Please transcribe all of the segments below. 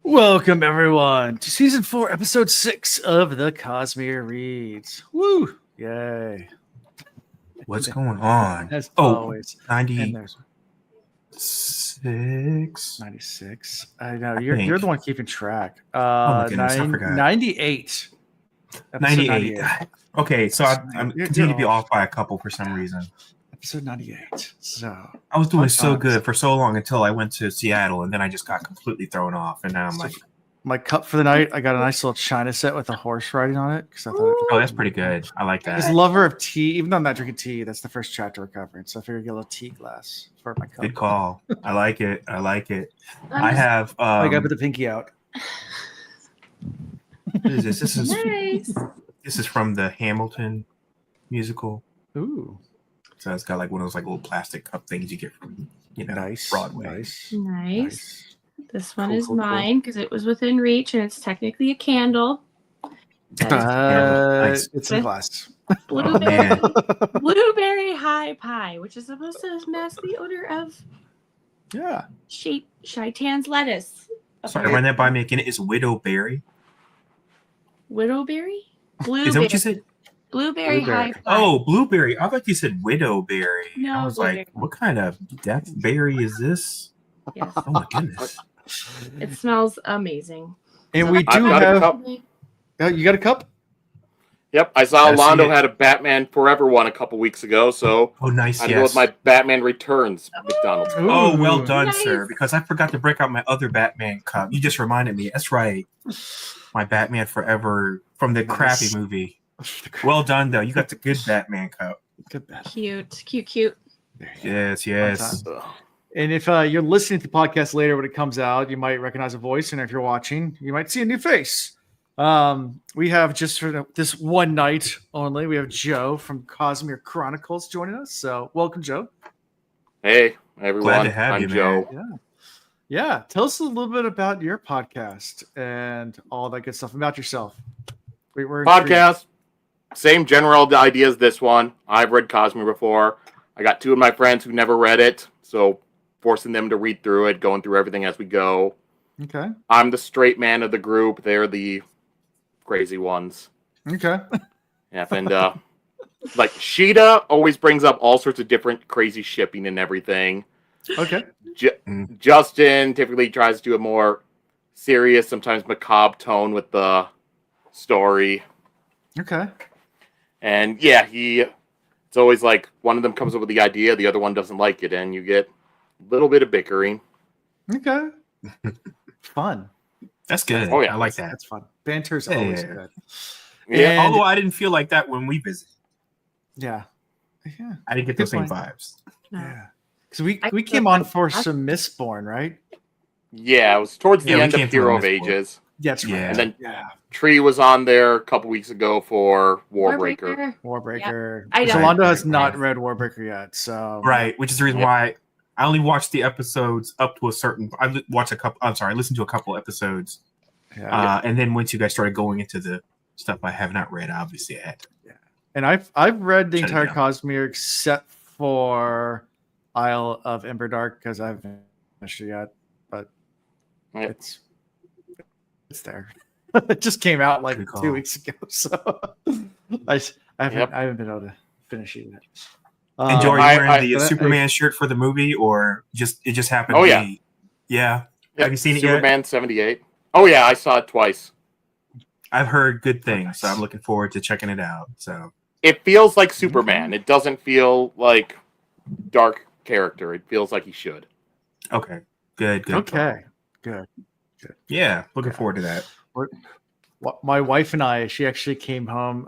Welcome everyone to season 4, episode 6 of the Cosmere Reads. Woo! Yay! What's going on? As always, and there's 96. 96. I know you're the one keeping track. Oh my goodness, I forgot. 98. 98. Okay, so I'm continue to be off by a couple for some reason. Episode 98. So I was doing so good for so long until I went to Seattle, and then I just got completely thrown off. And now I'm like, my cup for the night. I got a nice little china set with a horse riding on it because I thought, oh, that's pretty good. I like that. As a lover of tea, even though I'm not drinking tea, that's the first chapter recovering. So I figured I'd get a little tea glass for my cup. Good call. I like it. I like it. I have. I got to put the pinky out. What is this? This is nice. This is from the Hamilton musical. Ooh. So it's got like one of those like little plastic cup things you get from Broadway. Nice. This one is mine because it was within reach and it's technically a candle. Nice. It's a glass. Blueberry high pie, which is supposed to mask the odor of Shaitan's lettuce. Sorry, run that by me again. It's widowberry. Widowberry? Is that what you said? Blueberry high pie. Oh, blueberry. I thought you said widowberry. No, I was like, what kind of death berry is this? Yes. Oh my goodness. It smells amazing. And we do have a cup. You got a cup? Yep, I saw Londo had a Batman Forever one a couple weeks ago, so nice. I go with my Batman Returns McDonald's. Oh, well done, sir. Because I forgot to break out my other Batman cup. You just reminded me. That's right. My Batman Forever from the crappy movie. Well done, though. You got the good Batman cup. Good Batman. Cute. Yes. And if you're listening to the podcast later when it comes out, you might recognize a voice. And if you're watching, you might see a new face. We have just for this one night only, we have Joe from Cosmere Chronicles joining us. So welcome, Joe. Hey, everyone. Glad to have I'm you, Joe. man. Yeah. Tell us a little bit about your podcast and all that good stuff about yourself. We're Podcast. Same general idea as this one. I've read Cosmere before. I got two of my friends who never read it, so forcing them to read through it, going through everything as we go. Okay. I'm the straight man of the group. They're the crazy ones. Okay. Yeah, and like Sheeta always brings up all sorts of different crazy shipping and everything. Okay. Justin typically tries to do a more serious, sometimes macabre tone with the story. Okay. And yeah, it's always like one of them comes up with the idea, the other one doesn't like it, and you get a little bit of bickering. Okay. Fun. That's good. Oh, yeah. I like that. That's fun. Banter's always good. Yeah. Although I didn't feel like that when we visited. Yeah. I didn't get those same vibes. Yeah. Because we came on for some Mistborn, right? Yeah, it was towards the end came of for Hero of Mistborn. Ages. That's right. Yeah. And then Tree was on there a couple weeks ago for Warbreaker. Warbreaker. Yep. Solando has not read Warbreaker yet, so Right, which is the reason why I only watched the episodes up to a certain. I listened to a couple episodes, and then once you guys started going into the stuff I have not read, obviously yet. Yeah, and I've read the entire Cosmere except for Isle of Emberdark because I haven't finished it yet, but it's there. It just came out like 2 weeks ago, so I haven't been able to finish it yet. And Joe, are you wearing the Superman shirt for the movie, or it just happened? Oh, to be, yeah. Have you seen it yet? Superman 78. Oh yeah, I saw it twice. I've heard good things, so I'm looking forward to checking it out. So it feels like Superman. It doesn't feel like dark character. It feels like he should. Okay, good. Okay, good. Yeah, looking forward to that. My wife and I, she actually came home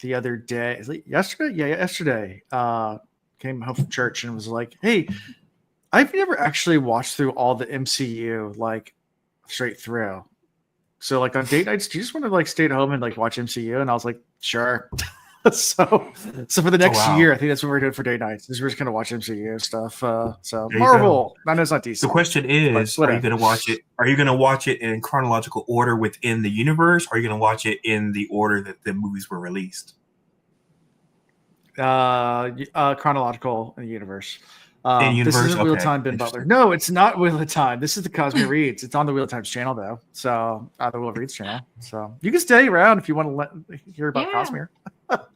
the other day. Is it yesterday? Yeah, yesterday. Came home from church and was like, "Hey, I've never actually watched through all the MCU like straight through. So like on date nights, do you just want to like stay at home and like watch MCU?" And I was like, "Sure." so for the next year, I think that's what we're doing for date nights. Is we're just gonna watch MCU stuff. So Marvel. I know it's not decent. The question is, are you gonna watch it? Are you gonna watch it in chronological order within the universe? Or are you gonna watch it in the order that the movies were released? Chronological in the universe. This universe? isn't Wheel of Okay, Time Ben Butler. No, it's not Wheel of Time. This is the Cosmere Reads. It's on the Wheel of Times channel though. So the Wheel of Reads channel. So you can stay around if you want to hear about Yeah. Cosmere.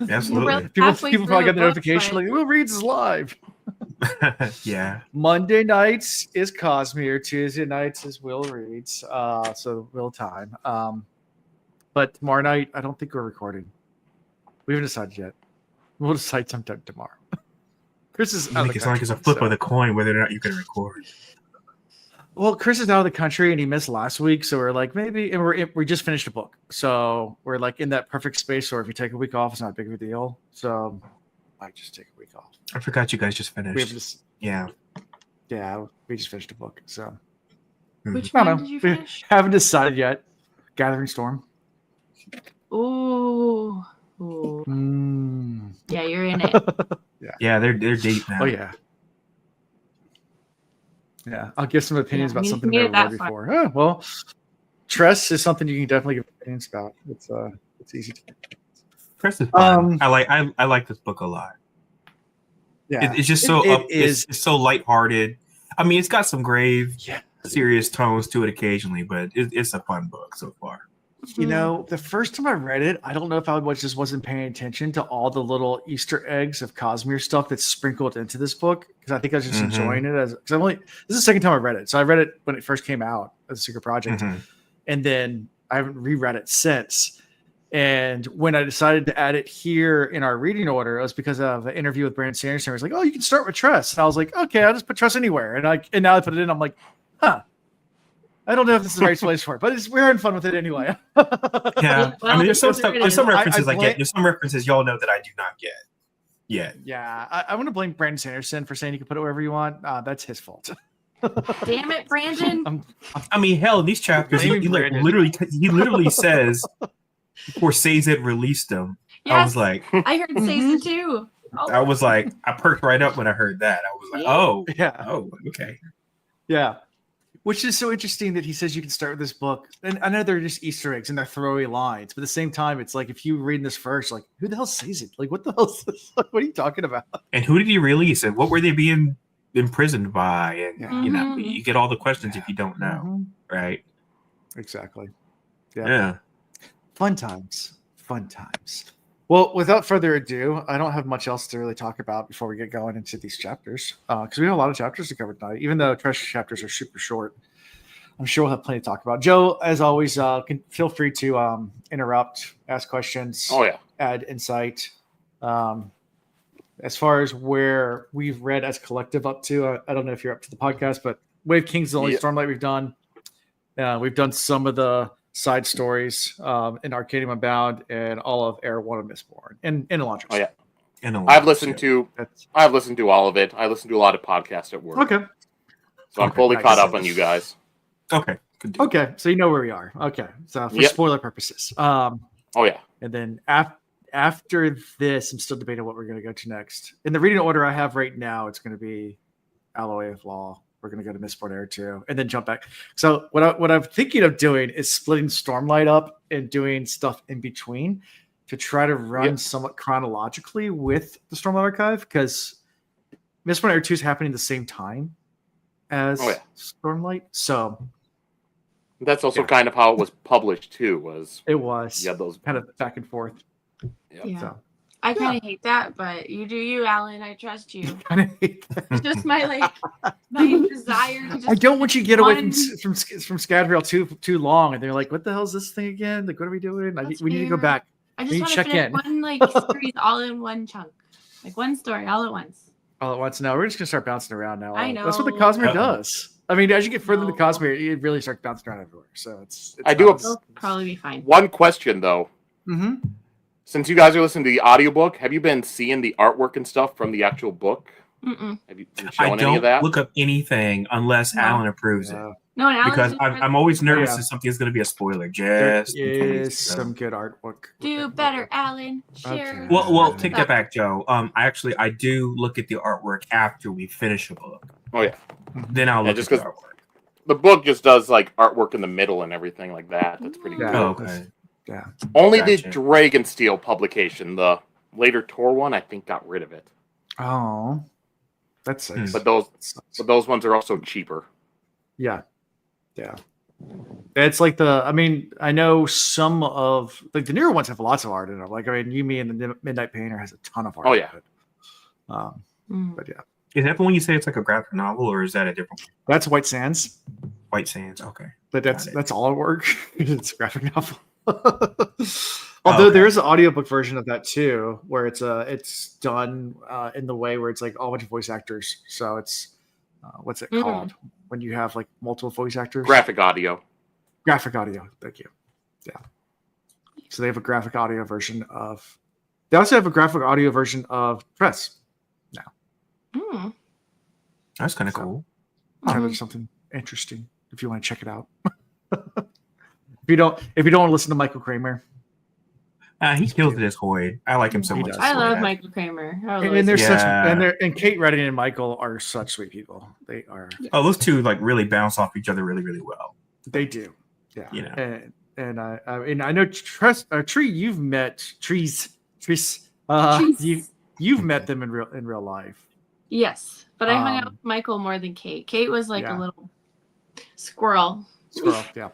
Absolutely. People probably got the book, notification but- like Wheel of Reads is live. Yeah. Monday nights is Cosmere. Tuesday nights is Will Reads. So Will Time. But tomorrow night, I don't think we're recording. We haven't decided yet. We'll decide sometime tomorrow. Chris is I think it's like it's a flip of the coin whether or not you can record. Well, Chris is out of the country and he missed last week, so we're like maybe, and we just finished a book, so we're like in that perfect space where if you take a week off, it's not big of a deal. So I might just take a week off. I forgot you guys just finished. We have just, Yeah. we just finished a book, so Which I one don't did know. you We finish? haven't decided yet. Gathering Storm. Ooh. Yeah, you're in it. Yeah, they're deep now. Oh yeah. Yeah, I'll give some opinions Yeah, about me- something me I've at that read before. Oh, well, Tress is something you can definitely give opinions about. It's easy to. Tress is fun. I like this book a lot. Yeah, It's just so It is. It's so lighthearted. I mean, it's got some grave, Yeah. serious tones to it occasionally, but it's a fun book so far. You know, the first time I read it, I don't know if I just wasn't paying attention to all the little Easter eggs of Cosmere stuff that's sprinkled into this book because I think I was just enjoying it as because this is the second time I read it. So I read it when it first came out as a secret project, and then I haven't reread it since. And when I decided to add it here in our reading order, it was because of an interview with Brandon Sanderson. He was like, "Oh, you can start with Tress," and I was like, "Okay, I'll just put Tress anywhere." And now I put it in. I'm like, "Huh." I don't know if this is the right place for it, but we're having fun with it anyway. Yeah, Well, I mean, there's some there stuff, it there's some is. references I blame- get. There's some references y'all know that I do not get yet. Yeah, I want to blame Brandon Sanderson for saying you can put it wherever you want. That's his fault. Damn it, Brandon. I mean, hell, in these chapters, he Brandon. literally says before Sazed released them. I Yes, was like, I heard Caesar too. Oh, I perked right up when I heard that. I was like, Yeah, oh, okay. yeah. Which is so interesting that he says you can start with this book. And I know they're just Easter eggs and they're throwaway lines, but at the same time, it's like if you read this first, like who the hell says it? Like what the hell is this? Like, what are you talking about? And who did he release? And what were they being imprisoned by? And Yeah. you know, Mhm. you get all the questions if you don't know, Mhm. right? Exactly. Yeah. Fun times. Fun times. Well, without further ado, I don't have much else to really talk about before we get going into these chapters. Because we have a lot of chapters to cover tonight, even though Tress chapters are super short. I'm sure we'll have plenty to talk about. Joe, as always, feel free to interrupt, ask questions, Oh yeah. add insight. As far as where we've read as collective up to, I don't know if you're up to the podcast, but Wave Kings is the only Yeah. Stormlight we've done. We've done some of the side stories in Arcadium Unbound and all of Air One of Mistborn and Elantris. Oh yeah. And a lot, I've listened too. to all of it. I listen to a lot of podcasts at work. Okay. So I'm Okay, fully nice. caught up on you guys. Okay. Good deal. Okay. So you know where we are. Okay. So for Yep. spoiler purposes. Oh yeah. And then after this, I'm still debating what we're going to go to next. In the reading order I have right now, it's going to be Alloy of Law. We're going to go to Mistborn Air 2 and then jump back. So what I'm thinking of doing is splitting Stormlight up and doing stuff in between to try to run Yep. somewhat chronologically with the Stormlight Archive because Mistborn Air 2 is happening at the same time as Oh, yeah. Stormlight. So That's also Yeah. kind of how it was published too. Was it was you had those kind of back and forth. Yep. yeah. So I kind of hate that, but you do you, Alan. I trust you. kind of hate that. It's just my desire to just. I don't want you to get away one- from Scadrial too long, and they're like, "What the hell is this thing again? Like, what are we doing? That's We need to go fair. back." I you just want to check finish in. one series all in one chunk, like one story all at once. All at once. Now we're just gonna start bouncing around now. I That's what the know. Cosmere Uh-oh. does. I mean, as you get further into No. Cosmere, it really starts bouncing around everywhere. So it's I do not- It'll probably be fine. One question though. Mhm. Since you guys are listening to the audiobook, have you been seeing the artwork and stuff from the actual book? Mm-mm. Have you been I showing any don't of that? look up anything unless No. Alan approves it. Yeah. No, and Alan's Because just I'm always nervous Yeah. that something is going to be a spoiler. There Just in case, is so. some good artwork. do better, Alan. Share. Okay. Well, take that back, Joe. I do look at the artwork after we finish a book. Oh yeah. Then I'll Yeah, look just at the 'cause- artwork. The book just does like artwork in the middle and everything like that. That's pretty Yeah. cool. Oh, okay. Yeah. Only Gotcha. the Dragonsteel publication, the later Tor one, I think got rid of it. Oh. That's 6. But those ones are also cheaper. Yeah. It's like I know some of like the newer ones have lots of art in it. Like Yumi and the Midnight Painter has a ton of art. Oh, yeah. In it. But yeah, Is that the one you say it's like a graphic novel, or is that a different one? that's White Sands. White Sands? Okay. But Got it. that's all our work. It's a graphic novel. Although there is an audiobook version of that too, where it's done in the way where it's like all a bunch of voice actors. So it's what's it called when you have like multiple voice actors? Graphic audio. Graphic audio. Thank you. Yeah. So they have a graphic audio version of. They also have a graphic audio version of Tress now. That's kind of So- cool. Kind of something interesting if you want to check it out. if you don't want to listen to Michael Kramer, He kills it as Hoyd. I like him so He much. does. as I love Hoyd. Michael Kramer. I and they're such Yeah. and Kate Redding and Michael are such sweet people. They are. Oh, those two like really bounce off each other really, really well. They do. Yeah. You know. And I know Tree. You've met Trees. Trees. You've met them in real life. Yes, but I hung out Um, with Michael more than Kate. Kate was like Yeah. a little squirrel. Squirrel. Yeah.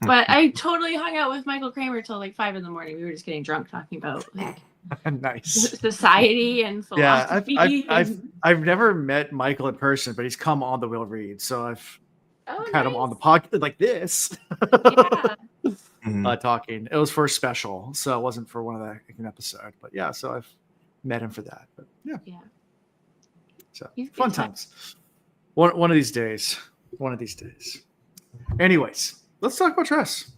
But I totally hung out with Michael Kramer till like 5 a.m. We were just getting drunk talking about like Nice. society and Yeah, philosophy. I've never met Michael in person, but he's come on the Will Read, so I've Oh, had him on the podcast like this, Yeah. Mhm. talking. It was for a special, so it wasn't for one of an episode. But yeah, so I've met him for that. But yeah, Yeah. so He's a fun good time. times. One of these days. One of these days. Anyways, let's talk about Tress.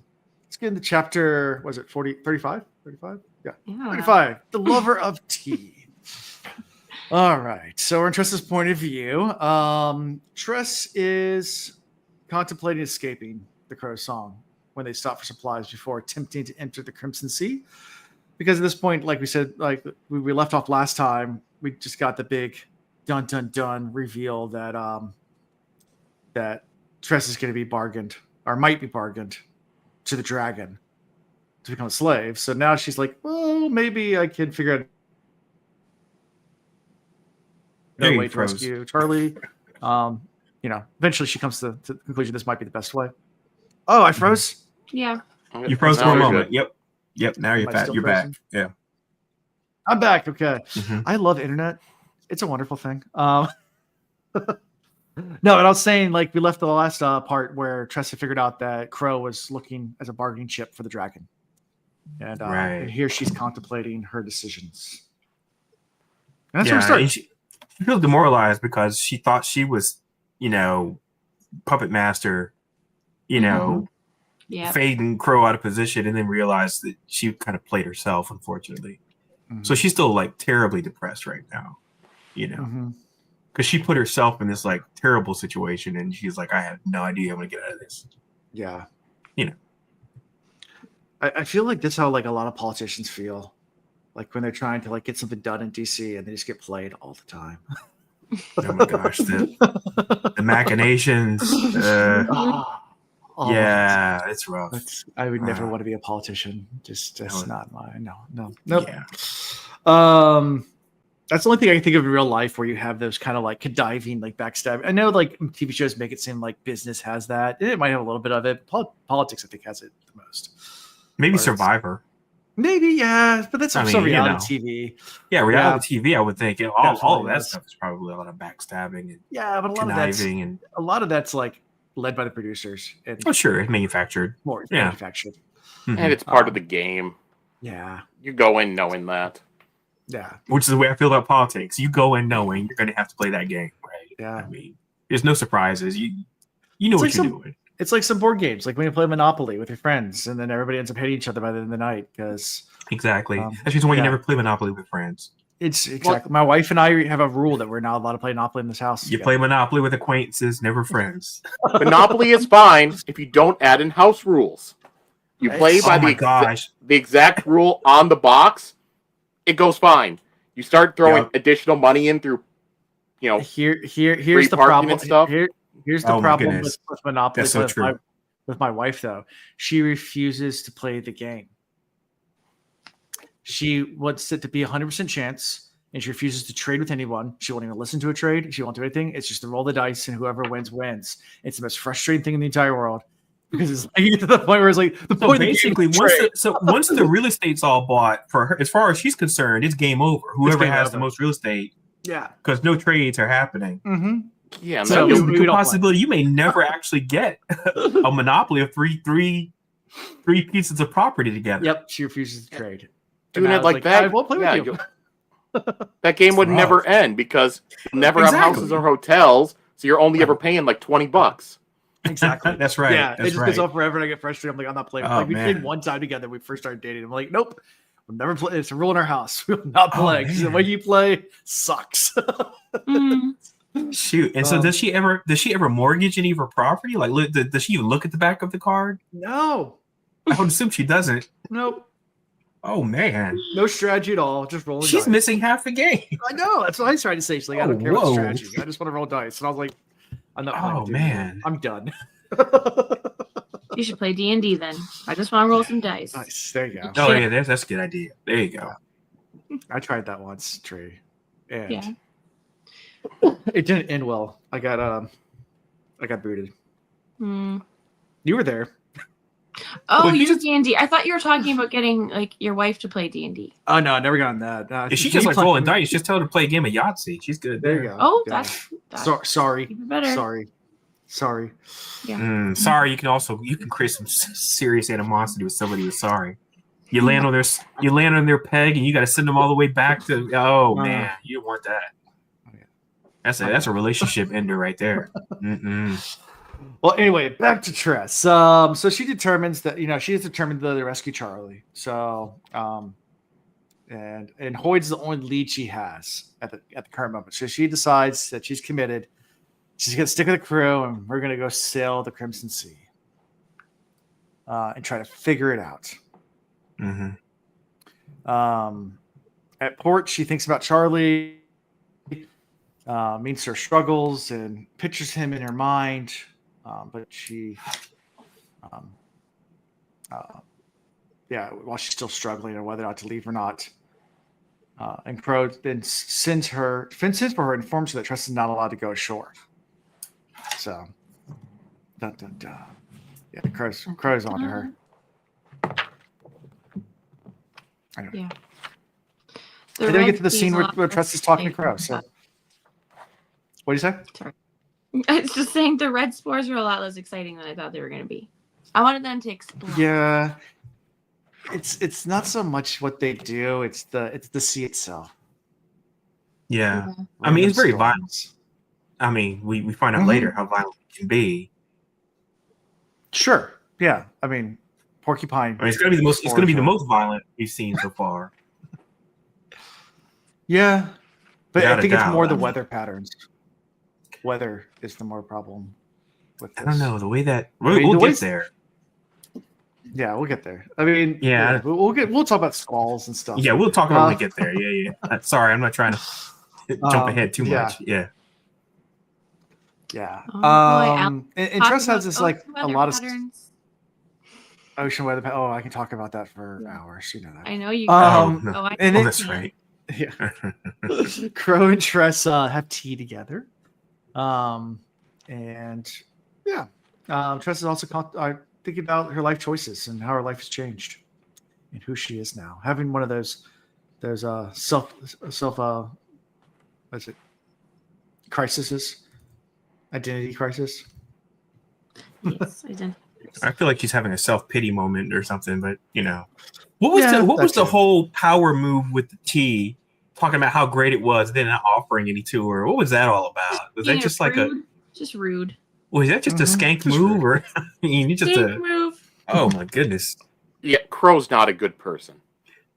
Let's get into chapter. Was it 40, 35? 35? Yeah. Yeah. 35, the lover of tea. All right. So we're in Tress's point of view. Tress is contemplating escaping the Crow's Song when they stop for supplies before attempting to enter the Crimson Sea. Because at this point, like we said, like we left off last time, we just got the big dun dun dun reveal that that Tress is going to be bargained or might be bargained to the dragon to become a slave. So now she's like, well, maybe I can figure out There a you way to froze. rescue Charlie. Eventually she comes to the conclusion this might be the best way. Oh, I froze. Yeah. You froze Now for a you're moment. good. Yep. Now you're Am I back. still You're frozen? back. Yeah. I'm back. Okay. Mhm. I love internet. It's a wonderful thing. No, and I was saying, like, we left the last part where Tressa figured out that Crow was looking as a bargaining chip for the dragon. And, Right. and here she's contemplating her decisions. And that's Yeah, where it starts. and she feels demoralized because she thought she was, puppet master, Yeah. fading Crow out of position, and then realized that she kind of played herself, unfortunately. Mhm. So she's still like terribly depressed right now, Mhm. because she put herself in this like terrible situation, and she's like, I have no idea I'm gonna get out of this. Yeah. You know. I feel like that's how like a lot of politicians feel. Like when they're trying to like get something done in DC and they just get played all the time. Oh my gosh, the machinations. Oh, Yeah, it's rough. I would never Ah. want to be a politician. Just No. not my no. Nope. Yeah. That's the only thing I can think of in real life where you have those kind of like conniving, like backstab. I know like TV shows make it seem like business has that. It might have a little bit of it. Politics, I think, has it the most. Maybe Or it's- Survivor. Maybe, yeah, but that's I also mean, reality TV. Yeah, reality TV, I would think all of Definitely that is. stuff is probably a lot of backstabbing and Yeah, but conniving and a lot of that's like led by the producers and oh sure, it's manufactured. more Yeah. manufactured. Mhm. And it's part of the game. Yeah, You go in knowing that. yeah, Which is the way I feel about politics. You go in knowing you're going to have to play that game, right? yeah. I mean, there's no surprises. You know It's what like you're some- doing. It's like some board games, like when you play Monopoly with your friends, and then everybody ends up hating each other by the end of the night because Exactly. Um, That's the reason why yeah. you never play Monopoly with friends. it's exactly. My wife and I have a rule that we're not allowed to play Monopoly in this house. You together. play Monopoly with acquaintances, never friends. Monopoly is fine if you don't add in house rules. You play by Oh my gosh. the exact rule on the box, it goes fine. You start throwing Yep. additional money in through, Here's Free the parking problem. and stuff? Here's the Oh my problem goodness. with Monopoly. That's so true. With my wife, though, she refuses to play the game. She wants it to be 100% chance, and she refuses to trade with anyone. She won't even listen to a trade. She won't do anything. It's just to roll the dice, and whoever wins wins. It's the most frustrating thing in the entire world because it's like, you get to the point where it's like the So point basically, of the game is trade. once the real estate's all bought for her, as far as she's concerned, it's game over. Whoever game has over. the most real estate, Yeah. because no trades are happening. Mm-hmm. Yeah, and So that we is- don't the play. possibility you may never actually get a monopoly of three pieces of property together. Yep. She refuses to trade. doing And I it was like that. I won't play yeah, with you. that game would Rough. never end because you never have houses Exactly. or hotels, so you're only ever paying like $20. Exactly. That's right. Yeah, That's it just right. goes on forever, and I get frustrated. I'm like, I'm not playing. Oh, Like we played man. one time together. We first started dating. I'm like, nope, we'll never play. It's a rule in our house. We will not Oh, play because the man. way you play sucks. Mm. Shoot. And so does she ever mortgage any of her property? Like, does she even look at the back of the card? No, I would assume she doesn't. nope, Oh man, no strategy at all. Just rolling. she's dice. missing half the game. I know. That's what I was trying to say. She's like, I Oh, don't care about whoa. strategy. I just want to roll dice. And I was like, I'm not playing. Oh, with you man. anymore. I'm done. You should play D&D then. I just want to roll some dice. Nice. There you go. Oh yeah, that's a good idea. There you go. I tried that once, Tree, and Yeah. it didn't end well. I got booted. Mm. You were there. Oh, Well, you you just- D&D. I thought you were talking about getting like your wife to play D&D. Oh no, I never got on that. If she me just like play- rolling dice, just tell her to play a game of Yahtzee. She's good. There you go. Oh, Yeah. that's Sorry. even better. Sorry. Sorry, you can create some serious animosity with somebody who's sorry. You land on their peg, and you got to send them all the way back to. Oh man, you don't want that. That's a relationship ender right there. Mm-mm. Well, anyway, back to Tress. So she determines that she is determined to rescue Charlie. So and Hoyd's the only lead she has at the current moment. So she decides that she's committed. She's gonna stick with the crew, and we're gonna go sail the Crimson Sea and try to figure it out. Mm-hmm. At port, she thinks about Charlie, meets her struggles, and pictures him in her mind. But she, while she's still struggling on whether or not to leave or not. And Crow then sends for her, informs her that Tress is not allowed to go ashore. So, dun, dun, dun. Yeah, Crow's onto her. Anyway. Yeah. And then we get to the scene where Tress is talking to Crow. So, what do you say? It's just saying the red spores were a lot less exciting than I thought they were going to be. I wanted them to explode. Yeah, it's not so much what they do; it's the sea itself. Yeah. I mean, it's very violent. Storms. I mean, we find out later how violent it can be. Sure. Yeah. I mean, Porcupine. I mean, it's gonna be the most. It's gonna be the most violent we've seen so far. Yeah, but Without I think a it's doubt, more the I mean- weather patterns. Weather is the more problem with this. I don't know the way that I mean, we'll the way- get there. Yeah, we'll get there. I mean, Yeah. we'll talk about squalls and stuff. Yeah, we'll talk about when we get there. Yeah. Sorry, I'm not trying to jump ahead too yeah. much. Yeah. Yeah. Oh, boy, And Talk Tress about has this like ocean a weather lot of patterns. ocean weather. Oh, I can talk about that for hours. You know that. I know you. Um, no. I and Oh, it- that's right. Yeah. Crow and Tress have tea together. And yeah. Tress is also thinking about her life choices and how her life has changed and who she is now. Having one of those self what's it? Crises. Identity crisis. Yes, I did. I feel like she's having a self-pity moment or something, but what was Yeah, what was that the too. whole power move with the tea, talking about how great it was, then not offering any to her? What was that all about? Was that Being just rude, just rude. was that just a Mhm, skank just move, or I mean, you just Dink move. oh my goodness. Yeah, Crow's not a good person.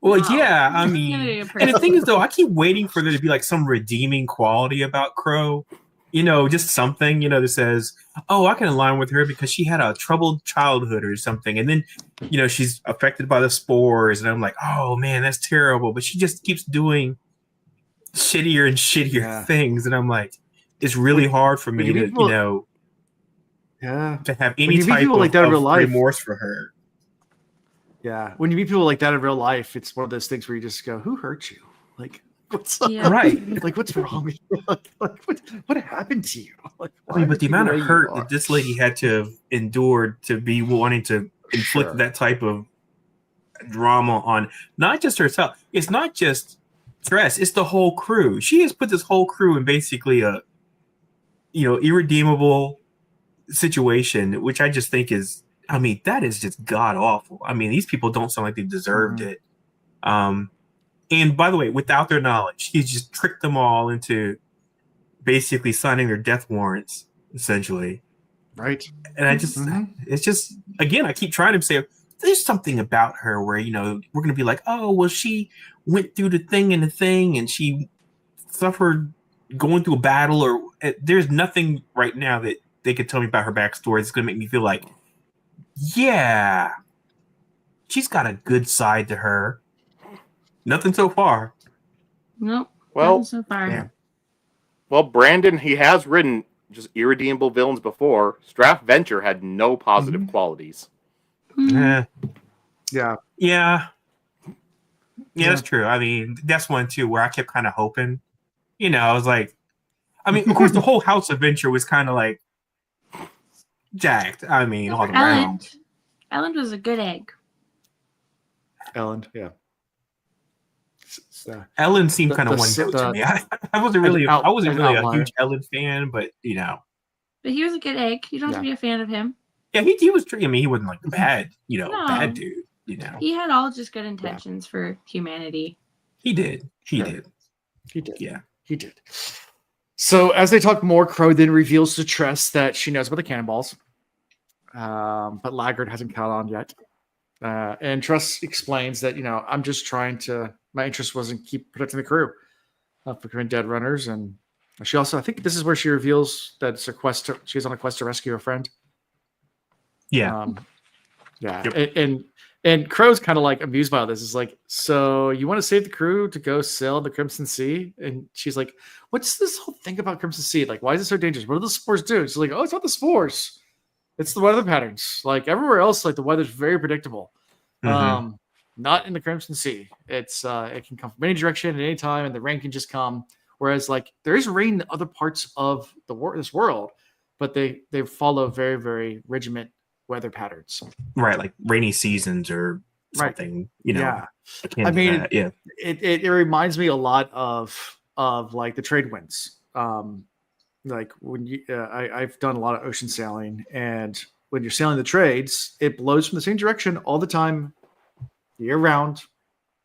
Well, No. yeah, I He's mean, not a and the person. thing is, though, I keep waiting for there to be like some redeeming quality about Crow. Just something, that says, oh, I can align with her because she had a troubled childhood or something. And then, she's affected by the spores. And I'm like, oh, man, that's terrible. But she just keeps doing shittier and shittier Yeah. things. And I'm like, it's really hard for me when you to, meet people- Yeah. to have When any you meet type people of, like that in of real life- remorse for her. Yeah. When you meet people like that in real life, it's one of those things where you just go, who hurt you? Like, What's up? Yeah. Right. Like, what's wrong with you? Like, what happened to you? Like, I mean, why but the are you amount of way you hurt are? that this lady had to have endured to be wanting to inflict Sure. that type of drama on not just herself. It's not just Tress. It's the whole crew. She has put this whole crew in basically a, irredeemable situation, which I just think is, I mean, that is just god awful. I mean, these people don't sound like they deserved it. And by the way, without their knowledge, he's just tricked them all into basically signing their death warrants, essentially. Right. And I just, it's just, again, I keep trying to say, there's something about her where, we're going to be like, oh, well, she went through the thing and she suffered going through a battle, or there's nothing right now that they could tell me about her backstory that's going to make me feel like, yeah, she's got a good side to her. Nothing so far. Nope. Well, nothing so far. Yeah. Well, Brandon, he has written just irredeemable villains before. Straff Venture had no positive qualities. Mhm. Yeah. Yeah, that's true. I mean, that's one too where I kept kind of hoping. I was like, I mean, of course, the whole House Adventure was kind of like jacked. I mean, all around. Ellen was a good egg. Ellen. Yeah. Ellen seemed kind of one note to me. I wasn't really a huge Ellen fan, but But he was a good egg. You don't have to be a fan of him. Yeah, he was. I mean, he wasn't like bad, bad dude. He had all just good intentions for humanity. He did. He did. Yeah, he did. So as they talk more, Crow then reveals to Tress that she knows about the cannonballs, but Laggard hasn't caught on yet. And Tress explains that I'm just trying to. My interest wasn't keep protecting the crew for current dead runners, and she also, I think this is where she reveals that it's a quest. She's on a quest to rescue a friend. Yeah. Yep. And Crow's kind of like amused by all this. It's like, so you want to save the crew to go sail the Crimson Sea? And she's like, what's this whole thing about Crimson Sea? Like, why is it so dangerous? What do the spores do? She's like, oh, it's not the spores. It's the weather patterns. Like everywhere else, like the weather's very predictable. Not in the Crimson Sea. It's it can come from any direction at any time, and the rain can just come. Whereas like there is rain in other parts of this world, but they follow very, very regiment weather patterns. Right, like rainy seasons or something. Yeah. I mean, it reminds me a lot of like the trade winds. Like when I've done a lot of ocean sailing, and when you're sailing the trades, it blows from the same direction all the time, year round,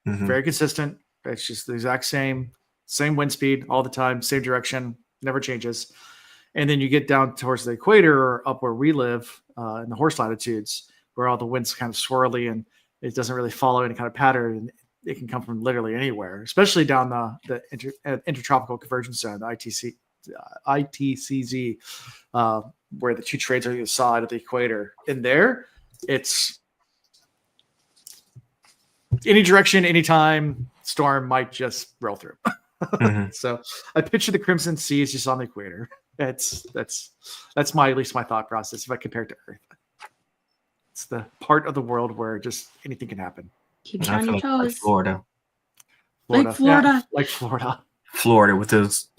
very consistent. It's just the exact same wind speed all the time, same direction, never changes. And then you get down towards the equator or up where we live in the horse latitudes, where all the wind's kind of swirly and it doesn't really follow any kind of pattern. It can come from literally anywhere, especially down the intertropical convergence zone, the ITCZ, where the two trades are either side of the equator. In there, it's any direction, anytime, storm might just roll through. So I picture the Crimson Sea is just on the equator. That's my at least my thought process if I compare it to Earth. It's the part of the world where just anything can happen. Keep you on your toes. Like Florida. Like Florida. Yeah, like Florida. Florida with those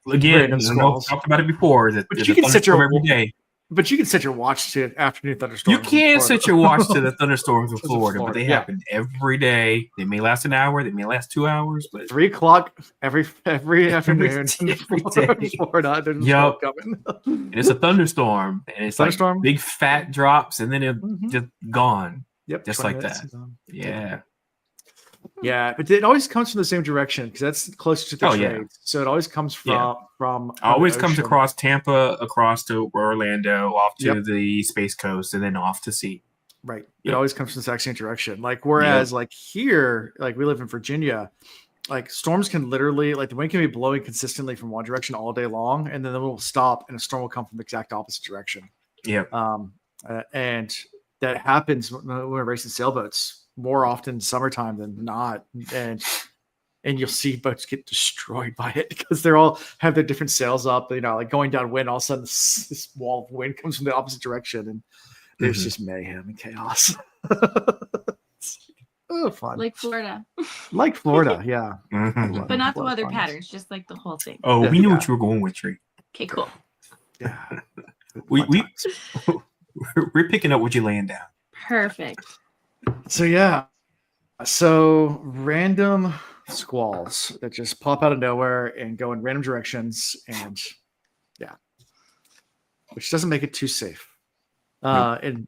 again. I know I've talked about it before. That but you can set your every day. But you can set your watch to afternoon thunderstorms. You can set your watch to the thunderstorms in Florida, but they happen every day. They may last an hour, they may last 2 hours, but 3 o'clock every afternoon in Florida. Yep. And it's a thunderstorm, and it's like big fat drops, and then it's just gone. Yep, just like that. Yeah. Yeah, but it always comes from the same direction because that's closer to the trades. So it always comes from always comes across Tampa, across to Orlando, off to the East Space Coast, and then off to sea. Right. It always comes from the exact same direction. Like whereas like here, like we live in Virginia, like storms can literally like the wind can be blowing consistently from one direction all day long, and then the wind will stop and a storm will come from the exact opposite direction. Yeah. And that happens when we're racing sailboats more often summertime than not, and you'll see boats get destroyed by it because they're all have their different sails up, like going downwind. All of a sudden, this wall of wind comes from the opposite direction, and there's just mayhem and chaos. Oh, fun. Like Florida. Like Florida, yeah. Mhm. But not the What weather fun. patterns, just like the whole thing. Oh, Yeah, we knew yeah. what you were going with, Tree. Okay, cool. Yeah. We Fun we times. we're picking up what you're laying down. Perfect. So yeah. So random squalls that just pop out of nowhere and go in random directions, and yeah, which doesn't make it too safe. And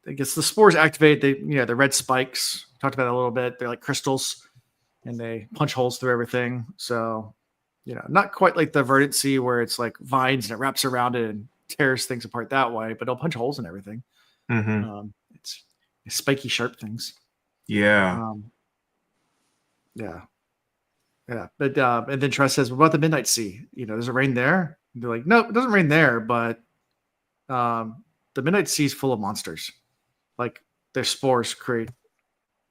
I guess the spores activate. The red spikes. Talked about it a little bit. They're like crystals, and they punch holes through everything. So, not quite like the verdant sea where it's like vines and it wraps around it and tears things apart that way, but it'll punch holes in everything. Mm-hmm. It's spiky, sharp things. Yeah. Yeah. Yeah. But and then Tress says, "What about the Midnight Sea? Does it rain there?" And they're like, "No, it doesn't rain there, but the Midnight Sea is full of monsters. Like their spores create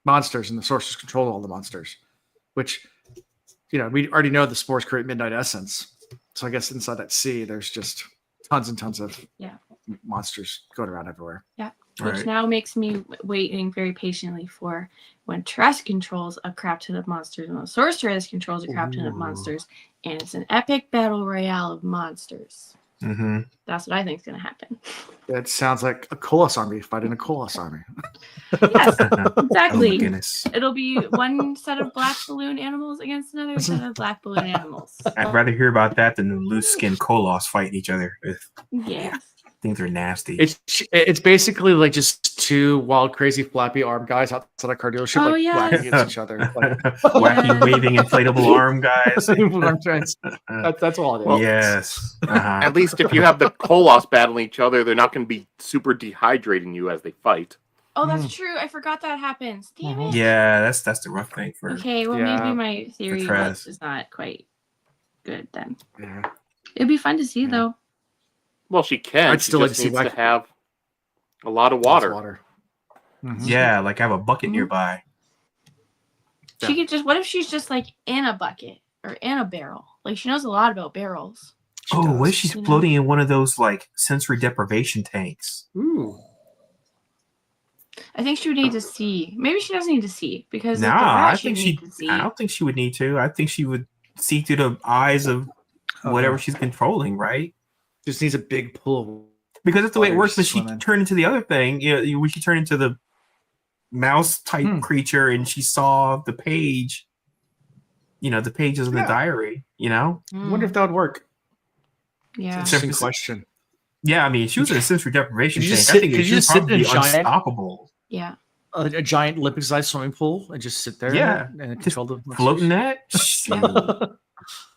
monsters, and the sorcerers control all the monsters. Which, we already know the spores create midnight essence. So I guess inside that sea, there's just tons and tons of monsters going around everywhere. Yeah. Right. Which now makes me waiting very patiently for when Tress controls a crap ton of monsters and when Sorceress controls a crap ton of monsters. And it's an epic battle royale of monsters. Mm-hmm. That's what I think is going to happen. That sounds like a Koloss army fighting a Koloss army. Yes, Oh exactly. my goodness. It'll be one set of black balloon animals against another set of black balloon animals. I'd rather hear about that than the loose skin Koloss fighting each other. Ugh. Yes. Things are nasty. It's basically like just two wild, crazy, flappy arm guys outside a car dealership, Oh, like yes. whacking against each other. Like, Wacky waving inflatable arm guys. That's all it is. Well, Yes. Uh-huh. At least if you have the Koloss battling each other, they're not going to be super dehydrating you as they fight. Oh, that's true. I forgot that happens. Damn it. Yeah, that's the rough thing for. Okay, well, Yeah. maybe my theory Tress. is not quite good then. Yeah. It'd be fun to see, though. Well, she can. I'd She still like just to see needs to Wacky. have a lot of water. Mhm. Yeah, like have a bucket Mhm. nearby. She could just, what if she's just like in a bucket or in a barrel? Like she knows a lot about barrels. She Oh, does. what if she's You know? floating in one of those like sensory deprivation tanks? Ooh. I think she would need to see. Maybe she doesn't need to see because Nah, like, the I rat think should need to see. I don't think she would need to. I think she would see through the eyes of whatever she's controlling, right? Just needs a big pool. Because that's the way it Water works. When she swimming. turned into the other thing, when she turned into the mouse type creature and she saw the page, the pages in the diary, I wonder if that would work. Yeah. Interesting question. Yeah, I mean, she was in a sensory deprivation Could you tank. just I sit- think could she you would just sit in probably a be giant- unstoppable. Yeah. A giant Olympic-sized swimming pool and just sit there. Yeah. and Just control the floating that.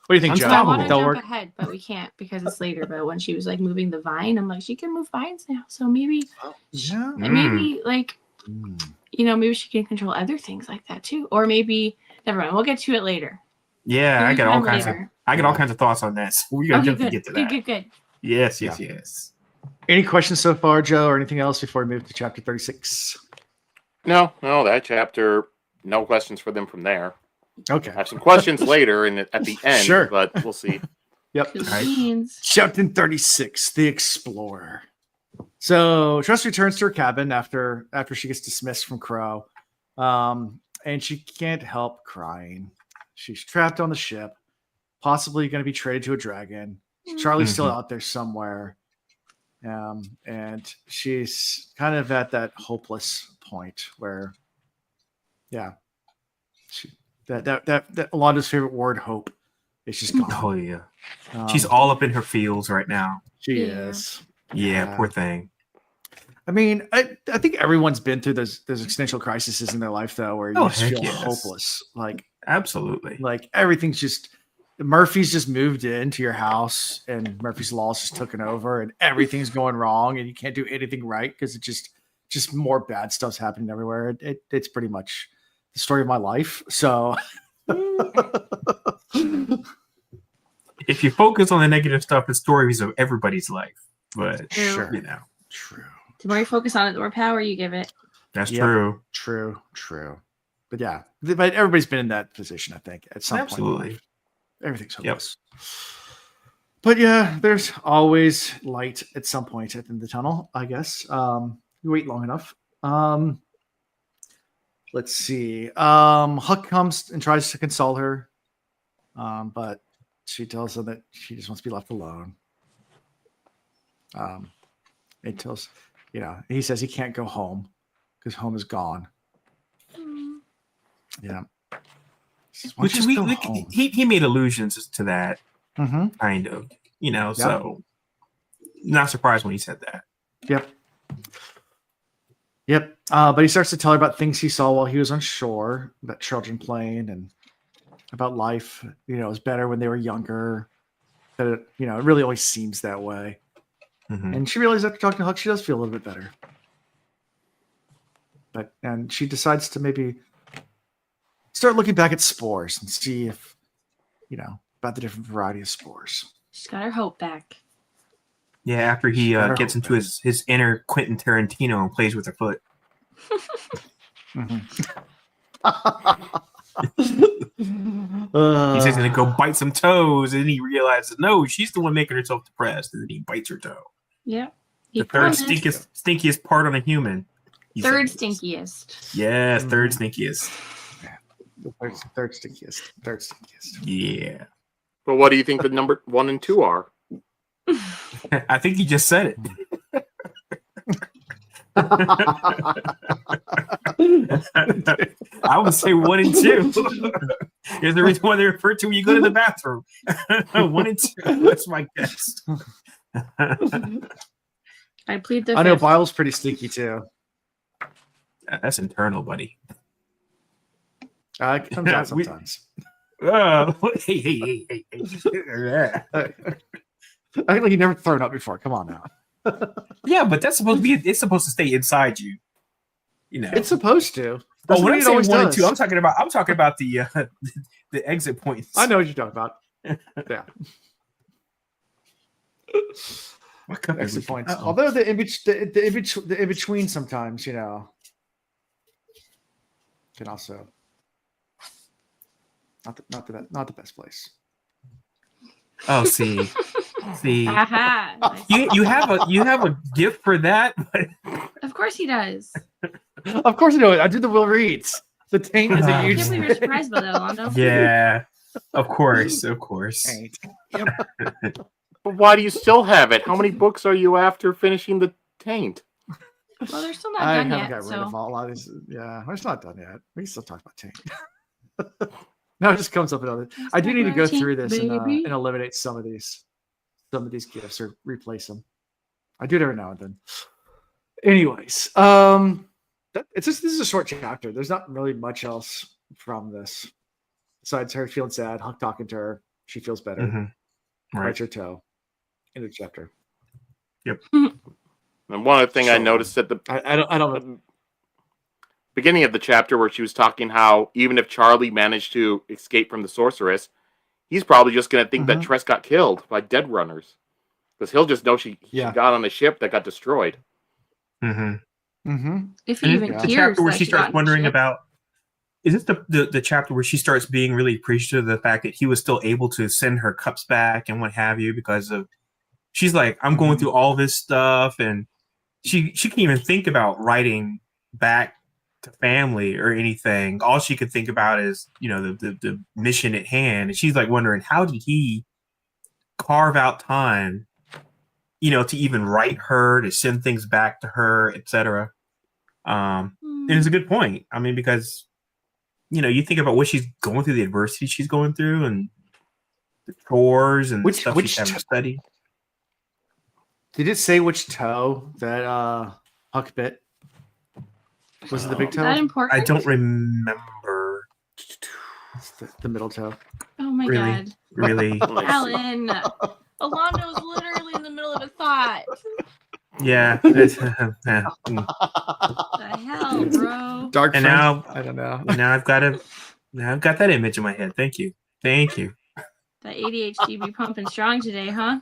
What do you think, Joe? I want to That'll jump work. ahead, but we can't because it's later. But when she was like moving the vine, I'm like, she can move vines now. So maybe, Yeah. maybe like, maybe she can control other things like that too. Or maybe, never mind. We'll get to it later. Yeah, I got all kinds later. of thoughts on that. So we're gonna Okay, jump to good. get to that. Good. Yes. Any questions so far, Joe, or anything else before we move to chapter 36? No, that chapter, no questions for them from there. Okay. I have some questions later and at the end, Sure. but we'll see. Yep. Beans. Chapter 36, The Explorer. So Tress returns to her cabin after she gets dismissed from Crow. And she can't help crying. She's trapped on the ship, possibly going to be traded to a dragon. Charlie's still out there somewhere. And she's kind of at that hopeless point where, that Alonda's favorite word, hope, is just gone. Oh yeah. She's all up in her feels right now. She Yeah. is. Yeah, poor thing. I mean, I think everyone's been through those existential crises in their life, though, where you just heck feel yes. hopeless. Absolutely. Like everything's just Murphy's just moved into your house, and Murphy's Law's just taken over, and everything's going wrong, and you can't do anything right because it just more bad stuff's happening everywhere. It's pretty much the story of my life. So. If you focus on the negative stuff, the stories of everybody's life. But Sure. True. The more you focus on it, the more power you give it. That's Yep. true. True. But yeah, but everybody's been in that position, I think, at some point. in Absolutely. life. Everything's hopeless. But yeah, there's always light at some point at the end of the tunnel, I guess. You wait long enough. let's see. Huck comes and tries to console her, but she tells him that she just wants to be left alone. It tells, he says he can't go home because home is gone. Yeah. Which he made allusions to that, kind of, so not surprised when he said that. Yep. But he starts to tell her about things he saw while he was on shore, about children playing and about life. It was better when they were younger. That it really always seems that way. And she realizes after talking to Huck, she does feel a little bit better. And she decides to maybe start looking back at spores and see if, about the different variety of spores. She's got her hope back. Yeah, after he gets into his inner Quentin Tarantino and plays with her foot. He says he's going to go bite some toes, and then he realizes, no, she's the one making herself depressed, and then he bites her toe. Yeah. The third stinkiest part on a human. Third stinkiest. Yes, third stinkiest. Third stinkiest. Yeah. But what do you think the number 1 and 2 are? I think you just said it. I would say 1 and 2. Here's the reason why they refer to when you go to the bathroom. 1 and 2. That's my guess. I plead the I know fifth. Bile's pretty stinky too. That's internal, buddy. It comes out sometimes. Hey. I think you never thrown up before. Come on now. Yeah, but that's supposed to be. It's supposed to stay inside you. It's supposed to. That's when I say 1 and 2, I'm talking about the exit points. I know what you're talking about. Yeah. What cup Exit points. Although the in between sometimes, can also not the best place. Oh, see. Aha. You have a gift for that. But... Of course he does. Of course I know it. I did the Will Reeds. The taint is a I huge can't believe you're surprised by that, Londo. Yeah, of course. taint. But why do you still have it? How many books are you after finishing the Taint? Well, they're still not I done haven't yet. got rid of a lot of these. Yeah, it's not done yet. We can still talk about taint. No, it just comes up another. I do need to go through this and eliminate some of these gifts or replace them. I do it every now and then. Anyways, this is a short chapter. There's not really much else from this besides her feeling sad. Huck talking to her. She feels better. Bites her toe. End of chapter. Yep. And one other thing I noticed at the I don't beginning of the chapter where she was talking how even if Charlie managed to escape from the sorceress, he's probably just going to think that Tress got killed by dead runners. Because he'll just know she got on a ship that got destroyed. If he even the hears chapter where that she starts got wondering shit. about, is this the chapter where she starts being really appreciative of the fact that he was still able to send her cups back and what have you, because of she's like, I'm going through all this stuff, and she can't even think about writing back to family or anything. All she could think about is, the mission at hand. And she's like wondering, how did he carve out time, to even write her, to send things back to her, etc. And it's a good point. I mean, because, you think about what she's going through, the adversity she's going through, and the chores and stuff she's having to study. Did it say which toe that Huck bit? Was it the big toe? Is that important? I don't remember. It's the middle toe. Oh my Really? god. Really? Alan. Alondo's literally in the middle of a thought. Yeah. The hell, bro? Dark. And friend? now, I don't know. now I've got that image in my head. Thank you. That ADHD be pumping strong today, huh?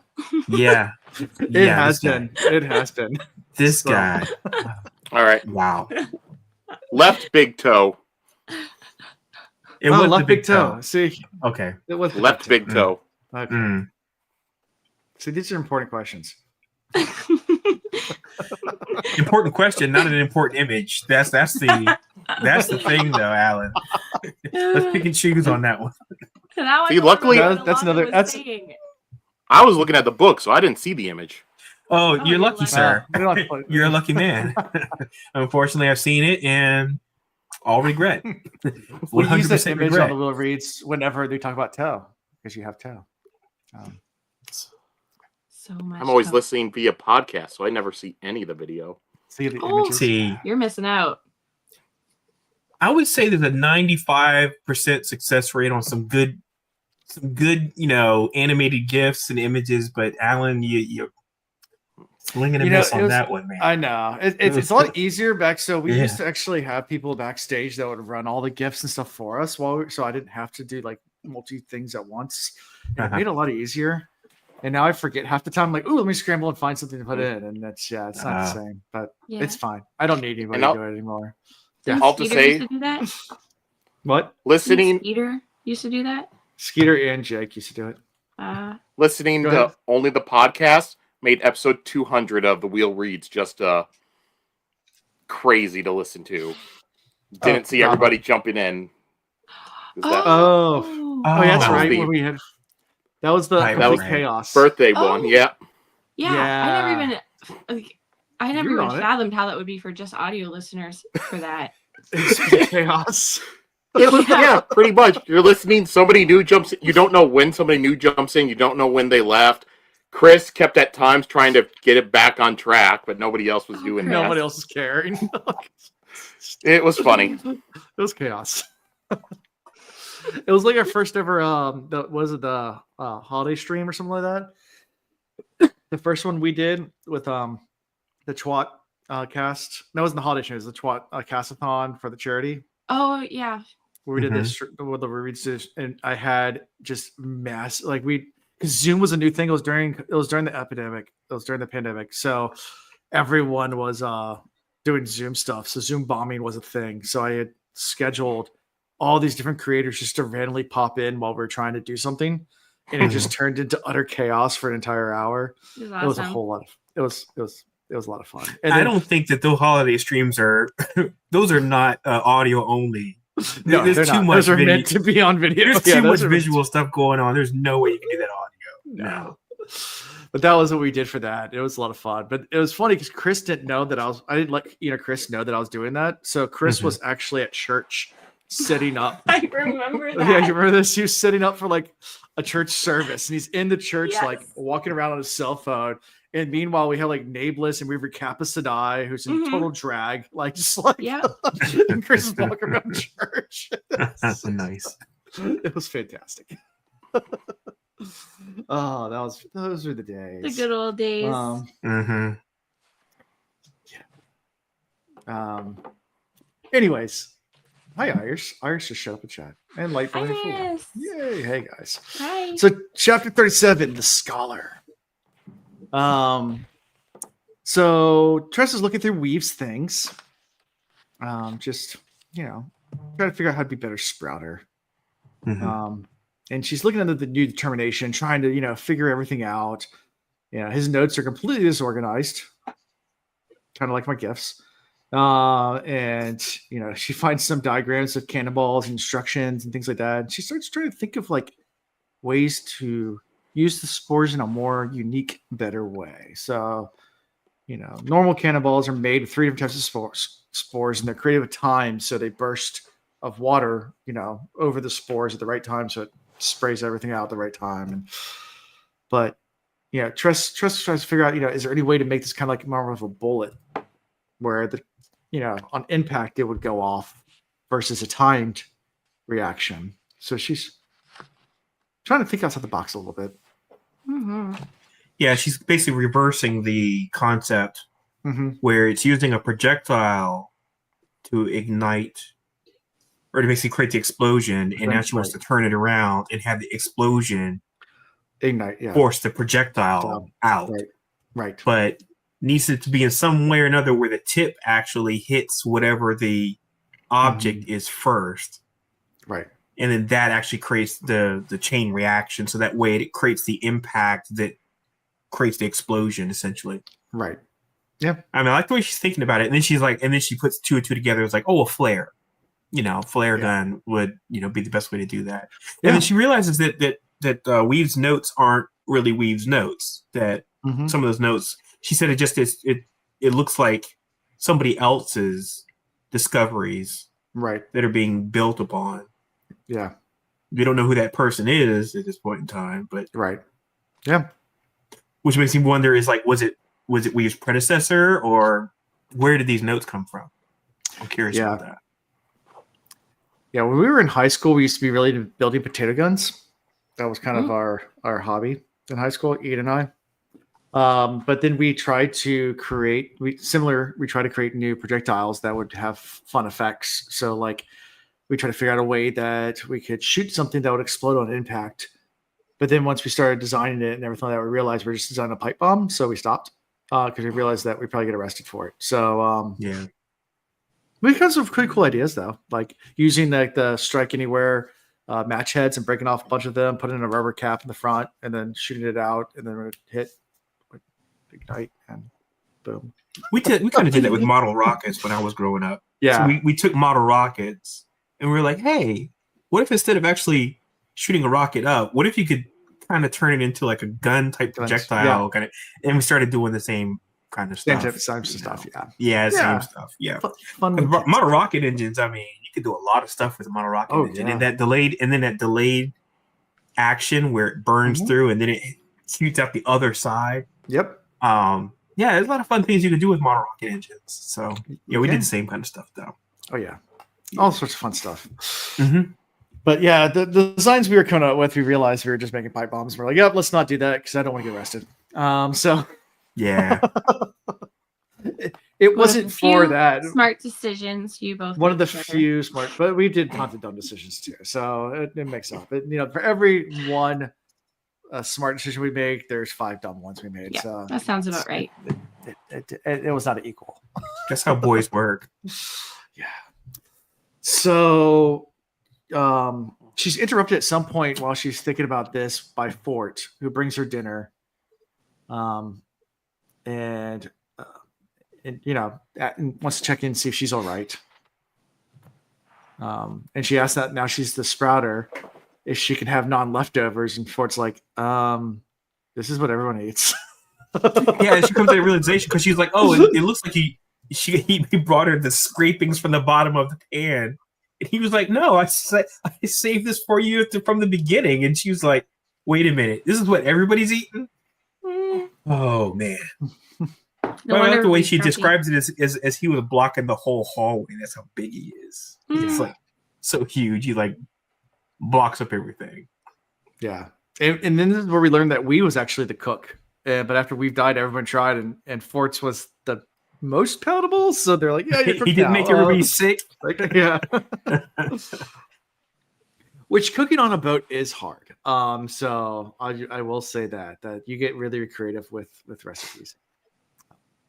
Yeah. It has been. It has been. This guy. All right. Wow. Left big toe. It was left the big toe. See, Okay. it was the Left big toe. Okay. Mm. See, these are important questions. Important question, not an important image. That's the That's the thing, though, Alan. Let's pick and choose on that one. Now See, I luckily- That's another- that's- I was looking at the book, so I didn't see the image. Oh, Oh, you're lucky, lucky. sir. We don't play- You're a lucky man. Unfortunately, I've seen it, and all regret. We use that 100% image regret. on the Will Reads whenever they talk about Toe, because you have Toe. So much. I'm always Coke. listening via podcast, so I never see any of the video. See the Oh. images. See, You're missing out. I would say there's a 95% success rate on some good, animated GIFs and images. But Alan, you're swinging a miss on that one, man. I know. It's a lot easier back. So we Yeah. used to actually have people backstage that would run all the gifts and stuff for us so I didn't have to do like multi things at once. And It made it a lot easiher. And now I forget half the time. I'm like, ooh, let me scramble and find something to put in. And it's not the same, but Yeah. it's fine. I don't need anybody And to I'll- do it anymore. Didn't I'll have to Skeeter say- used to do that? What? Listening Skeeter used to do that? Skeeter and Jake used to do it. listening Go to ahead. only the podcast made episode 200 of the Wheel Reads just crazy to listen to. Didn't see drama. everybody jumping in. Is that Oh, yeah, that's Oh. right. The- When we had that was the Right, that was complete chaos. birthday Oh. one? Yeah. Yeah, Yeah. I never You were even on it. fathomed how that would be for just audio listeners for that. It's complete chaos. It was, yeah, pretty much. You're listening, somebody new jumps in. You don't know when somebody new jumps in. You don't know when they left. Chris kept at times trying to get it back on track, but nobody else was Oh, doing Chris. that. Nobody else is caring. It was funny. It was chaos. It was like our first ever the holiday stream or something like that. The first one we did with the Twat cast. No, it wasn't the holiday stream. It was the Twat castathon for the charity Oh yeah. where we did this with the reads, and I had just mass like because Zoom was a new thing. It was during the epidemic. It was during the pandemic, so everyone was doing Zoom stuff. So Zoom bombing was a thing. So I had scheduled all these different creators just to randomly pop in while we were trying to do something, and it just turned into utter chaos for an entire hour. It was It was a awesome. whole lot of it was a lot of fun. And I then- don't think that those holiday streams are those are not audio only. no, there's they're too not. much Those are video. meant to be on video. There's Yeah, too much those are- visual stuff going on. There's no way you can do that audio. No. But that was what we did for that. It was a lot of fun. But it was funny because Chris didn't know that I didn't let Chris know that I was doing that. So Chris was actually at church setting up. I remember that. Yeah, you remember this? He was setting up for like a church service, and he's in the church, Yes. like walking around on his cell phone. And meanwhile, we had like Nablus and Weaver Kappa Sadai, who's in Mhm. total drag, like just like Yep. and Chris is walking around church. Nice. It was fantastic. Oh, those were the days. The good old days. Mm-hmm. Anyways, hi Irish. Irish just shut up and chat. And light Hi, bulb fool. Iris. Yay! Hey guys. Hi. So chapter 37, the scholar. So Tress is looking through Weave's things. Just trying to figure out how to be better Sprouter. Mhm. And she's looking at the new determination, trying to, figure everything out. His notes are completely disorganized, kind of like my gifts. And she finds some diagrams of cannonballs, instructions, and things like that. And she starts trying to think of like ways to use the spores in a more unique, better way. So, normal cannonballs are made with 3 different types of spores, and they're created with time, so they burst of water, over the spores at the right time, so it sprays everything out at the right time. But Tress tries to figure out, is there any way to make this kind of like more of a bullet, where on impact it would go off versus a timed reaction. So she's trying to think outside the box a little bit. Mm-hmm. Yeah, she's basically reversing the concept Mm-hmm. where it's using a projectile to ignite or to basically create the explosion, and now she wants to turn it around and have the explosion Ignite, yeah. force the projectile out. Right. But needs it to be in some way or another where the tip actually hits whatever the object is first. Right. And then that actually creates the chain reaction. So that way it creates the impact that creates the explosion, essentially. Right. Yeah. I mean, I like the way she's thinking about it. And then she's like, and then she puts two and two together. It's like, oh, a flare. Flare gun would, be the best way to do that. And then she realizes that Weave's notes aren't really Weave's notes. That some of those notes, she said, it looks like somebody else's discoveries, right, that are being built upon. Yeah. We don't know who that person is at this point in time, but right, yeah. Which makes me wonder: is like, was it Weave's predecessor, or where did these notes come from? I'm curious about that. Yeah, when we were in high school, we used to be really into building potato guns. That was kind of our hobby in high school, Ian and I. But then we tried to create new projectiles that would have fun effects. So like we tried to figure out a way that we could shoot something that would explode on impact. But then once we started designing it and everything like that, we realized we were just designing a pipe bomb. So we stopped because we realized that we'd probably get arrested for it. So we got some pretty cool ideas though, like using like the strike anywhere match heads and breaking off a bunch of them, putting in a rubber cap in the front, and then shooting it out, and then it would hit, ignite, and boom. We kind of did that with model rockets when I was growing up. Yeah, so we took model rockets and we were like, hey, what if instead of actually shooting a rocket up, what if you could kind of turn it into like a gun type projectile kind of? And we started doing the same kind of stuff. Same stuff. Same stuff. Yeah. Fun model rocket engines. I mean, you could do a lot of stuff with a model rocket engine, and that delayed action where it burns through and then it shoots out the other side. Yep. There's a lot of fun things you can do with model rocket engines. So we did the same kind of stuff though. Oh yeah, all sorts of fun stuff. But yeah, the designs we were coming up with, we realized we were just making pipe bombs. We're like, yep, let's not do that because I don't want to get arrested. So yeah, it wasn't for that. Smart decisions you both. One of the few smart, but we did tons of dumb decisions too. So it makes up. For every one smart decision we make, there's 5 dumb ones we made. Yeah, so that sounds about right. It was not equal. That's how boys work. Yeah. So she's interrupted at some point while she's thinking about this by Fort, who brings her dinner. And wants to check in and see if she's all right. And she asks that now she's the sprouter if she can have non-leftovers, and Fort's like, this is what everyone eats. Yeah, she comes to that realization because she's like, oh, it looks like he brought her the scrapings from the bottom of the pan, and he was like, no, I saved this for you from the beginning, and she was like, wait a minute, this is what everybody's eating. Oh man. I like the way she describes it as he was blocking the whole hallway. That's how big he is. It's like so huge. He like blocks up everything. Yeah. And then this is where we learned that Wee was actually the cook. But after We've died, everyone tried, and Fort's was the most palatable. So they're like, yeah, he didn't make everybody sick. Yeah. Which cooking on a boat is hard. So I will say that you get really creative with recipes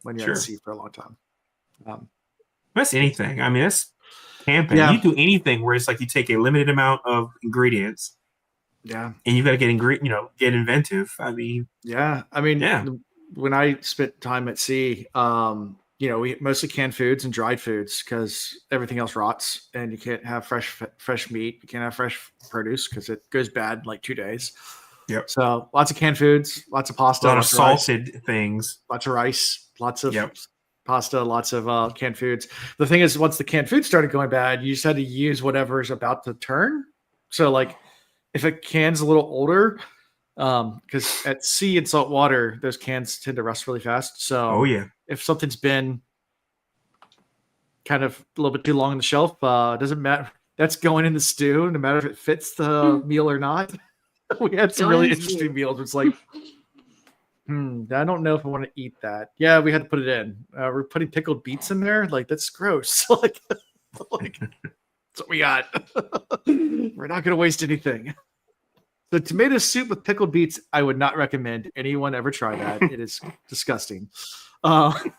when you're at sea for a long time. That's anything. I mean, that's camping. Yeah. You do anything where it's like you take a limited amount of ingredients. Yeah. And you got to get inventive. I mean, when I spent time at sea, we mostly canned foods and dried foods because everything else rots, and you can't have fresh meat. You can't have fresh produce because it goes bad in like 2 days. Yep. So lots of canned foods, lots of pasta, a lot of salted things, lots of rice, lots of pasta, lots of canned foods. The thing is, once the canned food started going bad, you just had to use whatever is about to turn. So like if a can's a little older, because at sea and salt water, those cans tend to rust really fast. So if something's been kind of a little bit too long on the shelf, doesn't matter. That's going in the stew, no matter if it fits the meal or not. We had some really interesting meals. It's like, I don't know if I want to eat that. Yeah, we had to put it in. We're putting pickled beets in there. Like, that's gross. like that's what we got. We're not going to waste anything. The tomato soup with pickled beets, I would not recommend anyone ever try that. It is disgusting. I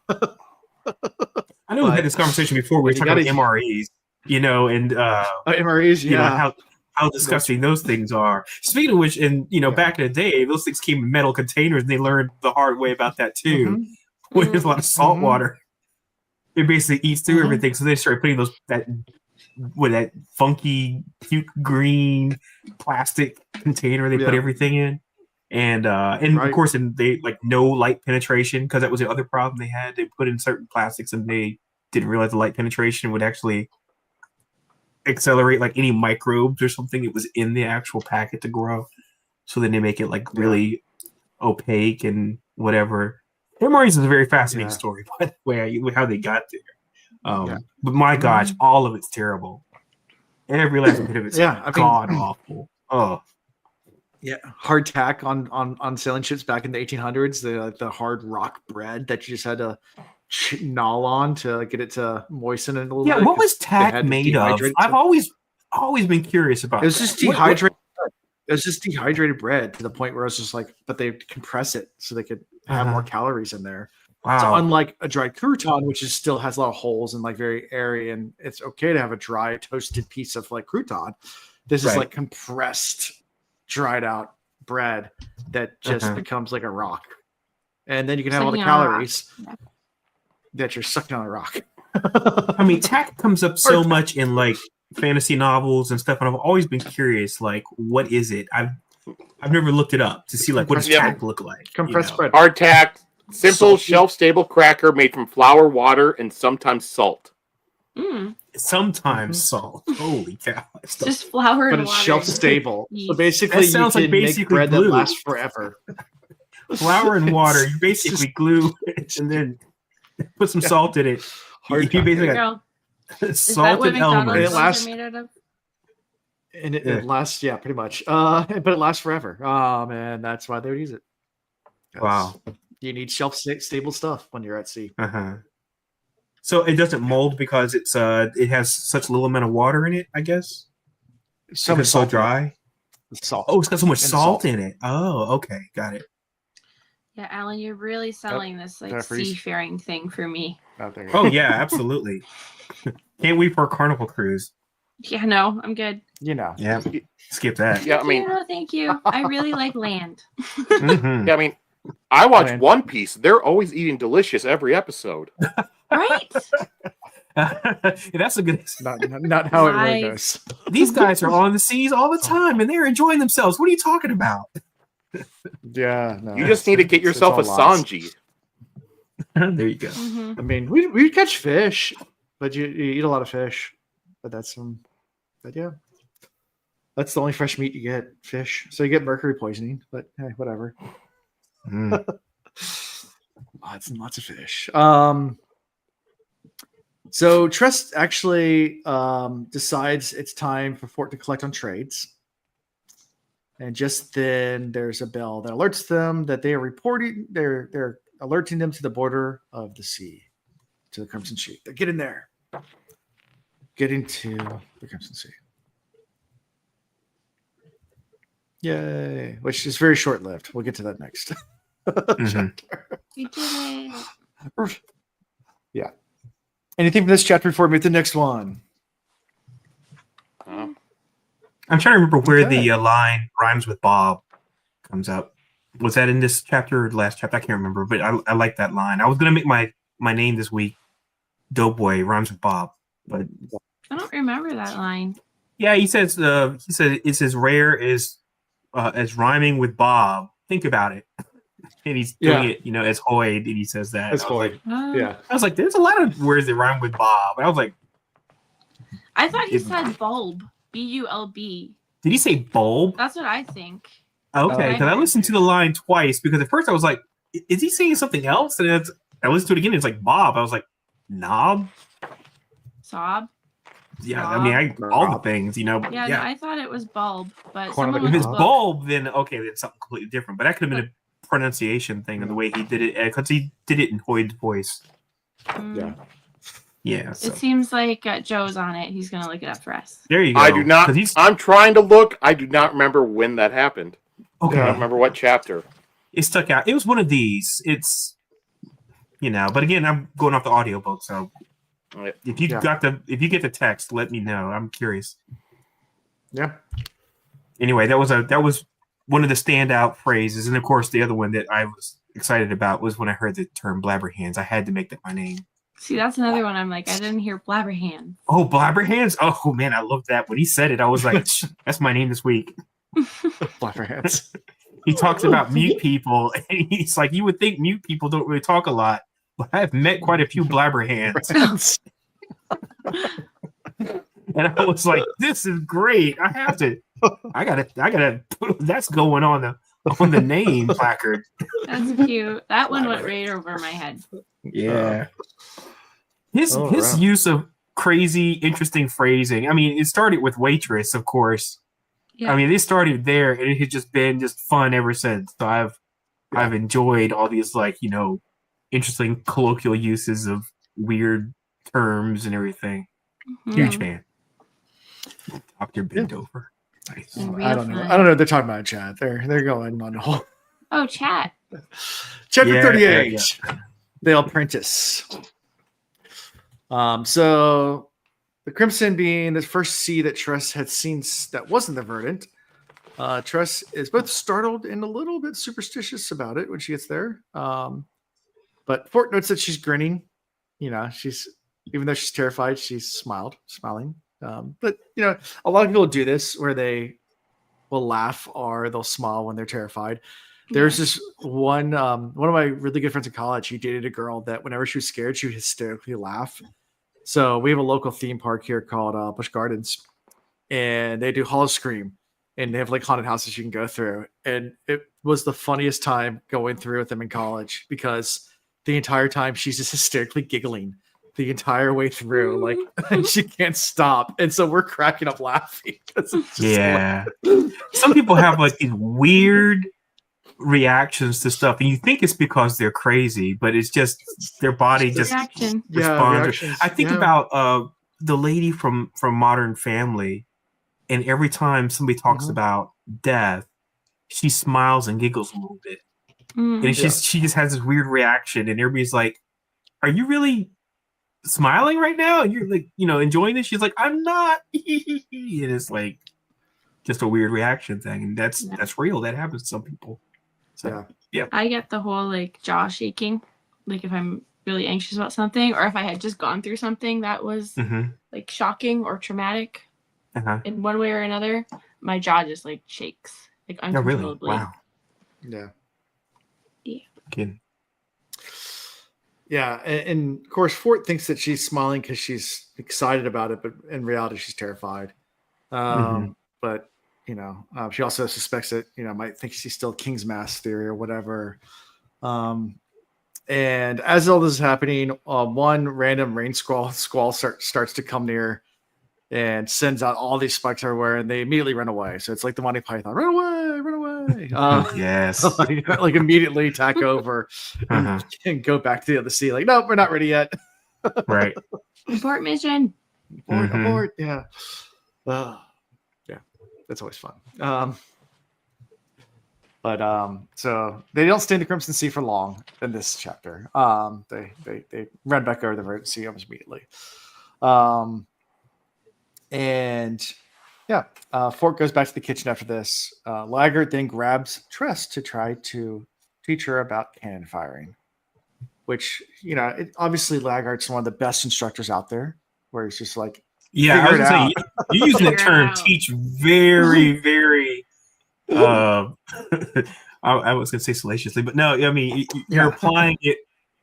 know we had this conversation before. We were talking about MREs, and MREs, how disgusting those things are. Speaking of which, back in the day, those things came in metal containers, and they learned the hard way about that too. when there's a lot of salt Mhm. water, it basically eats through Mhm. everything. So they started putting that funky puke green plastic container they put Yeah. everything in. And of Right. course, and they like no light penetration, because that was the other problem they had. They put in certain plastics and they didn't realize the light penetration would actually accelerate like any microbes or something that was in the actual packet to grow. So then they make it like really opaque and whatever. Hemorrhoids is a very fascinating Yeah. story, by the way, how they got there. Yeah. But my gosh, all of it's terrible. Every last bit of it's Yeah, I mean- god awful. Oh, Yeah, hardtack on sailing ships back in the 1800s. The hard rock bread that you just had to gnaw on to get it to moisten it a little yeah. bit. What was 'cause they tack had to made of? dehydrate it I've to- always been curious about. It was just that. dehydrated. It was just dehydrated bread to the point where I was just like, but they compress it so they could have more calories in there. Wow. So unlike a dried crouton, which is still has a lot of holes and like very airy, and it's okay to have a dry toasted piece of like crouton, this is Right. like compressed, dried out bread that just becomes like a rock, and then you can have all the Sucking on a rock. calories that you're sucking on a rock. I mean, tack comes up so much in like fantasy novels and stuff, and I've always been curious, like, what is it? I've never looked it up to see like what does Yeah. tack look like. Compressed bread. Hardtack, simple Salty. shelf-stable cracker made from flour, water, and sometimes salt. Sometimes salt. Holy cow! It's just flour But and it's water. shelf stable. So Yeast. basically, That you sounds like can make basically bread glue. that lasts forever. Flour and water, you It's basically glue it and then put some salt in it. You Hardtack. basically got Girl, is that salt what and McDonald's elements. It ones lasts- are made out of? And it Yeah. lasts, yeah, pretty much. But it lasts forever. Man, that's why they would use it. 'Cause Wow. You need stable stuff when you're at sea. So it doesn't mold because it has such little amount of water in it, I guess. So Because it's so salt in it. dry. Salt. Oh, it's got so much And salt salt. in it. Oh, okay, got it. Yeah, Alan, you're really selling this like Did I freeze? seafaring thing for me. Oh, there you go. Oh yeah, absolutely. Can't wait for a carnival cruise. Yeah, no, I'm good. You know. Yeah, skip that. Yeah, I mean, no, thank you. I really like land. Mhm. yeah, I mean, I watch Man. One Piece. They're always eating delicious every episode. Right? That's a good. Not how it really Lies. goes. These guys are on the seas all the time, and they're enjoying themselves. What are you talking about? Yeah, no. You just need to get it's yourself a all lies. Sanji. There you go. hmm I mean, we catch fish, but you eat a lot of fish. But yeah. That's the only fresh meat you get, fish. So you get mercury poisoning, but hey, whatever. Mm. Lots and lots of fish. So Tress actually decides it's time for Fort to collect on trades. And just then there's a bell that alerts them that they are reporting, they're alerting them to the border of the sea, to the Crimson Sea. They get in there. Get into the Crimson Sea. Yay. Which is very short lived. We'll get to that next. chapter. You did it. Yeah. Anything from this chapter before we move to the next one? I'm trying to remember where Okay. the line rhymes with Bob comes up. Was that in this chapter or the last chapter? I can't remember, but I like that line. I was gonna make my name this week Doughboy rhymes with Bob, but I don't remember that line. yeah, he said it's as rare as rhyming with Bob. Think about it. And he's doing it, as Hoyd, and he says that. That's I was like, Yeah. I was like, there's a lot of words that rhyme with Bob. And I was like, I thought he said bulb. B-U-L-B. did he say bulb? That's what I think. Okay, because I listened to the line twice because at first I was like, is he saying something else? And I listened to it again. It's like Bob. I was like, knob? Sob? Yeah, I mean, all the things, Yeah, no, I thought it was bulb, but Corner someone of If the was it's Bob. bulb, then okay, that's something completely different. But that could have been a pronunciation thing and the way he did it, because he did it in Hoyd's voice. Yeah. Yeah, so. It seems like Joe's on it. He's gonna look it up for us. There you go. I do not. 'Cause he's I'm trying to look. I do not remember when that happened. I okay. don't remember what chapter. It stuck out. It was one of these. It's but again, I'm going off the audiobook, so Yeah. if you if you get the text, let me know. I'm curious. Yeah. Anyway, that was one of the standout phrases, and of course the other one that I was excited about was when I heard the term Blabberhands. I had to make that my name. See, that's another one. I'm like, I didn't hear Blabberhand. Oh, Blabberhands! Oh man, I love that. When he said it, I was like, that's my name this week. Blabberhands. He talks about mute people, and he's like, you would think mute people don't really talk a lot, but I've met quite a few Blabberhands. And I was like, this is great. I gotta that's going on the name placard. That's cute. That one went right over my head. Yeah. His wow. use of crazy, interesting phrasing. I mean, it started with waitress, of course. Yeah. I mean, they started there, and it has just been just fun ever since. So I've enjoyed all these interesting colloquial uses of weird terms and everything. Huge fan. Dr. Bendover. Nice. I don't know. I don't know what they're talking about in chat. They're going on the whole. Oh, chat. Chapter 38. Yeah. The Apprentice. So the Crimson being the first sea that Tress had seen that wasn't the Verdant. Tress is both startled and a little bit superstitious about it when she gets there. But Fort notes that she's grinning. She's even though she's terrified, she's smiling. But a lot of people do this where they will laugh or they'll smile when they're terrified. There's this one of my really good friends in college. He dated a girl that whenever she was scared, she would hysterically laugh. So we have a local theme park here called Busch Gardens, and they do Hollow Scream, and they have haunted houses you can go through. And it was the funniest time going through with them in college because the entire time she's just hysterically giggling the entire way through, and she can't stop. And so we're cracking up laughing. Some people have these weird reactions to stuff, and you think it's because they're crazy, but it's just their body just responds. I think about the lady from Modern Family, and every time somebody talks about death, she smiles and giggles a little bit, and it's she just has this weird reaction, and everybody's like, "Are you really smiling right now? And you're enjoying this?" She's like, "I'm not." And it's just a weird reaction thing, and that's real. That happens to some people. So yeah. I get the whole jaw shaking, if I'm really anxious about something, or if I had just gone through something that was shocking or traumatic in one way or another, my jaw just shakes uncontrollably. Oh, really? Wow. Yeah. Good. Yeah, and of course Fort thinks that she's smiling because she's excited about it, but in reality she's terrified. But she also suspects that might think she's still King's Mass theory or whatever. And as all this is happening, one random rain squall starts to come near and sends out all these spikes everywhere, and they immediately run away. So it's like the Monty Python, run away. Yes. Immediately tack over and go back to the other sea. Nope, we're not ready yet. Right. Abort mission. Abort. Yeah. That's always fun. So they don't stay in the Crimson Sea for long in this chapter. They run back over the Verdant Sea almost immediately. Fort goes back to the kitchen after this. Laggard then grabs Tress to try to teach her about cannon firing, which, obviously Laggard's one of the best instructors out there, where he's just I was gonna say, you're using the term teach very, very, I was going to say salaciously, but no, I mean, you're applying it,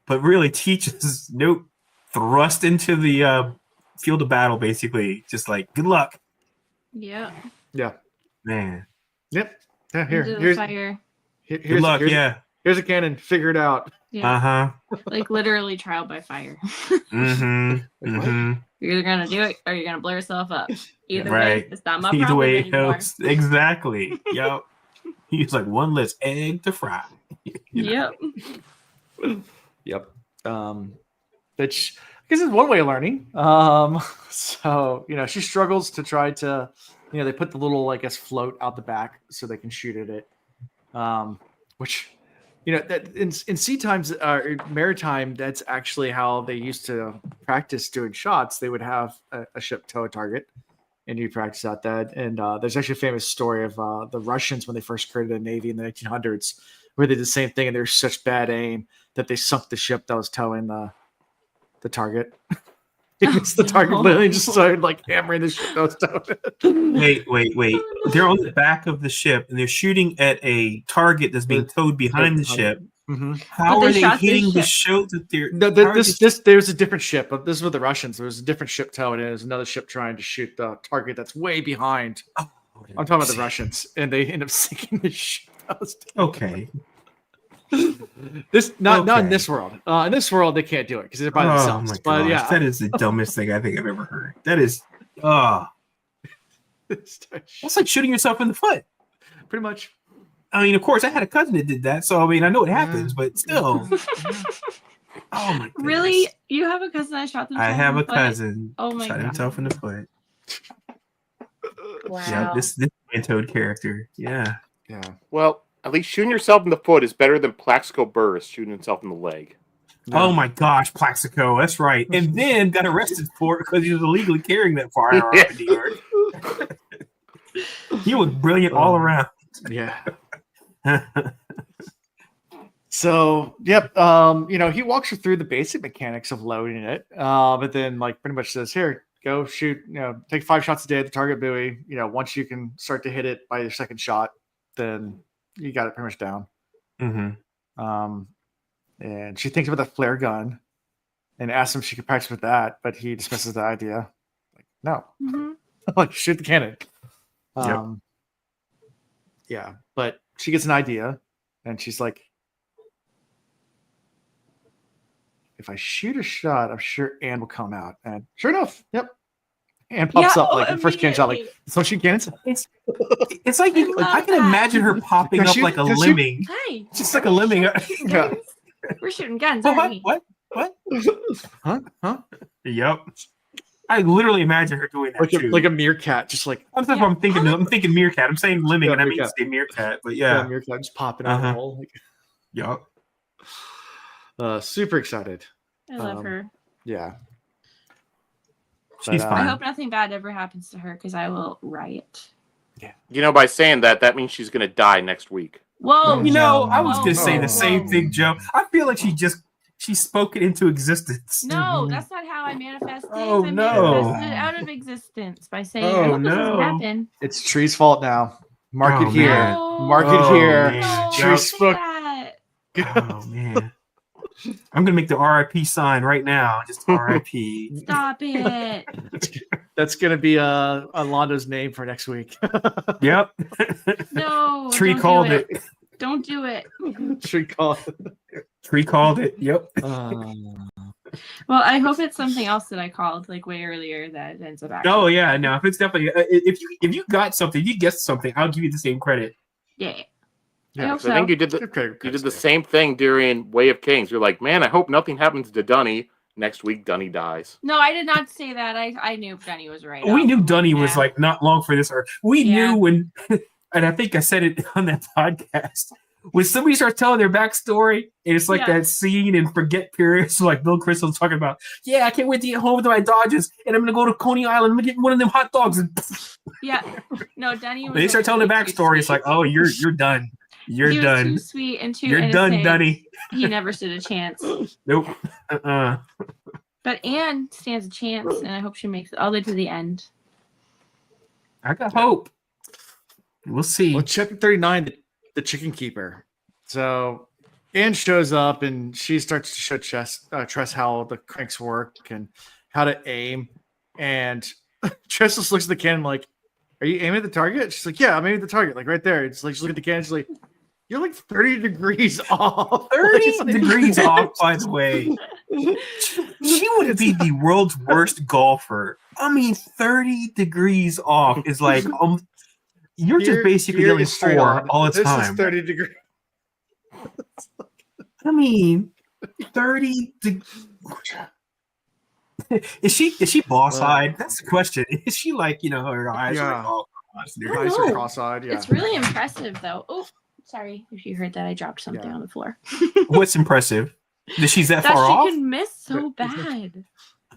but really teaches, thrust into the field of battle, basically, just good luck. Yeah. Yeah. Man. Yep. Yeah, here's fire. Good luck, Here's a cannon, figure it out. Yeah. Literally trial by fire. You're either gonna do it or you're gonna blow yourself up. Either way, it's not my problem. Either way, anymore. Exactly. Yep. He's one less egg to fry. Yep. Yep. Which I guess is one way of learning. So she struggles to try to, they put the little float out the back so they can shoot at it. Which that in sea times, maritime, that's actually how they used to practice doing shots. They would have a ship tow a target, and you practice at that. And there's actually a famous story of the Russians when they first created a navy in the 1900s, where they did the same thing and there's such bad aim that they sunk the ship that was towing the target. It's the target literally just started like hammering the ship that was towing it. Wait. They're on the back of the ship and they're shooting at a target that's being towed behind the ship. Mm-hmm. How are they hitting the ship that they're? No, there's a different ship. But this is with the Russians. There was a different ship towing it. There's another ship trying to shoot the target that's way behind. Oh, I'm talking about the Russians, and they end up sinking the ship. Okay. Not in this world. In this world, they can't do it because they're by themselves. My but gosh, yeah, that is the dumbest thing I think I've ever heard. That is, that's like shooting yourself in the foot. Pretty much. I mean, of course, I had a cousin that did that, so I mean, I know it happens, but still. Oh my goodness. Really? You have a cousin that shot themselves? I have a cousin. Oh my shot god. himself in the foot. Wow. Yeah, this Toad character. Yeah. Yeah. Well, at least shooting yourself in the foot is better than Plaxico Burris shooting himself in the leg. Oh my gosh, Plaxico, that's right. And then got arrested for it because he was illegally carrying that firearm in New York. He was brilliant all around. Yeah. So, yep. He walks her through the basic mechanics of loading it, but then like pretty much says, "Here, go shoot. Take 5 shots a day at the target buoy. Once you can start to hit it by your second shot, then you got it pretty much down." Mm-hmm. And she thinks about the flare gun, and asks him if she could practice with that, but he dismisses the idea. Like, no, like shoot the cannon. Yeah, but she gets an idea, and she's like, if I shoot a shot, I'm sure Anne will come out. And sure enough, yep. Anne pops up like the first cannon shot, like, so she cannons. It's like I can imagine her popping up like a lemming. Hey, just like a lemming. Yeah. We're shooting guns, aren't we? What? Huh? Yep. I literally imagine her doing that like a meerkat, just like I'm thinking meerkat. I'm saying lemming, and I mean to say meerkat, but yeah, meerkat just popping out of the hole. Yep. Super excited. I love her. Yeah. She's fine. I hope nothing bad ever happens to her because I will riot. Yeah. By saying that means she's going to die next week. Whoa. I was going to say the same thing, Joe. I feel like she spoke it into existence. No, that's not how I manifest things. Oh, I no. manifested it out of existence by saying, I hope this doesn't happen. It's Tree's fault now. Mark it here. No. Mark it here. No, Tree spoke. Oh, man. I'm going to make the RIP sign right now. Just RIP. Stop it. That's going to be Londo's name for next week. Yep. No. Tree called it. Don't do it. Tree called it. Tree called it. Yep. Well, I hope it's something else that I called like way earlier that ends up actually. Oh yeah, no. If it's definitely if you got something, if you guessed something, I'll give you the same credit. Yeah. Yeah, I hope so. I think you did the same thing during Way of Kings. You're like, man, I hope nothing happens to Dunny. Next week, Dunny dies. No, I did not say that. I knew Dunny was right. We knew Dunny was like not long for this earth. We knew when, and I think I said it on that podcast. When somebody starts telling their backstory, and it's like that scene in Forget Periods, like Bill Crystal's talking about, I can't wait to get home with my Dodgers, and I'm going to go to Coney Island, I'm going to get one of them hot dogs. And no, Dunny was they start telling the backstory, it's like, oh, you're done. You're done. Too sweet and too You're innocent. done, Dunny. He never stood a chance. Nope. But Anne stands a chance, and I hope she makes it all the way to the end. I got hope. We'll see. Well, chapter 39, the chicken keeper. So Anne shows up and she starts to show Tress how the cranks work and how to aim. And Tress just looks at the cannon like, are you aiming at the target? She's like, yeah, I'm aiming at the target, like right there. It's like, she's looking at the cannon. She's like, you're like 30 degrees off. 30 degrees off, by the way. She would be the world's worst golfer. I mean, 30 degrees off is like, you're just basically getting 4 all the time. This is 30 degrees. I mean, 30 Is she boss-eyed? That's the question. Is she like, her eyes are like all cross-eyed? Yeah. It's really impressive, though. Oh, sorry if you heard that. I dropped something on the floor. What's impressive? That she's that far off? She can miss so bad.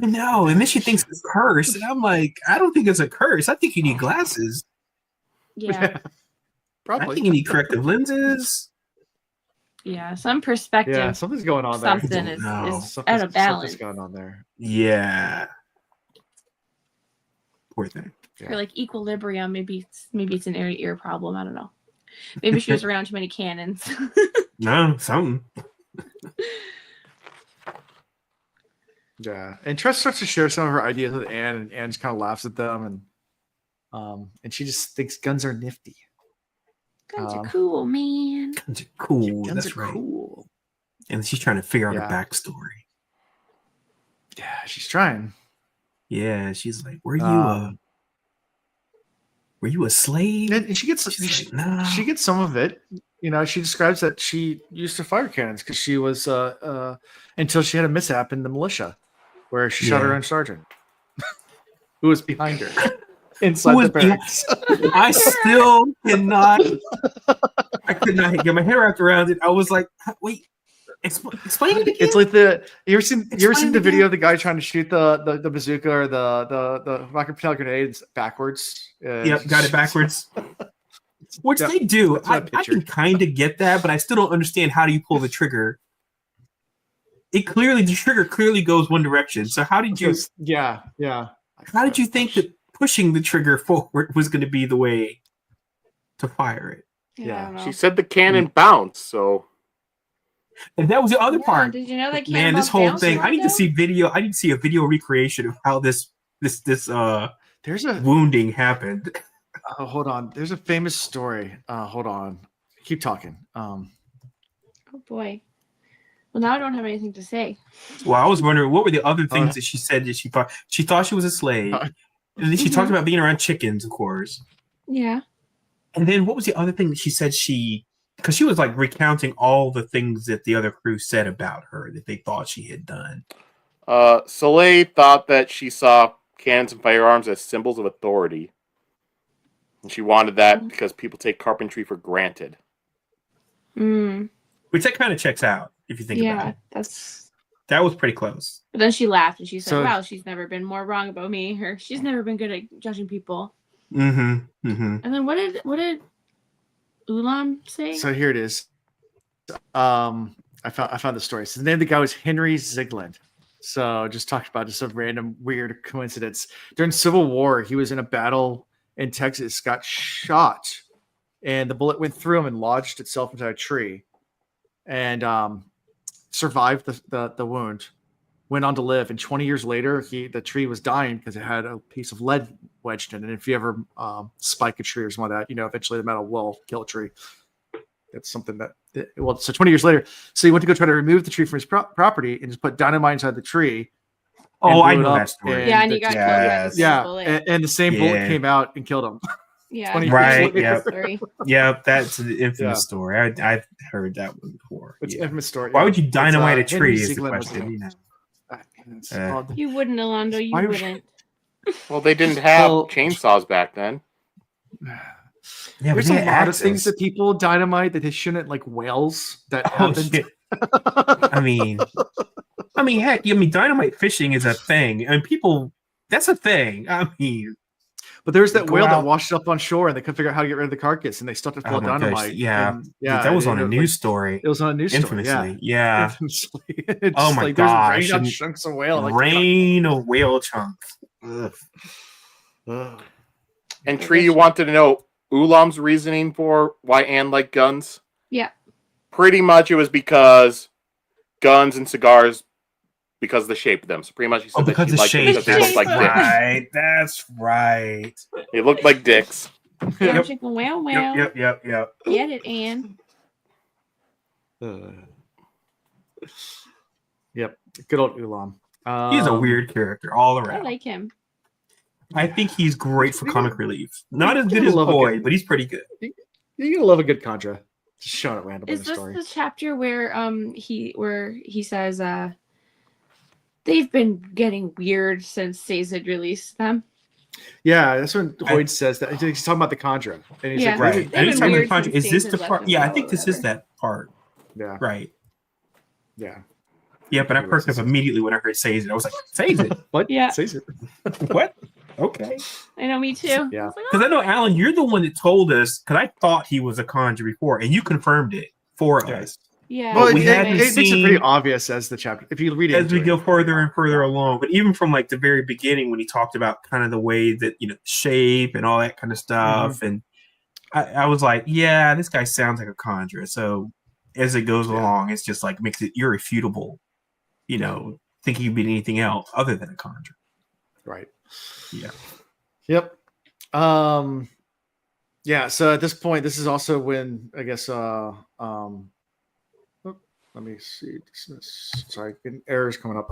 I know, and then she thinks it's a curse, and I'm like, I don't think it's a curse. I think you need glasses. Yeah. Probably. I think you need corrective lenses. Yeah, some perspective. Yeah, something's going on there. Something is Something's out of balance. Something's going on there. Yeah. Poor thing. For like equilibrium, maybe it's an ear problem. I don't know. Maybe she was around too many cannons. No, something. Yeah, and Tress starts to share some of her ideas with Anne, and Anne just kind of laughs at them, and she just thinks guns are nifty. Guns are cool, man. Guns are cool. Guns That's are right. cool. And she's trying to figure out her Yeah. backstory. Yeah, she's trying. Yeah, she's like, "Were you a slave?" And she gets She's like, "No." she gets some of it. You know, she describes that she used to fire cannons because she was until she had a mishap in the militia, where she shot her own sergeant, who was behind her inside the barracks. I still cannot. I could not get my head wrapped around it. I was like, "Wait, explain it again." It's like you ever seen the it video again. of the guy trying to shoot the bazooka or the rocket propelled grenades backwards? Yep, got it backwards. Which they do. That's what I I can kind of get that, but I still don't understand how do you pull the trigger. The trigger clearly goes one direction. So how did you? Yeah. How did you think that pushing the trigger forward was going to be the way to fire it? Yeah, I don't know. She said the cannon bounced, so. And that was the other part. Did you know that? Man, this whole thing. I need to see video. I need to see a video recreation of how this There's a wounding happened. hold on. There's a famous story. Hold on. Keep talking. Oh boy. Well, now I don't have anything to say. Well, I was wondering what were the other things that she said that she thought she was a slave, and then she talked about being around chickens, of course. Yeah. And then what was the other thing that she said because she was like recounting all the things that the other crew said about her that they thought she had done. Soleil thought that she saw cannons and firearms as symbols of authority. And she wanted that because people take carpentry for granted. Which that kind of checks out, if you think about it. Yeah, that was pretty close. But then she laughed and she said, wow, she's never been more wrong about me. Or she's never been good at judging people. And then what did Ulam say? So here it is. I found the story. So the name of the guy was Henry Zigland. So just talked about just a random weird coincidence. During Civil War, he was in a battle in Texas, got shot, and the bullet went through him and lodged itself into a tree, and survived the wound. Went on to live, and 20 years later, the tree was dying because it had a piece of lead wedged in it. And if you ever spike a tree or something like that, eventually the metal will kill a tree. It's something so 20 years later, so he went to go try to remove the tree from his property and just put dynamite inside the tree. Oh, I know that story. And he got killed by the same bullet. And the same bullet came out and killed him. Yeah, right. Yeah, that's an infamous story. I've heard that one before. It's an infamous story. Why would you dynamite a tree? Is the question. You wouldn't, Alando. You wouldn't. Well, they didn't have chainsaws back then. Yeah, there's a lot of things that people dynamite that they shouldn't, like whales that happened. I mean, heck, dynamite fishing is a thing, and that's a thing. I mean, but there's that whale that washed up on shore, and they couldn't figure out how to get rid of the carcass, and they stuck it full of dynamite. Yeah, that was on a news story. It was on a news story. Infamously, yeah. Oh my gosh! There's chunks of whale. Rain of whale chunks. And Tree, you wanted to know Ulam's reasoning for why Anne liked guns? Yeah. Pretty much it was because guns and cigars, because of the shape of them. So pretty much he said that she liked them because they looked like dicks. Right, that's right. They looked like dicks. Yep. Well. Yep. Get it, Anne. Yep. Good old Ulam. He's a weird character all around. I like him. I think he's great for comic relief. Not as good as Boy, but he's pretty good. You're gonna love a good Contra. Just showing it randomly in the the story. Is this the chapter where he says they've been getting weird since Sazed released them? Yeah, that's when Hoyd says that. He's talking about the Contra, and he's like, right. And he's talking about the Contra. Is this the part? Yeah, I think this is that part. Yeah. Right. Yeah. Yeah, but I perked up immediately when I heard Sazed. I was like, Sazed? What? Yeah. Sazed. What? Okay. I know, me too. Yeah. Because I know, Alan, you're the one that told us, because I thought he was a Conjure before, and you confirmed it for us. Yeah. Well, we hadn't it makes it seen- pretty obvious as the chapter if you read it as we go further and further along. But even from like the very beginning, when he talked about kind of the way that shape and all that kind of stuff, and I was like, yeah, this guy sounds like a conjurer. So as it goes along, it's just like makes it irrefutable. Think he'd be anything else other than a conjurer. Right. Yeah. Yep. Yeah. So at this point, this is also when I guess. Let me see. Sorry, errors coming up.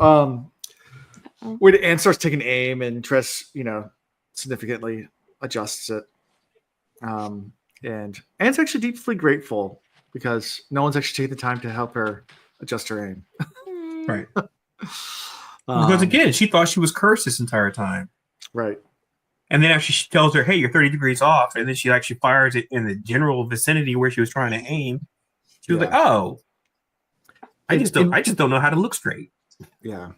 When Anne starts taking aim and Tress, significantly adjusts it. And Anne's actually deeply grateful because no one's actually taking the time to help her adjust her aim. Right. Because again, she thought she was cursed this entire time. Right. And then after she tells her, hey, you're 30 degrees off, and then she actually fires it in the general vicinity where she was trying to aim, she was like, oh, I just don't know how to look straight. Yeah.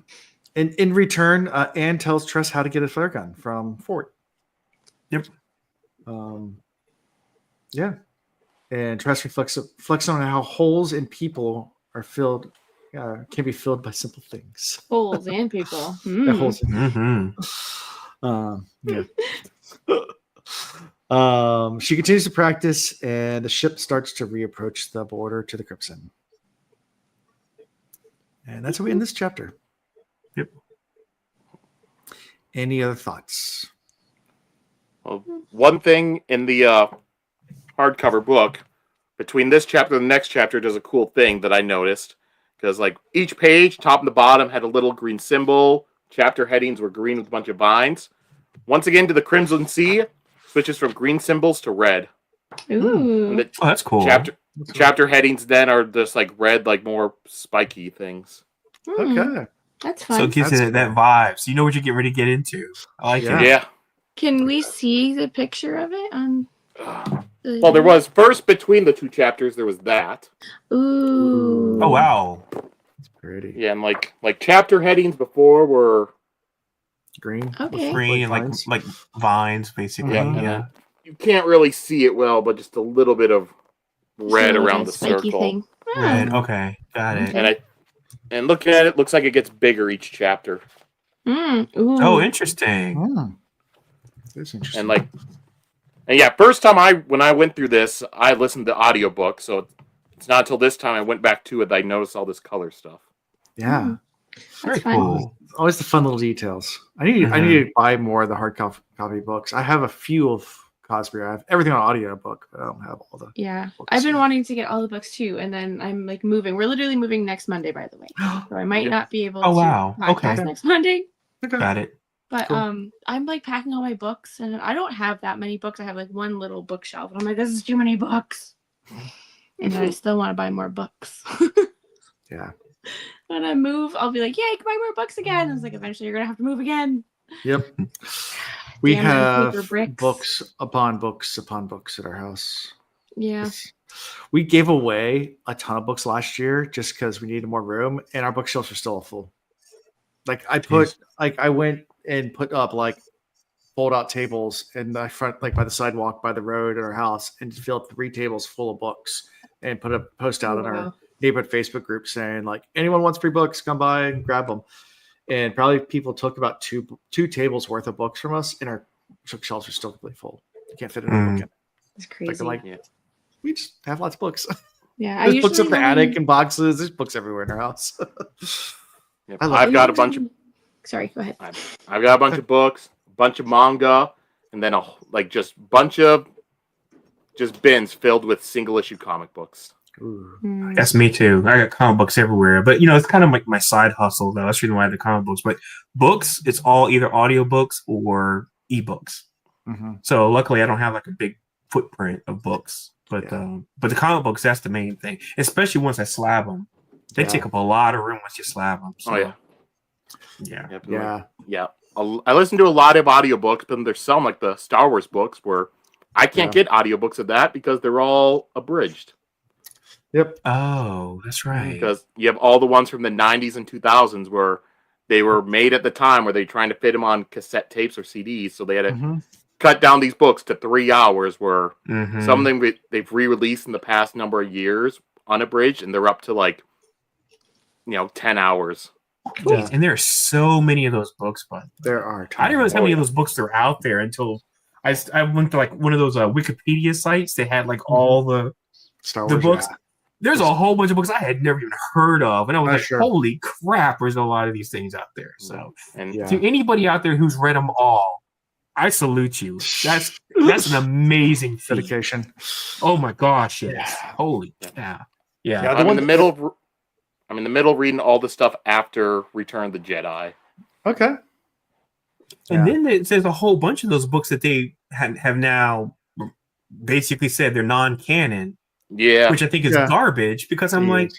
In return, Anne tells Tress how to get a flare gun from Fort. Yep. Yeah. And Tress reflects on how holes in people are filled, can be filled by simple things. Holes and people. Yeah, holes in yeah. She continues to practice, and the ship starts to reapproach the border to the Crimson. And that's how we end this chapter. Yep. Any other thoughts? Well, one thing in the hardcover book, between this chapter and the next chapter, does a cool thing that I noticed. Because like each page, top and the bottom, had a little green symbol. Chapter headings were green with a bunch of vines. Once again, to the Crimson Sea, switches from green symbols to red. Ooh. That's cool. Chapter headings then are just like red, like more spiky things. Okay. That's fun. So it gives it that vibe. So you know what you're getting ready to get into. I like it. Yeah. Can we see the picture of it on? Well, there was first between the two chapters. There was that. Ooh. Oh wow. It's pretty. Yeah, and like chapter headings before were Green. Okay. Green and vines. like vines, basically. Mhm. Yeah. you can't really see it well, but just a little bit of red Just a around the spiky circle. thing. Red. Okay. Got it. Okay. And looking at it, looks like it gets bigger each chapter. Ooh. Oh, interesting. That's interesting. And yeah, first time when I went through this, I listened to audiobook, so it's not until this time I went back to it that I noticed all this color stuff. Yeah. Very fun. cool. Always the fun little details. I need to buy more of the hard copy books. I have a few of Cosby. I have everything on audiobook, but I don't have all the Yeah. books. I've been wanting to get all the books too, and then I'm like moving. We're literally moving next Monday, by the way. So I might not be able to podcast next Monday. Okay. Got it. But Cool. I'm like packing all my books, and I don't have that many books. I have like one little bookshelf, and I'm like, this is too many books. And I still want to buy more books. Yeah. When I move, I'll be like, yeah, I can buy more books again. And it's like, eventually you're gonna have to move again. Yep. We Damn have paper bricks. books upon books upon books at our house. Yeah. We gave away a ton of books last year just because we needed more room, and our bookshelves are still full. Like I went and put up like fold out tables in the front, like by the sidewalk, by the road at our house, and filled 3 tables full of books, and put a post out in our neighborhood Facebook group saying like, anyone wants free books, come by and grab them. And probably people took about two tables worth of books from us, and our bookshelves are still completely full. You can't fit another book in. It's crazy. We just have lots of books. Yeah, There's books up the attic and boxes. There's books everywhere in our house. Yep. I've got a bunch of. Sorry, go ahead. I've got a bunch of books, a bunch of manga, and then just bunch of bins filled with single issue comic books. Ooh. That's me too. I got comic books everywhere, but it's kind of like my side hustle though. That's the reason why I have the comic books. But books, it's all either audiobooks or ebooks. Mm-hmm. So luckily, I don't have like a big footprint of books. But the comic books, that's the main thing. Especially once I slab them, they take up a lot of room once you slab them. So, yeah. I listen to a lot of audiobooks, but there's some like the Star Wars books where I can't get audiobooks of that because they're all abridged. Yep. Oh, that's right. Because you have all the ones from the 90s and 2000s where they were made at the time where they're trying to fit them on cassette tapes or CDs. So they had to cut down these books to 3 hours where some of them they've re-released in the past number of years unabridged, and they're up to like 10 hours. Jeez, and there are so many of those books, but there are. I didn't realize how many of those books are out there until I went to like one of those Wikipedia sites. They had like all the Star Wars books. Yeah. There's a whole bunch of books I had never even heard of, and I was like, sure. "Holy crap!" There's a lot of these things out there. So, And to anybody out there who's read them all, I salute you. That's an amazing feat. Dedication. Oh my gosh! Yes. Yeah. Holy yeah. I'm in the middle reading all the stuff after Return of the Jedi. Okay. And then it says a whole bunch of those books that they have now basically said they're non-canon. Yeah, which I think is garbage because I'm like,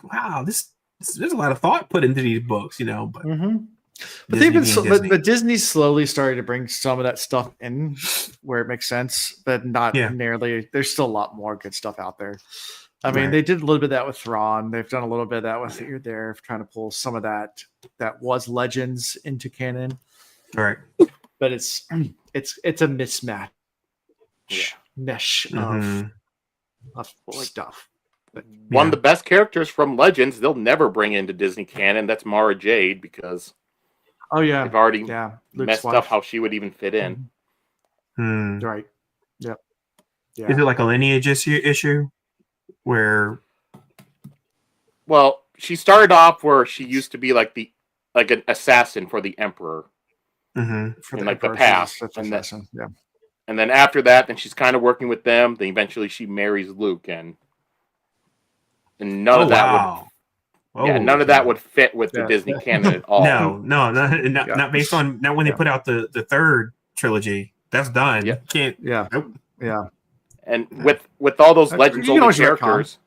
wow, there's a lot of thought put into these books, But but they've been, but Disney's slowly starting to bring some of that stuff in where it makes sense, but not nearly. There's still a lot more good stuff out there. I mean, they did a little bit of that with Thrawn. They've done a little bit of that with Here There, trying to pull some of that was Legends into canon. All right, but it's a mismatch mesh of stuff. But, one of the best characters from Legends they'll never bring into Disney canon. That's Mara Jade because they've already messed up how she would even fit in. Right. Yep. Yeah. Is it like a lineage issue where? Well, she started off where she used to be like an assassin for the Emperor. For in the past, and then after that, then she's kind of working with them. Then eventually, she marries Luke, and none of that would that would fit with the Disney canon at all. No, not based on when they put out the third trilogy. That's done. Yeah, can't. Nope. Yeah. And with all those Legends only characters,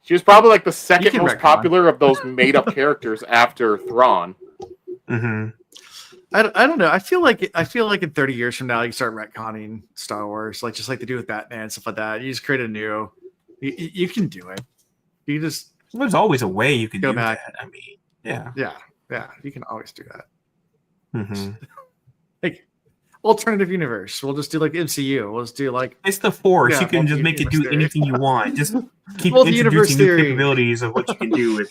she was probably like the second most popular of those made up characters after Thrawn. I don't know. I feel like in 30 years from now, you start retconning Star Wars, just like they do with Batman and stuff like that. You just create a new. You can do it. You just. There's always a way you can go do back. that. I mean, yeah. You can always do that. Like alternative universe. We'll just do like MCU. We'll just do like. It's the Force. You can just make it do anything you want. Just keep the universe introducing new theory. capabilities of what you can do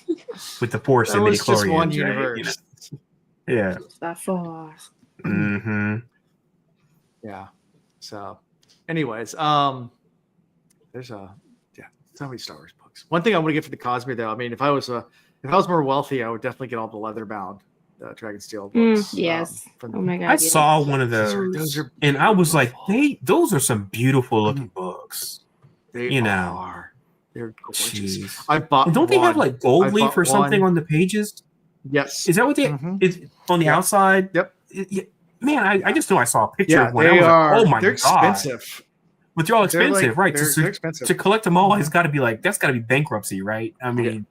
with the Force and was just one midichlorians. universe. Yeah. That Force. Yeah. So, anyways, there's so many Star Wars books. One thing I want to get for the Cosmere though, I mean, if I was more wealthy, I would definitely get all the leather bound Dragonsteel books. Yes. Oh my god. I saw one of those, and I was like, those are some beautiful looking books. They are. They're gorgeous. Jeez. I bought. Don't they have like gold leaf or something on the pages? Yes. Is that what they is on the outside? Yep. Man, I just know I saw a picture of one. They are. Like, oh my they're god. Expensive. But they're all expensive, right? They're expensive. To collect them all, it's got to be like that's got to be bankruptcy, right? I mean,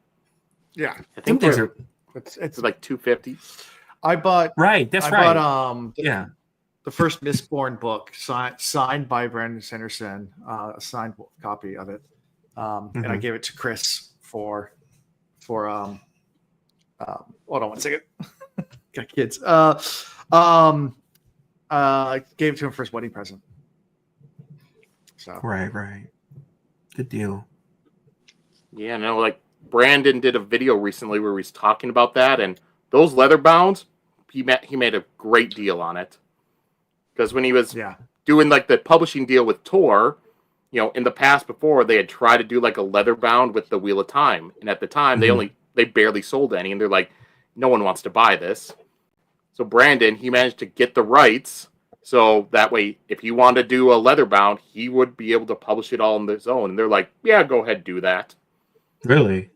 yeah. I think those are. It's like $250. I bought. Right. That's I right. Bought, the first Mistborn book signed by Brandon Sanderson, a signed copy of it, and I gave it to Chris for hold on one second. Got kids. Gave it to him for his wedding present. So right. Good deal. Yeah, no, like Brandon did a video recently where he's talking about that, and those leather bounds, he made a great deal on it. Because when he was doing like the publishing deal with Tor, in the past before they had tried to do like a leather bound with the Wheel of Time, and at the time they barely sold any, and they're like, no one wants to buy this. So Brandon, he managed to get the rights, so that way if he wanted to do a leather bound, he would be able to publish it all on his own. And they're like, yeah, go ahead, do that. Really?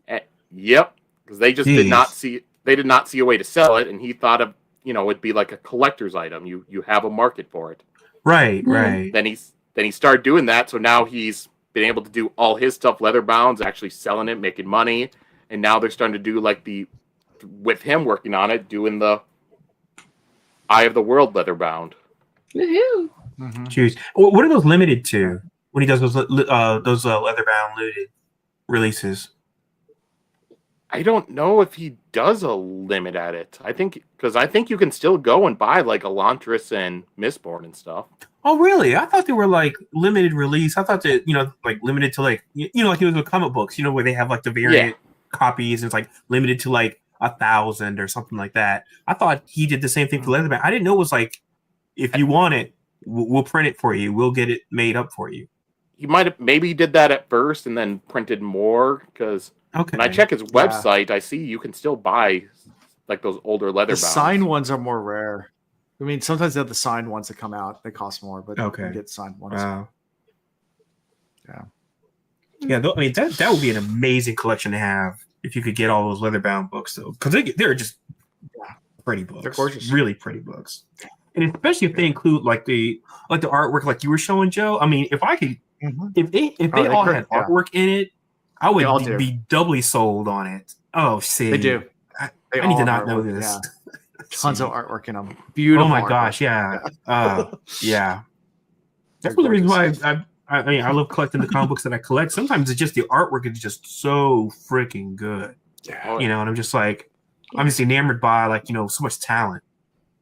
Yep, because they just did not see a way to sell it, and he thought of it'd be like a collector's item. You have a market for it. Right. Then he started doing that, so now he's been able to do all his stuff leather bounds, actually selling it, making money, and now they're starting to do like with him working on it, doing the Eye of the World leather bound. Woohoo! Jeez, what are those limited to when he does those leather bound looted releases? I don't know if he does a limit at it. I think you can still go and buy like Elantris and Mistborn and stuff. Oh, really? I thought they were like limited release. I thought that, like limited to like, like the comic books, where they have like the variant copies and it's like limited to like 1,000 or something like that. I thought he did the same thing for Leatherman. I didn't know it was like, if you want it, we'll print it for you. We'll get it made up for you. He might have maybe did that at first and then printed more because when I check his website, I see you can still buy like those older leather bound. The signed ones are more rare. I mean, sometimes they have the signed ones that come out. They cost more, but you can get signed ones. Wow. Yeah. Yeah, I mean, that would be an amazing collection to have if you could get all those leather bound books, though. Because they're just pretty books. They're gorgeous. Really pretty books. And especially if they include like the artwork like you were showing, Joe. I mean, if I could, if they all had artwork in it, I would be doubly sold on it. Oh, see. They do. I need to not know this. Yeah. Tons of artwork in them. Beautiful. Oh my artwork. gosh, yeah. Yeah. That's one of the reasons why I love collecting the comic books that I collect. Sometimes it's just the artwork is just so freaking good. Yeah. And I'm just like, I'm just enamored by like, so much talent.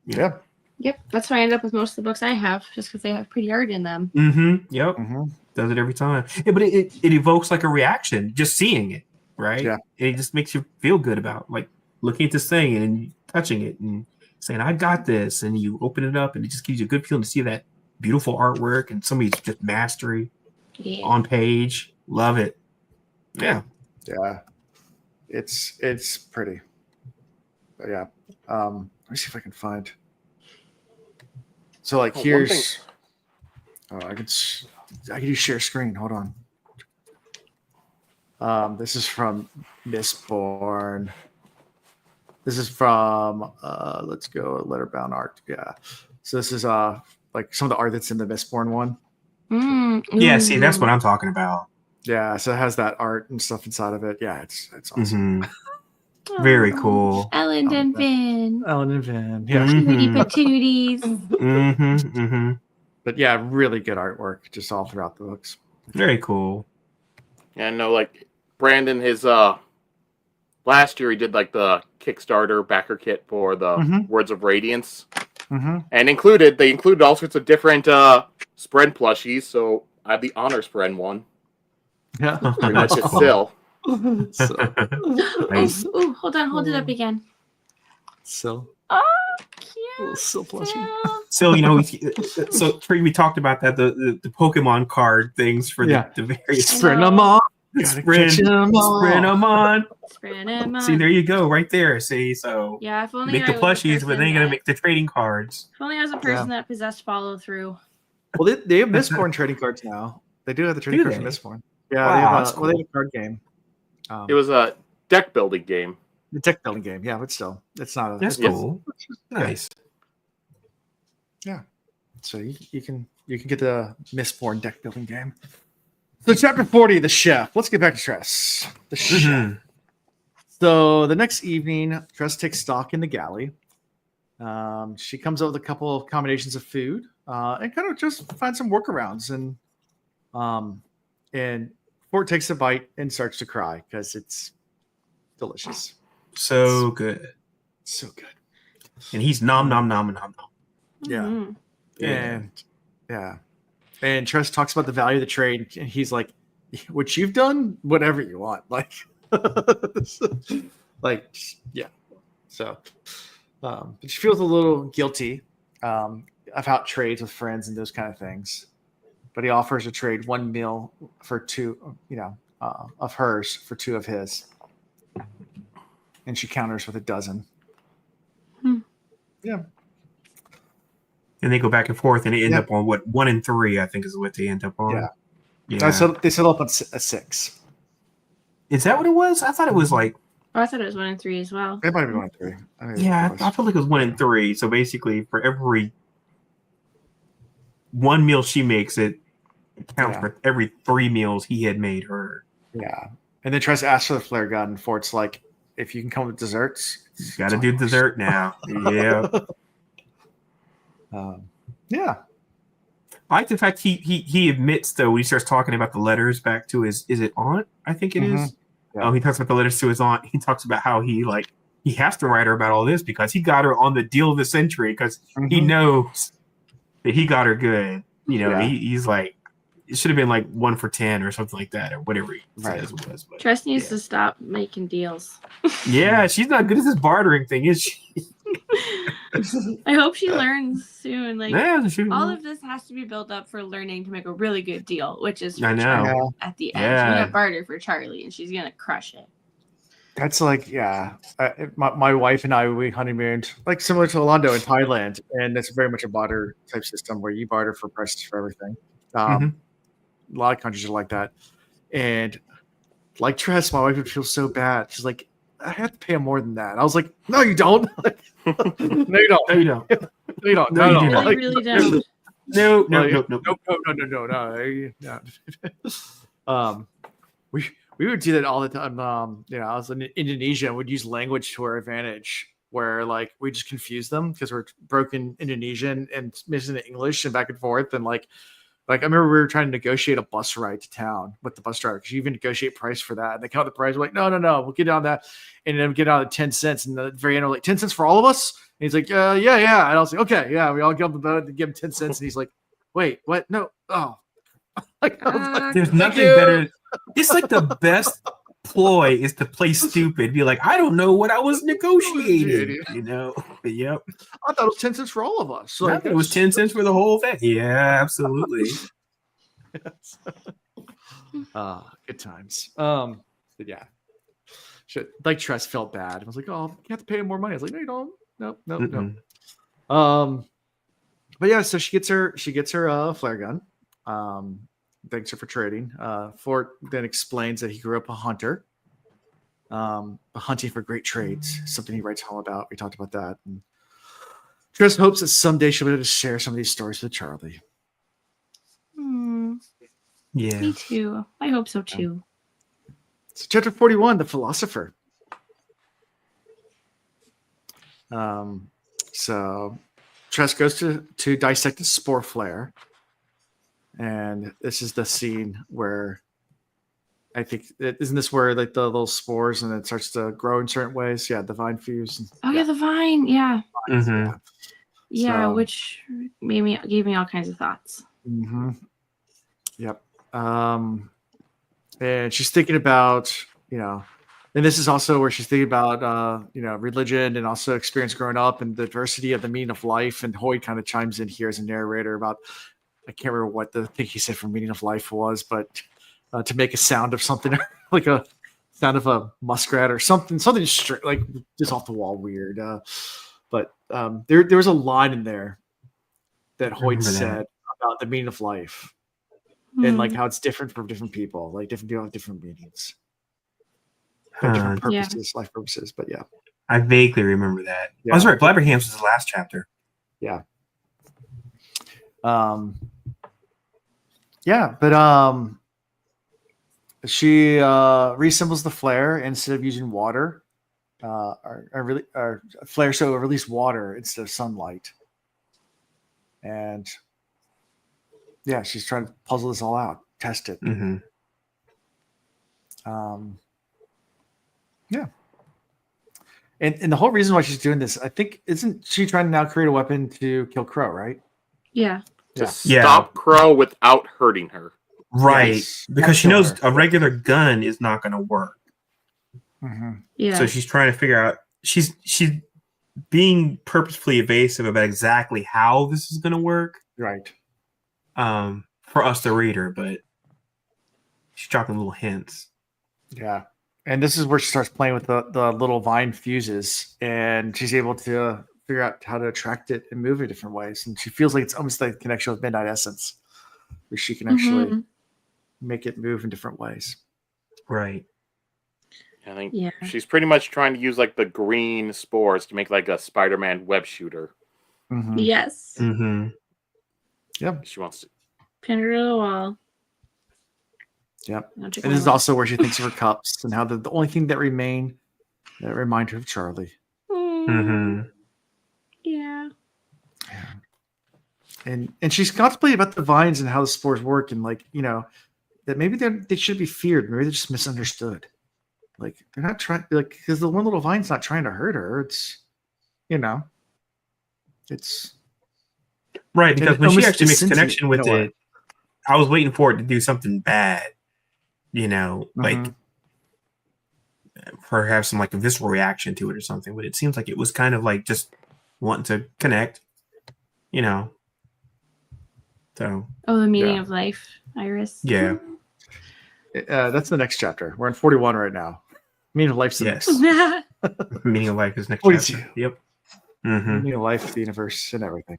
Yeah. Yep. That's why I end up with most of the books I have, just because they have pretty art in them. Mm-hmm. Yep. Mm-hmm. Does it every time. Yeah, but it evokes like a reaction just seeing it, right? Yeah. And it just makes you feel good about like looking at this thing and touching it and saying, I got this. And you open it up and it just gives you a good feeling to see that beautiful artwork and somebody's just mastery on page. Love it. Yeah. Yeah. It's pretty. But yeah. Let me see if I can find. So like here's I can do share screen. Hold on. This is from Mistborn. This is from let's go letterbound art. Yeah. So this is like some of the art that's in the Mistborn one. Yeah, see, that's what I'm talking about. Yeah, so it has that art and stuff inside of it. Yeah, it's awesome. Very cool. Ellen and Vin. Ellen and Vin. Yeah. Tootie patooties. But yeah, really good artwork just all throughout the books. Very cool. Yeah, I know like Brandon, his last year he did like the Kickstarter backer kit for the Words of Radiance. And they included all sorts of different Spren plushies. So I have the Honor Spren one. Yeah. That's just Syl. Nice. Ooh, hold on, hold it up again. Syl. Oh, cute. Syl plushie. So so we talked about that the Pokemon card things for the various Sprenamon. Sprenamon. Sprenamon. See, there you go, right there. See, so yeah, if only make the plushies, but then you're gonna make the trading cards. If only I was a person that possessed follow through. Well, they have Mistborn trading cards now. They do have the trading cards for Mistborn. Yeah, they have a card game. It was a deck building game. The deck building game, yeah, but still, it's not. That's cool. Nice. Yeah, so you can get the Mistborn deck building game. So chapter 40, the chef. Let's get back to Tress. The chef. So the next evening, Tress takes stock in the galley. She comes up with a couple of combinations of food and kind of just finds some workarounds. And Fort takes a bite and starts to cry because it's delicious. So good. So good. And he's nom nom nom nom nom. Yeah. And yeah. And Tress talks about the value of the trade, and he's like, what you've done, whatever you want. Like, yeah. So but she feels a little guilty of how it trades with friends and those kind of things. But he offers to trade one meal for two, of hers for two of his. And she counters with a dozen. Yeah. And they go back and forth, and they end up on 1 and 3, I think is what they end up on. Yeah. So they settle up on a 6. Is that what it was? I thought it was like. Oh, I thought it was 1 and 3 as well. It might be 1 and 3. I felt like it was 1 and 3. So basically, for every one meal she makes, it counts for every 3 meals he had made her. Yeah. And then Tress asks for the flare gun, and Fort's like, if you can come with desserts. You got to do dessert now. Yeah. Yeah. I like the fact he admits, though, when he starts talking about the letters back to his, is it aunt? I think it is. Yeah. He talks about the letters to his aunt. He talks about how he has to write her about all this because he got her on the deal of the century because he knows that he got her good. You know, Yeah. he's like, it should have been like 1 for 10 or something like that, or whatever he Right. says it was. But, Tress needs to stop making deals. yeah, she's not good at this bartering thing, is she? I hope she learns soon. Like, Yeah, all of this has to be built up for learning to make a really good deal, which is for I know. Charlie at the end. She's Yeah. gonna barter for Charlie, and she's gonna crush it. That's like, yeah. My wife and I, we honeymooned like similar to Orlando in Thailand, and it's very much a barter type system where you barter for prices for everything. A lot of countries are like that, and like Tress, my wife would feel so bad. She's like, I have to pay him more than that. I was like, no, you don't. No, you don't. No, you don't. No, you don't. No, you do not. Really, really don't. No. We would do that all the time. You know, I was in Indonesia and would use language to our advantage, where like we just confuse them because we're broken Indonesian and missing the English and back and forth. And like I remember we were trying to negotiate a bus ride to town with the bus driver because you even negotiate price for that. And they count the price. We're like, no, we'll get down that, and then get out at 10 cents. And the very end, we're like 10 cents for all of us. And he's like, yeah. And I was like, okay, yeah. We all get on the boat and give him 10 cents. And he's like, wait, what? No, oh. There's nothing better. It's like the best ploy is to play stupid. Be like, I don't know what I was negotiating. You know? Yep. I thought it was 10 cents for all of us. So it was 10 cents for the whole thing. Yeah, absolutely. Yes. Good times. But yeah. Like Tress felt bad. I was like, oh, you have to pay him more money. I was like, no, you don't. No. But yeah, so she gets her flare gun. Thanks her for trading. Fort then explains that he grew up a hunter. Hunting for great trades, something he writes home about. We talked about that. And Tress hopes that someday she'll be able to share some of these stories with Charlie. Yeah. Me too. I hope so too. So chapter 41, The Philosopher. So Tress goes to dissect a spore flare. And this is the scene where I think isn't this where like the little spores and it starts to grow in certain ways? Yeah, the vine fuse. Yeah, the vine. Yeah. Mm-hmm. Yeah, which gave me all kinds of thoughts. Mm-hmm. Yep. And she's thinking about, and this is also where she's thinking about, religion and also experience growing up and the diversity of the meaning of life. And Hoyt kind of chimes in here as a narrator about, I can't remember what the thing he said for meaning of life was, but to make a sound of something like a sound of a muskrat or something straight, like just off the wall weird. But there was a line in there that Hoyt said about the meaning of life and like how it's different for different people. Like different people have different meanings, different purposes, life purposes. But yeah, I vaguely remember that. Yeah. I was right. Blabberhams was the last chapter. Yeah. But she reassembles the flare instead of using water. Or flare, so release water instead of sunlight. And yeah, she's trying to puzzle this all out, test it. Mm-hmm. Yeah. And the whole reason why she's doing this, I think, isn't she trying to now create a weapon to kill Crow, right? Yeah. To stop Crow without hurting her. Right. Yes. Because she knows a regular gun is not going to work. Mm-hmm. Yeah. So she's trying to figure out, she's being purposefully evasive about exactly how this is going to work. Right. For us, the reader, but she's dropping little hints. Yeah. And this is where she starts playing with the little vine fuses, and she's able to figure out how to attract it and move it different ways. And she feels like it's almost like a connection with Midnight Essence, where she can actually make it move in different ways. Right. I think she's pretty much trying to use like the green spores to make like a Spider-Man web shooter. Mm-hmm. Yes. Mm-hmm. Yep. She wants to pin her to the wall. Yep. And this is also where she thinks of her cups and how the only thing that remain that remind her of Charlie. Mm-hmm. Yeah. And she's contemplating about the vines and how the spores work, and like, that maybe they should be feared. Maybe they're just misunderstood. Like they're not trying, like, because the one little vine's not trying to hurt her. It's, it's Right, because when she actually makes a sentient connection with in a way. it, I was waiting for it to do something bad. You know, like perhaps some like a visceral reaction to it or something. But it seems like it was kind of like just wanting to connect. You know. So. Oh, the meaning of life, Iris. Yeah. That's the next chapter. We're in 41 right now. Meaning of life's the Yes. next. Meaning of life is next 42. chapter. Yep. Mm-hmm. Meaning of life, the universe, and everything.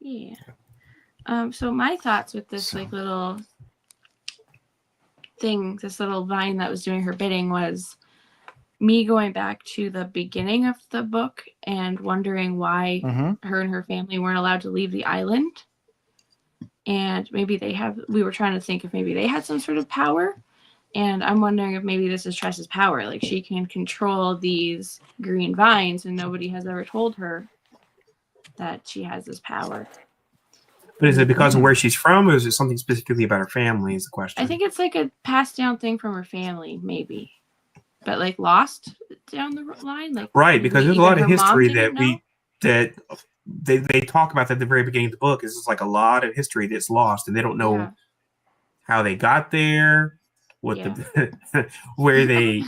Yeah. So my thoughts with this like little thing, this little vine that was doing her bidding was me going back to the beginning of the book and wondering why her and her family weren't allowed to leave the island. And maybe we were trying to think if maybe they had some sort of power. And I'm wondering if maybe this is Tress's power. Like she can control these green vines and nobody has ever told her that she has this power. But is it because of where she's from, or is it something specifically about her family? Is the question. I think it's like a passed down thing from her family, maybe, but like lost down the line. Like right, because there's a lot of history that know? they talk about that at the very beginning of the book. Is like a lot of history that's lost, and they don't know how they got there, where they,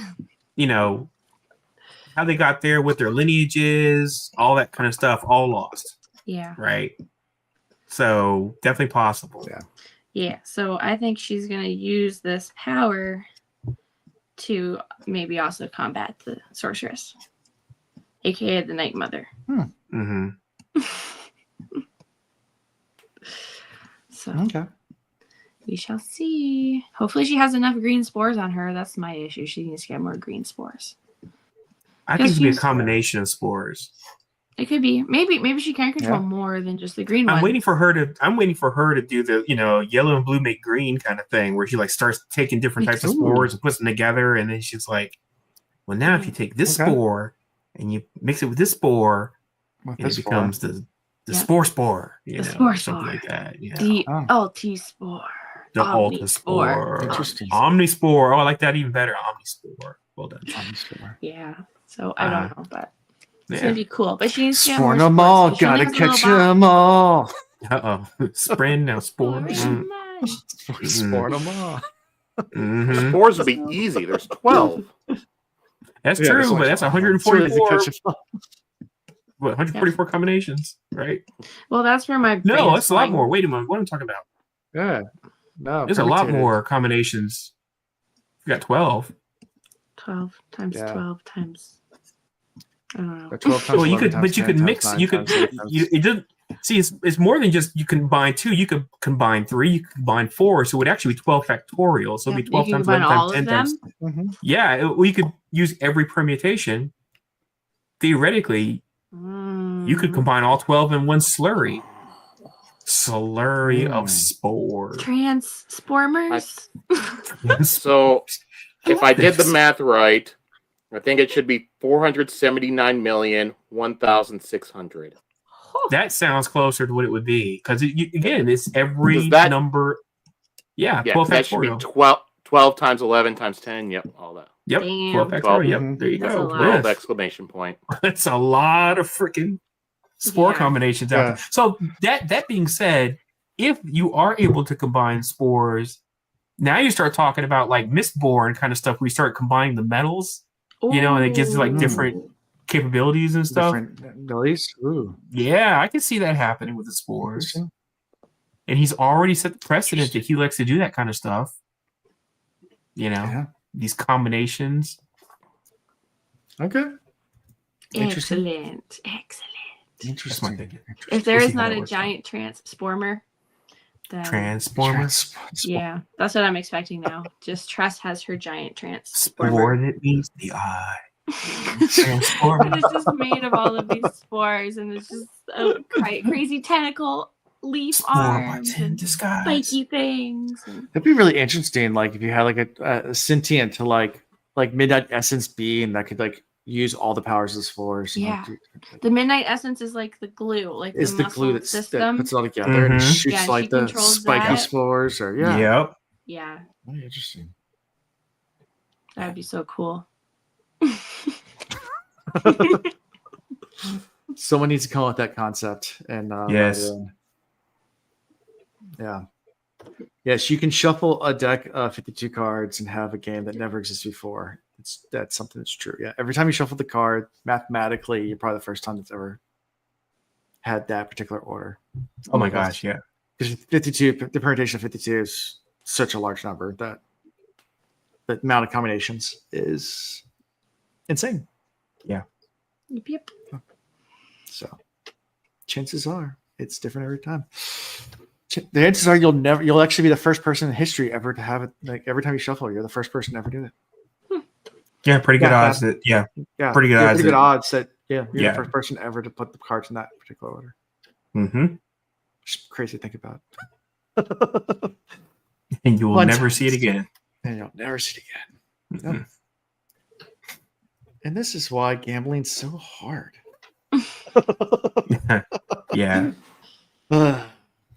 how they got there, what their lineage is, all that kind of stuff, all lost. Yeah. Right. So definitely possible. Yeah. Yeah. So I think she's gonna use this power to maybe also combat the sorceress, aka the Night Mother. So we shall see. Hopefully she has enough green spores on her. That's my issue. She needs to get more green spores. I think it could be a combination of spores. It could be. Maybe she can control more than just the green one. I'm waiting for her to do the, yellow and blue make green kind of thing, where she like starts taking different types of spores and puts them together, and then she's like, well, now if you take this spore and you mix it with this spore, and it becomes the spore, the spore something like that. Yeah. The Ulti-spore. The Ulti-spore. Interesting. Omnispore. Oh, I like that even better. Omnispore. Well done. Omnispore. Yeah. So I don't know, but it's gonna be cool. But she needs to spawn them all. Gotta catch them all. Sprint now. Spore. Spawn them all. Spores would be easy. There's 12. That's true, but that's 144. 144 combinations, right? Well, that's where my no, that's a lot more. Wait a minute, what am I talking about? Yeah, no, there's a lot more combinations. You got 12. 12 times 12 times. I don't know. 12 times well, you could, but you could mix. You could. It doesn't. See, it's more than just you combine 2. You could combine 3. You could combine 4. So it would actually be 12 factorial. So it'd be 12 times 11 times 10 times. Yeah, we could use every permutation. Theoretically, you could combine all 12 in one slurry. Slurry of spores. Transformers. So, if I did the math right, I think it should be 479,001,600. That sounds closer to what it would be because again, it's every number. Yeah, 12 that factorial. Should be 12 times 11 times 10. Yep, all that. Yep, damn. 12 factorial. Yep, there you go. 12 exclamation point. That's a lot of freaking spore combinations out there. So that being said, if you are able to combine spores, now you start talking about like Mistborn kind of stuff. We start combining the metals, and it gives like different capabilities and stuff. Different abilities. Ooh. Yeah, I can see that happening with the spores. And he's already set the precedent that he likes to do that kind of stuff. These combinations. Okay. Excellent. Interesting. If there is not a giant transformer, then Transformer. Yeah, that's what I'm expecting now. Just Tress has her giant transformer. Spore that means the eye. Transformer. It's just made of all of these spores, and it's just a crazy tentacle leaf arms and spiky things. That'd be really interesting. Like if you had like a sentient to like Midnight Essence being that could like use all the powers of the spores. Yeah, the Midnight Essence is like the glue, like is the glue that puts it all together Mm-hmm. and shoots like the spiky spores or Yep. Yeah. Very interesting. That'd be so cool. Someone needs to come up with that concept and Yes. Yeah. Yes, you can shuffle a deck of 52 cards and have a game that never existed before. That's something that's true. Yeah. Every time you shuffle the card, mathematically, you're probably the first time that's ever had that particular order. Oh my gosh, yeah. Because 52, the permutation of 52 is such a large number that the amount of combinations is insane. Yeah. Yep. So chances are it's different every time. The chances are you'll actually be the first person in history ever to have it. Like every time you shuffle, you're the first person to ever do it. Yeah, pretty good odds that pretty good odds that you're the first person ever to put the cards in that particular order. Mm-hmm. Just crazy to think about. And you will never see it again. And you'll never see it again. Mm-hmm. No. And this is why gambling's so hard. Yeah.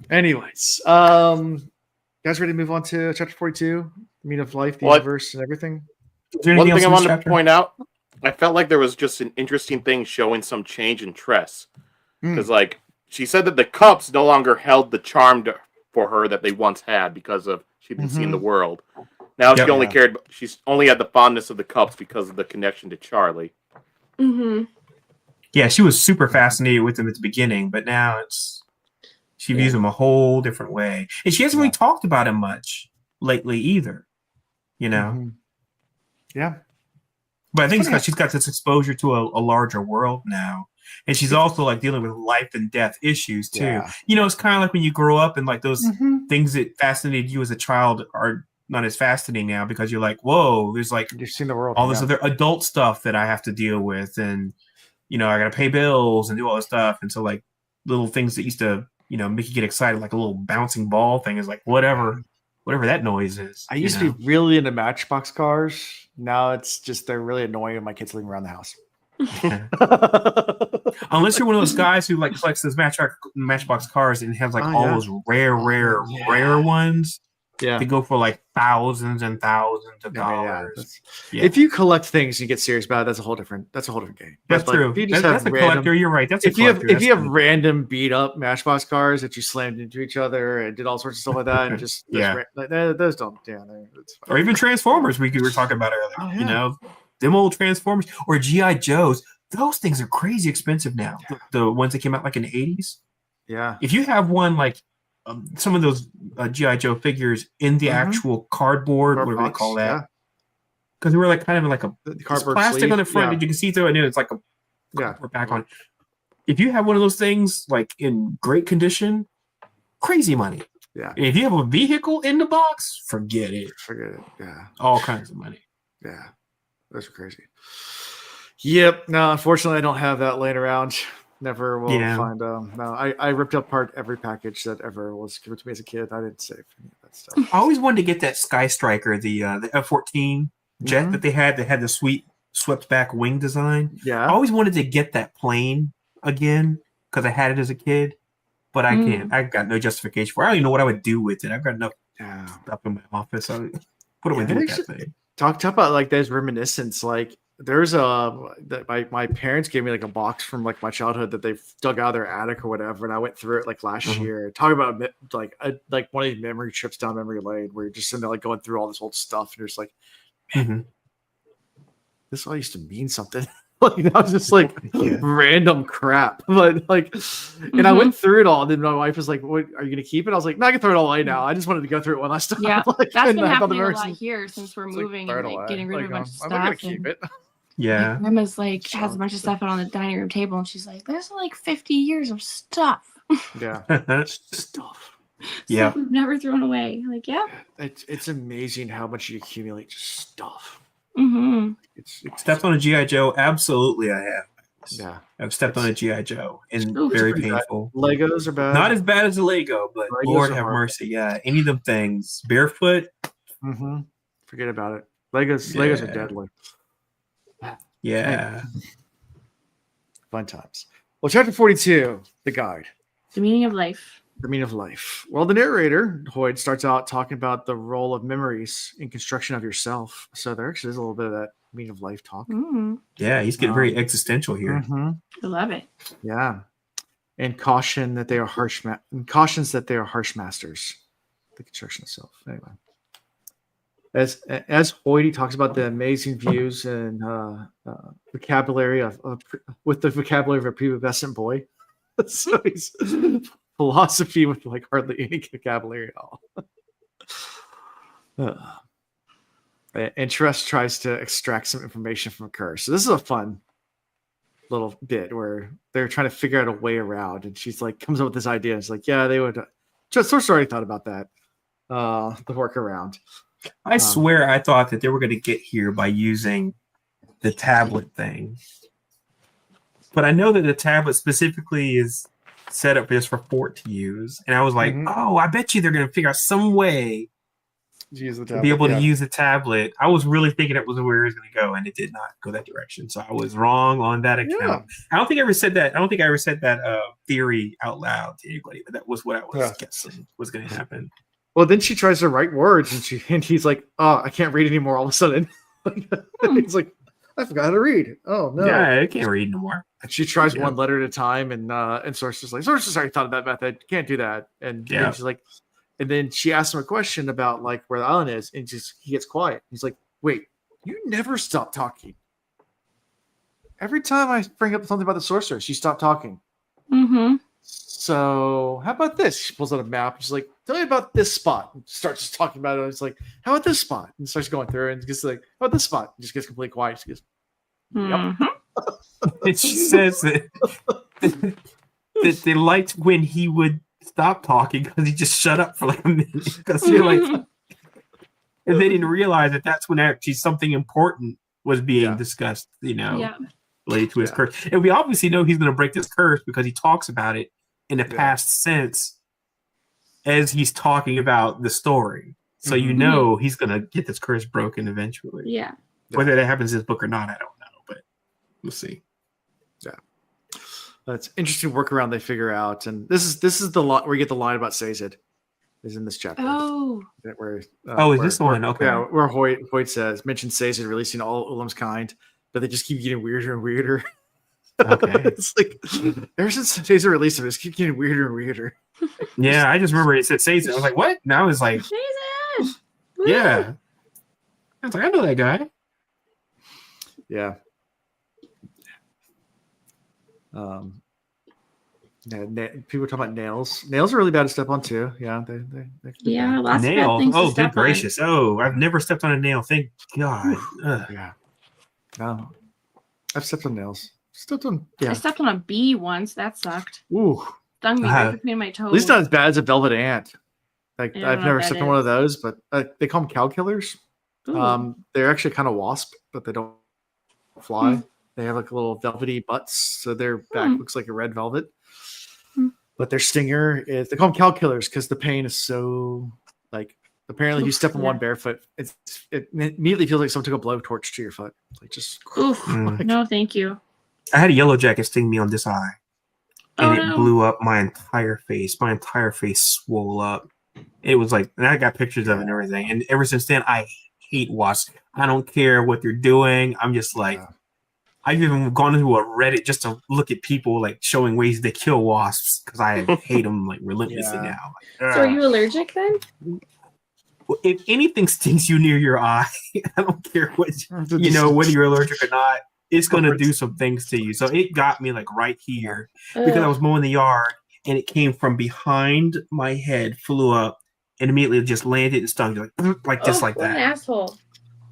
Anyways, guys, ready to move on to chapter 42, the meaning of life, the universe, and everything? One thing I wanted to point out, I felt like there was just an interesting thing showing some change in Tress. Because, like, she said that the cups no longer held the charm for her that they once had because of she'd been seeing the world. Now she only cared, she's only had the fondness of the cups because of the connection to Charlie. Mm-hmm. Yeah, she was super fascinated with him at the beginning, but now she views him a whole different way. And she hasn't really talked about him much lately either, you know? Mm-hmm. Yeah. But I think it's because she's got this exposure to a larger world now. And she's also like dealing with life and death issues too. Yeah. You know, it's kind of like when you grow up and like those things that fascinated you as a child are not as fascinating now because you're like, whoa, there's like you've seen the world, all this other adult stuff that I have to deal with. And, you know, I got to pay bills and do all this stuff. And so like little things that used to, you know, make you get excited, like a little bouncing ball thing is like, whatever that noise is. I used to be really into Matchbox cars. Now it's just, they're really annoying when my kids leave around the house. Unless you're one of those guys who like collects those Matchbox cars and has like all those rare ones. Yeah, they go for like thousands and thousands of dollars. Yeah. If you collect things and you get serious about it, that's a whole different game. That's true. If you just that's a collector. You're right. That's if you have random beat up Matchbox cars that you slammed into each other and did all sorts of stuff like that, and just those don't. Yeah, or even Transformers. We were talking about earlier. Oh, yeah. You know, them old Transformers or GI Joes. Those things are crazy expensive now. The ones that came out like in the 80s. Yeah. If you have one like some of those GI Joe figures in the actual cardboard, whatever they call that, because they were like kind of like a cardboard plastic sleeve on the front that you can see through it, and it's like a cardboard back on. If you have one of those things like in great condition, crazy money. Yeah. And if you have a vehicle in the box, forget it. Yeah. All kinds of money. Yeah. That's crazy. Yep. No, unfortunately, I don't have that laying around. Never will find. No, I ripped apart every package that ever was given to me as a kid. I didn't save any of that stuff. I always wanted to get that Sky Striker, the F-14 jet that they had. That had the sweet swept back wing design. Yeah. I always wanted to get that plane again because I had it as a kid, but I can't. I've got no justification for it. I don't even know what I would do with it. I've got enough stuff in my office. What do I do with that thing? Talk about like those reminiscence. Like there's my parents gave me like a box from like my childhood that they dug out of their attic or whatever, and I went through it like last year. Talk about like one of these memory trips down memory lane where you're just sitting there like going through all this old stuff, and you're just like, man, this all used to mean something. Like that was just like random crap, but like, and I went through it all. And then my wife was like, "What are you gonna keep it?" I was like, "No, I can throw it all away now. I just wanted to go through it one last time." Yeah, like, that's been happening a lot here since we're moving and like getting rid of a bunch of stuff. I'm gonna keep it. Yeah, my grandma's like has a bunch of stuff out on the dining room table, and she's like, "There's like 50 years of stuff." Yeah, stuff. Yeah, we've never thrown away. Like, it's amazing how much you accumulate just stuff. It's stepped on a GI Joe. Absolutely, I have. Yeah, I've stepped on a GI Joe, and very painful. Bad. Legos are bad. Not as bad as a Lego, but Legos Lord have mercy. Yeah, any of them things. Barefoot. Forget about it. Legos are deadly. Yeah. Fun times. Well, chapter 42, the guide. The meaning of life. The meaning of life. Well, the narrator, Hoyd, starts out talking about the role of memories in construction of yourself. So there actually is a little bit of that meaning of life talk. Yeah, he's getting very existential here. I love it. Yeah, and cautions that they are harsh masters. The construction itself. Anyway, as Hoyt talks about the amazing views and vocabulary with the vocabulary of a prepubescent boy. So he's philosophy with like hardly any vocabulary at all. And Tress tries to extract some information from Kerr. So this is a fun little bit where they're trying to figure out a way around, and she's like comes up with this idea. It's like, yeah, they would. Tress already thought about that. The workaround. I swear, I thought that they were going to get here by using the tablet thing, but I know that the tablet specifically is set up just for Fort to use, and I was like, oh, I bet you they're going to figure out some way to be able to use the tablet. I was really thinking it was where it was going to go, and it did not go that direction. So I was wrong on that account. Yeah. I don't think I ever said that theory out loud to anybody, but that was what I was guessing was going to happen. Well, then she tries to write words, and he's like, "Oh, I can't read anymore." All of a sudden, he's like, "I forgot how to read." Oh no! Yeah, I can't read anymore. And she tries one letter at a time, and Sorcerer's like, "Sorcerer's already thought of that method. Can't do that." And then she's like. And then she asks him a question about like where the island is, and he gets quiet. He's like, "Wait, you never stop talking. Every time I bring up something about the sorcerer, she stopped talking." So how about this? She pulls out a map. She's like, "Tell me about this spot." And starts just talking about it. It's like, "How about this spot?" And starts going through, and gets like, "How about this spot?" And just gets completely quiet. She goes, "Yep." And she says that they liked when he would stop talking because he just shut up for like a minute because you're like, and they didn't realize that that's when actually something important was being discussed, related to his curse. And we obviously know he's going to break this curse because he talks about it in the past sense as he's talking about the story. So he's going to get this curse broken eventually. Yeah. Whether that happens in this book or not, I don't know, but we'll see. Yeah. That's interesting workaround they figure out, and this is the lot where you get the line about Sazed is in this chapter. Oh, where is this the one? Okay, yeah, where Hoyt says mentions Sazed releasing all Ulam's kind, but they just keep getting weirder and weirder. Okay, it's like ever since Sazed released him, it's keep getting weirder and weirder. Yeah, I just remember it said Sazed. I was like, what? Now it's like Sazed. Yeah, I was like, I know that guy. Yeah. People talk about nails. Nails are really bad to step on too. Yeah, they lots nails. of bad things to step good gracious! On. Oh, I've never stepped on a nail. Thank God. Yeah. No, I've stepped on nails. I stepped on a bee once. That sucked. Ooh, stung me right between my toes. At least not as bad as a velvet ant. Like I've never stepped on one of those, but they call them cow killers. They're actually kind of wasp, but they don't fly. They have like little velvety butts, so their back looks like a red velvet. But their stinger is, they call them cow killers because the pain is so, like, apparently if you step on one barefoot, it immediately feels like someone took a blowtorch to your foot. Like just no, thank you. I had a yellow jacket sting me on this eye, and it blew up my entire face. My entire face swole up. It was like, and I got pictures of it and everything. And ever since then, I hate wasps. I don't care what they're doing. I'm just like, I've even gone into a Reddit just to look at people like showing ways they kill wasps because I hate them like relentlessly now. Like, so are you allergic then? If anything stings you near your eye, I don't care what whether you're allergic or not, it's gonna do some things to you. So it got me like right here because I was mowing the yard and it came from behind my head, flew up, and immediately just landed and stung like just like that. What an asshole.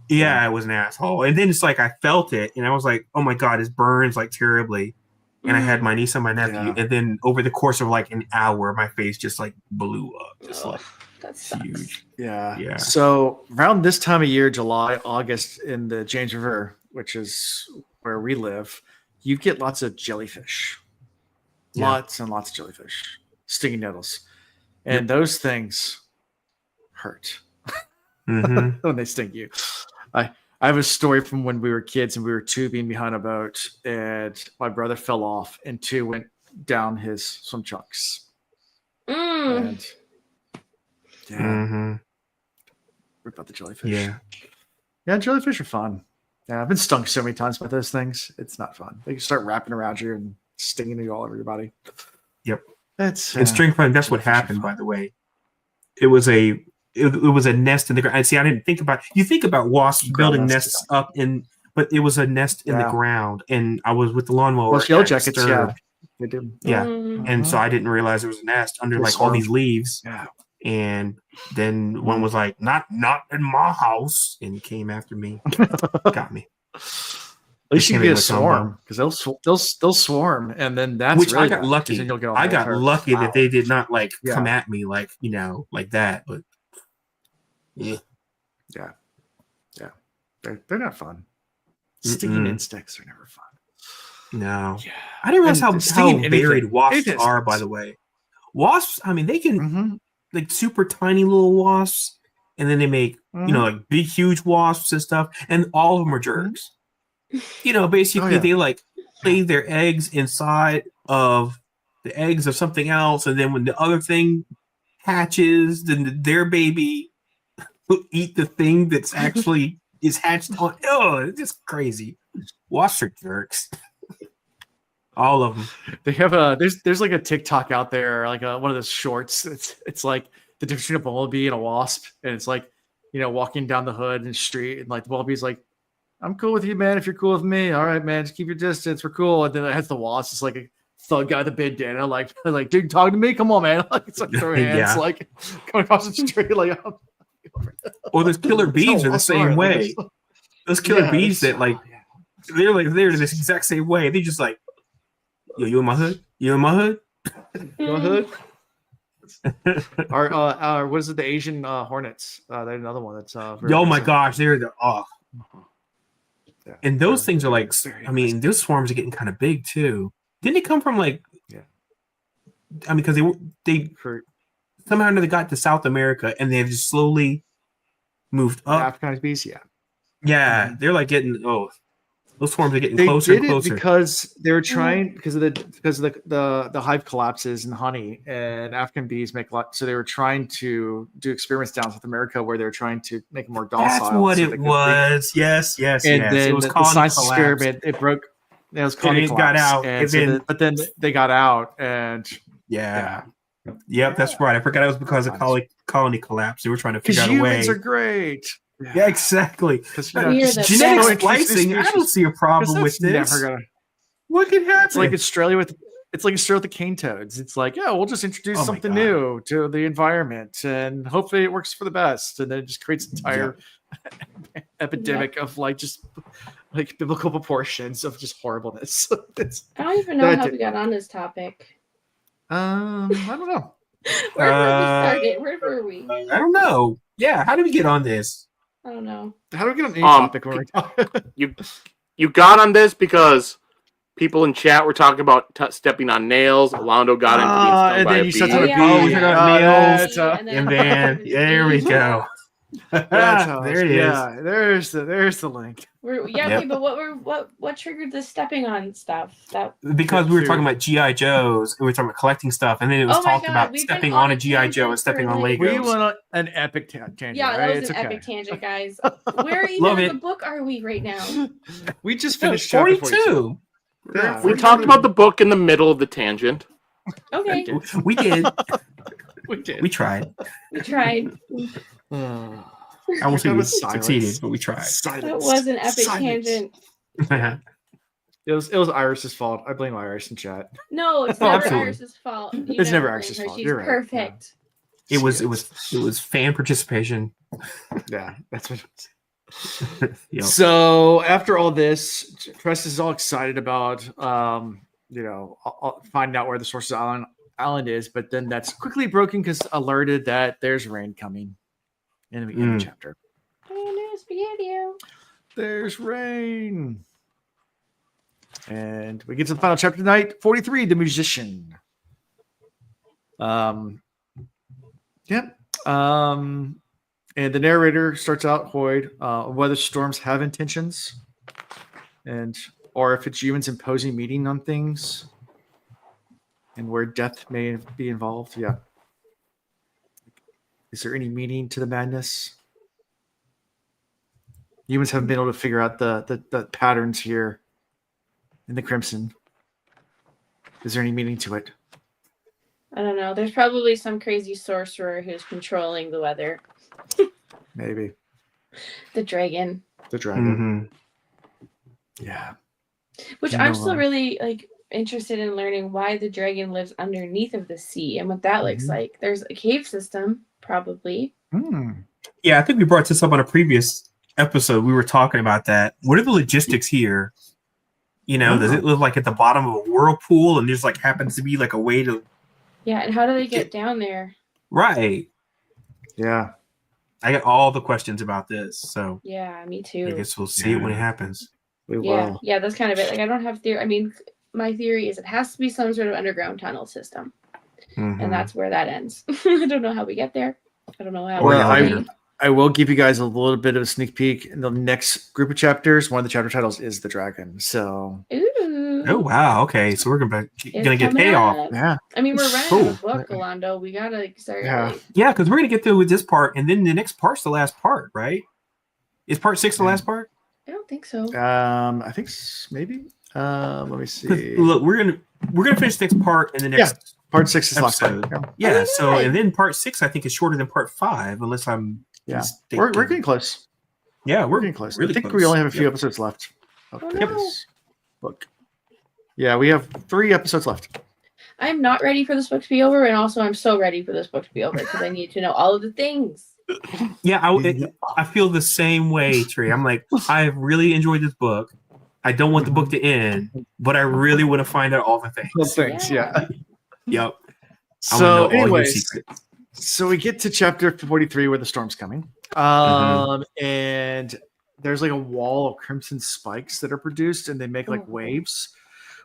Yeah, I was an asshole. And then it's like I felt it and I was like, oh my God, it burns like terribly. And I had my niece and my nephew. And then over the course of like an hour, my face just like blew up. Just like that's huge. Yeah. So around this time of year, July, August, in the James River, which is where we live, you get lots of jellyfish. Lots and lots of jellyfish. Stinging nettles. And those things hurt. When they sting you. I have a story from when we were kids and we were tubing behind a boat and my brother fell off and two went down his swim trunks. And rip out the jellyfish. Yeah, jellyfish are fun. Yeah, I've been stung so many times by those things. It's not fun. They start wrapping around you and stinging you all over your body. Yep. That's in String Fun. That's what happened. By the way, it was a nest in the ground. And see, I didn't think about. You think about wasps building nests up in, but it was a nest in the ground, and I was with the lawnmower. Most yellow jackets, yeah, they do. Yeah, and so I didn't realize there was a nest under like all these leaves. Yeah. And then one was like, not in my house, and came after me. Got me. At least you can get a swarm, because they'll swarm, and then that's which really I got lucky. I got lucky that they did not like come at me like like that. But yeah, they're not fun. Stinging insects are never fun. No, I didn't realize how varied wasps are. By the way, wasps. I mean, they can. Like super tiny little wasps, and then they make like big huge wasps and stuff, and all of them are jerks. Basically they like lay their eggs inside of the eggs of something else, and then when the other thing hatches, then their baby will eat the thing that's actually is hatched on. Oh, it's just crazy. Wasps are jerks. All of them. They have there's like a TikTok out there, like one of those shorts. It's like the difference between a bumblebee and a wasp, and it's like walking down the hood and street, and like the bumblebee's like, "I'm cool with you, man. If you're cool with me, all right, man. Just keep your distance. We're cool." And then it has the wasp. It's like a thug guy, the bandana, like dude, talking to me. Come on, man. Like it's like throwing hands, like coming across the street, like. Or those killer bees are the same way. Those killer bees that they're this exact same way. They just like. Yo, you in my hood? You in my hood? Your hood? Or what is it? The Asian hornets. They're another one that's. Oh my gosh, they're the Yeah, and those things are like. I mean, those swarms are getting kind of big too. Didn't they come from like? Yeah. I mean, because they somehow they got to South America and they've just slowly moved up. Africanized bees, yeah. Yeah, they're like getting those swarms are getting closer and closer because they were trying because of the hive collapses in honey, and African bees make a lot. So they were trying to do experiments down South America where they were trying to make them more docile. That's what it was. Yes. And then it was the science experiment it broke. It was colony got out, but then they got out, and Yep, that's right. I forgot it was because of colony collapse. They were trying to figure out a way. Humans are great. Yeah, exactly. Genetic splicing, I don't see a problem with this. What can happen? It's like Australia with the cane toads. It's like, we'll just introduce something new to the environment, and hopefully it works for the best. And then it just creates an entire epidemic of just biblical proportions of just horribleness. I don't even know how we got on this topic. I don't know. Where did we start? Where were we? I don't know. Yeah, how did we get on this? I don't know. How do we get on any topic? You got on this because people in chat were talking about stepping on nails. Orlando got into being stung by a bee. We took out nails, and then there we go. There it is. Yeah, there's the link. Okay, but what triggered the stepping on stuff? Because we were talking about GI Joes, and we were talking about collecting stuff, and then it was talked about stepping on a GI Joe and stepping on Legos. We went on an epic tangent. Yeah, that was an epic tangent, guys. Where even in the book are we right now? We just finished 42. Yeah, we talked about the book in the middle of the tangent. Okay, we did. We did. We tried. I won't say we succeeded, but we tried. That was an epic tangent. It was Iris's fault. I blame Iris in chat. No, it's never Iris's fault. It's never Iris's fault. You're right. Perfect. Yeah. It was fan participation. Yeah, that's what it was. Yep. So after all this, Tress is all excited about finding out where the Sources Island is, but then that's quickly broken because alerted that there's rain coming in the beginning of the chapter. There's rain. And we get to the final chapter tonight, 43, The Musician. And the narrator starts out, Hoyd, whether storms have intentions, or if it's humans imposing meaning on things, and where death may be involved. Yeah. Is there any meaning to the madness? Humans haven't been able to figure out the patterns here in the Crimson. Is there any meaning to it? I don't know. There's probably some crazy sorcerer who's controlling the weather. Maybe. The dragon. The dragon. Mm-hmm. Yeah. Which I'm still really interested in learning why the dragon lives underneath of the sea and what that looks like. There's a cave system, probably. Yeah, I think we brought this up on a previous episode. We were talking about that. What are the logistics here? You know, does it live like at the bottom of a whirlpool and there's like happens to be like a way to... Yeah, and how do they get down there? Right. Yeah. I got all the questions about this, so... Yeah, me too. I guess we'll see it when it happens. We will. Yeah, that's kind of it. Like, I don't have theory. I mean, my theory is it has to be some sort of underground tunnel system. And that's where that ends. I don't know how we get there. I don't know how I will give you guys a little bit of a sneak peek in the next group of chapters. One of the chapter titles is the dragon. So, oh wow, okay, so we're gonna get payoff. Yeah, I mean, we're running a book, Rolando. We gotta start. Yeah, because we're gonna get through with this part, and then the next part's the last part, right? Is part 6 the last part? I don't think so. I think maybe. Let me see. Look, we're gonna finish the next part in the next. Part 6 is episode. Yeah, so and then part 6 I think is shorter than part 5, unless I'm we're getting close. Yeah, we're getting close. Really I think close. we only have a few episodes left of this book. Yeah, we have 3 episodes left. I'm not ready for this book to be over, and also I'm so ready for this book to be over because I need to know all of the things. Yeah, I feel the same way, Trey. I'm like, I've really enjoyed this book. I don't want the book to end, but I really want to find out all the things. Those things, yeah. Yep. So, anyways, so we get to chapter 43 where the storm's coming. And there's like a wall of crimson spikes that are produced and they make like waves,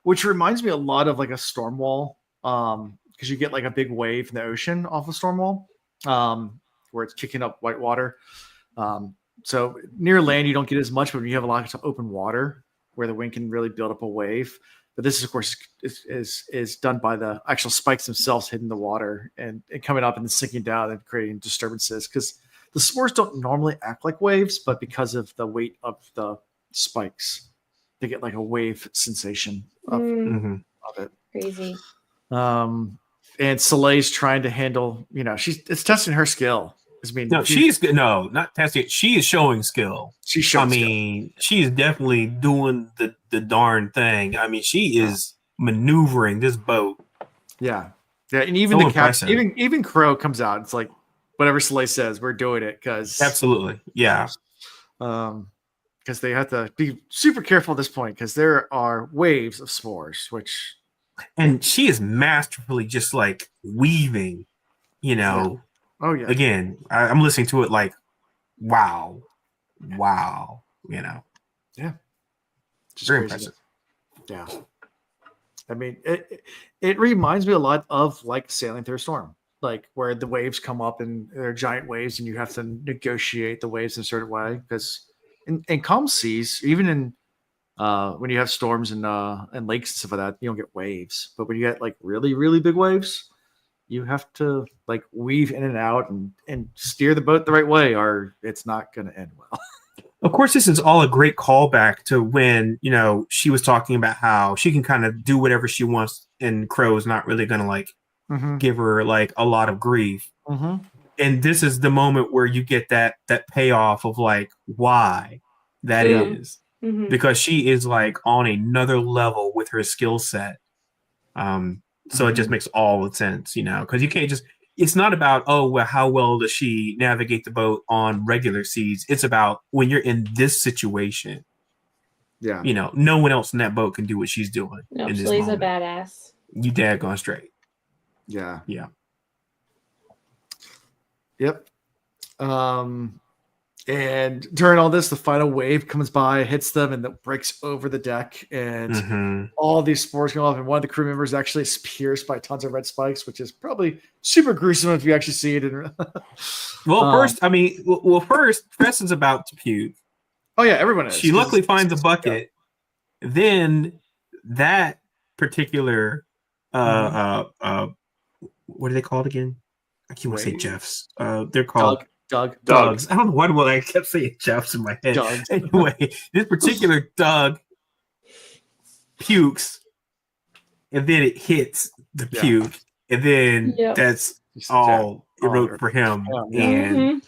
which reminds me a lot of like a storm wall. Because you get like a big wave in the ocean off a storm wall, where it's kicking up white water. So near land, you don't get as much, but when you have a lot of open water where the wind can really build up a wave. But this, of course, is done by the actual spikes themselves hitting the water and coming up and then sinking down and creating disturbances. Because the spores don't normally act like waves, but because of the weight of the spikes, they get like a wave sensation of it. Crazy. And Soleil's trying to handle, it's testing her skill. She's good. No, not testing. She is showing skill. She's showing skill. She is definitely doing the darn thing. I mean, she is maneuvering this boat. Yeah. And even the captain, even Crow comes out. It's like whatever Soleil says, we're doing it because absolutely, yeah. Because they have to be super careful at this point because there are waves of spores, and she is masterfully just like weaving, Oh yeah. Again, I'm listening to it like, wow. Yeah. Just very crazy. impressive. Yeah. I mean, it reminds me a lot of like sailing through a storm, like where the waves come up and they're giant waves and you have to negotiate the waves in a certain way. Because in calm seas, even in when you have storms and lakes and stuff like that, you don't get waves. But when you get like really, really big waves, you have to like weave in and out and steer the boat the right way, or it's not going to end well. Of course, this is all a great callback to when, she was talking about how she can kind of do whatever she wants and Crow's not really going to like give her like a lot of grief. And this is the moment where you get that payoff of like why that is. Because she is like on another level with her skill set. So it just makes all the sense, because you can't just, it's not about, how well does she navigate the boat on regular seas. It's about when you're in this situation. Yeah. No one else in that boat can do what she's doing. No, she's a badass. You daggone straight. Yeah. Yeah. Yep. And during all this, the final wave comes by, hits them, and that breaks over the deck. And all these spores go off. And one of the crew members actually is pierced by tons of red spikes, which is probably super gruesome if you actually see it. First, Tress is about to puke. Oh, yeah, everyone is. She luckily finds a bucket. Yeah. Then that particular, what are they called again? I can't want to say Jeffs. They're called Doug's. I don't know why I kept saying Jeff's in my head. Doug's. Anyway, this particular Doug pukes, and then it hits the puke, and then that's all it wrote for him. And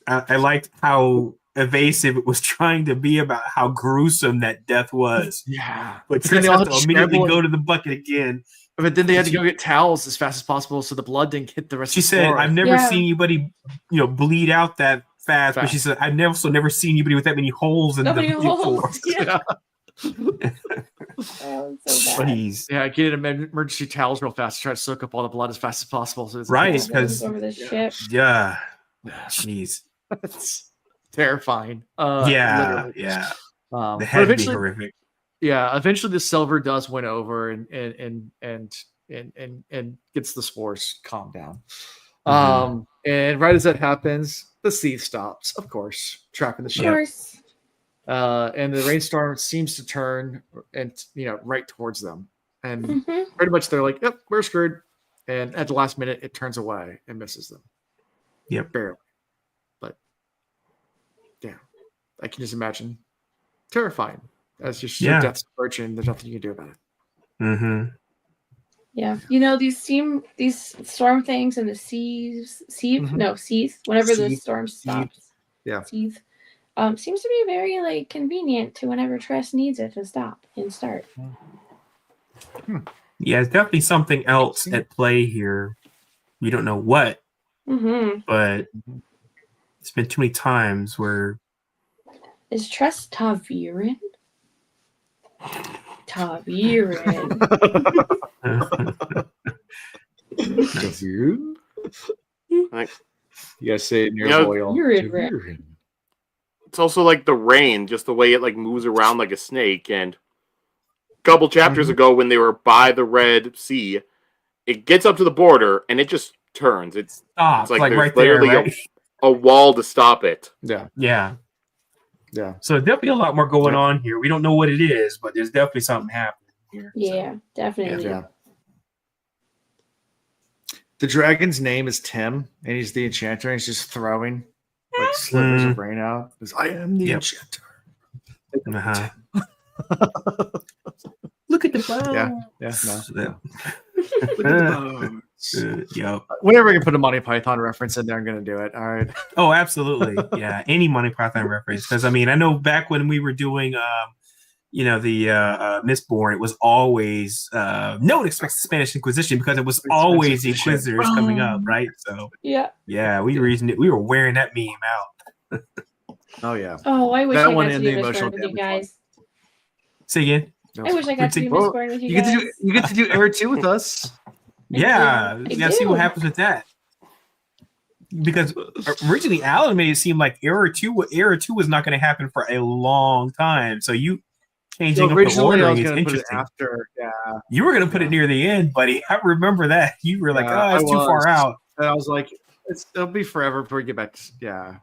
I liked how evasive it was trying to be about how gruesome that death was. Yeah. But Tress had to immediately go to the bucket again. But then they had to go get towels as fast as possible so the blood didn't hit the rest of the floor. She said, I've never seen anybody, bleed out that fast. But she said, I've never seen anybody with that many holes in the floor. Oh, so bad. Jeez. Yeah, get emergency towels real fast to try to soak up all the blood as fast as possible. So it's because over the ship. Yeah. Jeez. It's terrifying. Yeah. The head would be horrific. Yeah, eventually the silver does win over and gets the spores calmed down. And right as that happens, the sea stops, of course, trapping the ship. Of course. And the rainstorm seems to turn and right towards them. And pretty much they're like, yep, we're screwed. And at the last minute it turns away and misses them. Yep. Barely. But yeah. I can just imagine. Terrifying. As your death's approaching, there's nothing you can do about it. Yeah, these storm things and the seas. Whenever the storm stops, seas. Seems to be very convenient to whenever Tress needs it to stop and start. Yeah, it's definitely something else at play here. We don't know what, but it's been too many times where. Is Tress Taviran? Taviran. Taviran? You gotta say it in your royal. It's also like the rain, just the way it moves around like a snake. And a couple chapters ago, when they were by the Red Sea, it gets up to the border and it just turns. It's like there's right literally there, right? a wall to stop it. Yeah. So definitely a lot more going on here. We don't know what it is, but there's definitely something happening here. Yeah, definitely. Yeah. The dragon's name is Tim, and he's the enchanter, and he's just throwing slivers of rain out. Because I am the enchanter. Look at the bones. Look at the bones. Whenever I can put a Monty Python reference in there, I'm going to do it. All right. Oh, absolutely. Yeah, any Monty Python reference. Because I know back when we were doing, the Mistborn, it was always no one expects the Spanish Inquisition because it was always the Inquisitors coming up, right? So we were wearing that meme out. Oh yeah. Oh, I wish that I got to do Mistborn with you guys. Say again. I wish I got to do Mistborn with you guys. You get to do Era 2 with us. Yeah, see what happens with that. Because originally Alan made it seem like Era 2 was not going to happen for a long time. So you changing up the ordering is interesting. You were going to put it near the end, buddy. I remember that. You were like, it's too far out. And I was like, it'll be forever before we get back to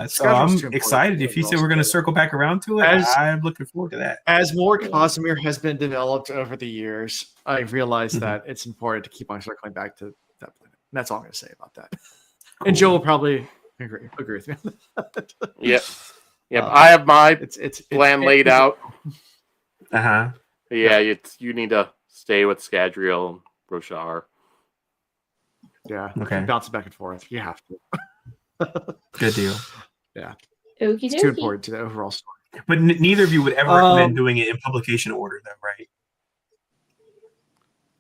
so I'm excited. If you said we're going to circle back around to it, I'm looking forward to that. As more Cosmere has been developed over the years, I realized that it's important to keep on circling back to that planet. And that's all I'm going to say about that. Cool. And Joe will probably agree with me on that. Yeah. I have my plan laid out. Yeah, you need to stay with Scadrial and Roshar. Yeah. Okay. Bounce back and forth. You have to. Good deal. Yeah. It's too important to the overall story. But neither of you would ever recommend doing it in publication order, then, right?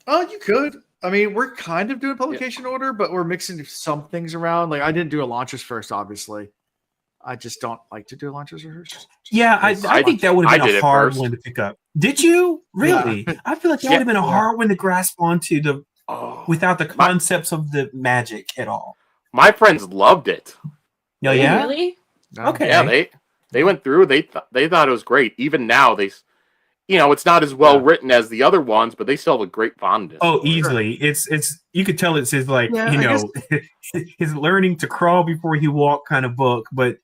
Oh, you could. I mean, we're kind of doing publication order, but we're mixing some things around. Like I didn't do Elantris first, obviously. I just don't like to do Elantris first. Yeah, I think that would have been a hard one to pick up. Did you? Really? Yeah. I feel like that would have been a hard one to grasp onto without the concepts of the magic at all. My friends loved it. Oh, yeah? Really? Okay. Yeah, they went through. They thought it was great. Even now, it's not as well written as the other ones, but they still have a great fondness. Oh, easily. It's you could tell it's his his learning to crawl before he walked kind of book. But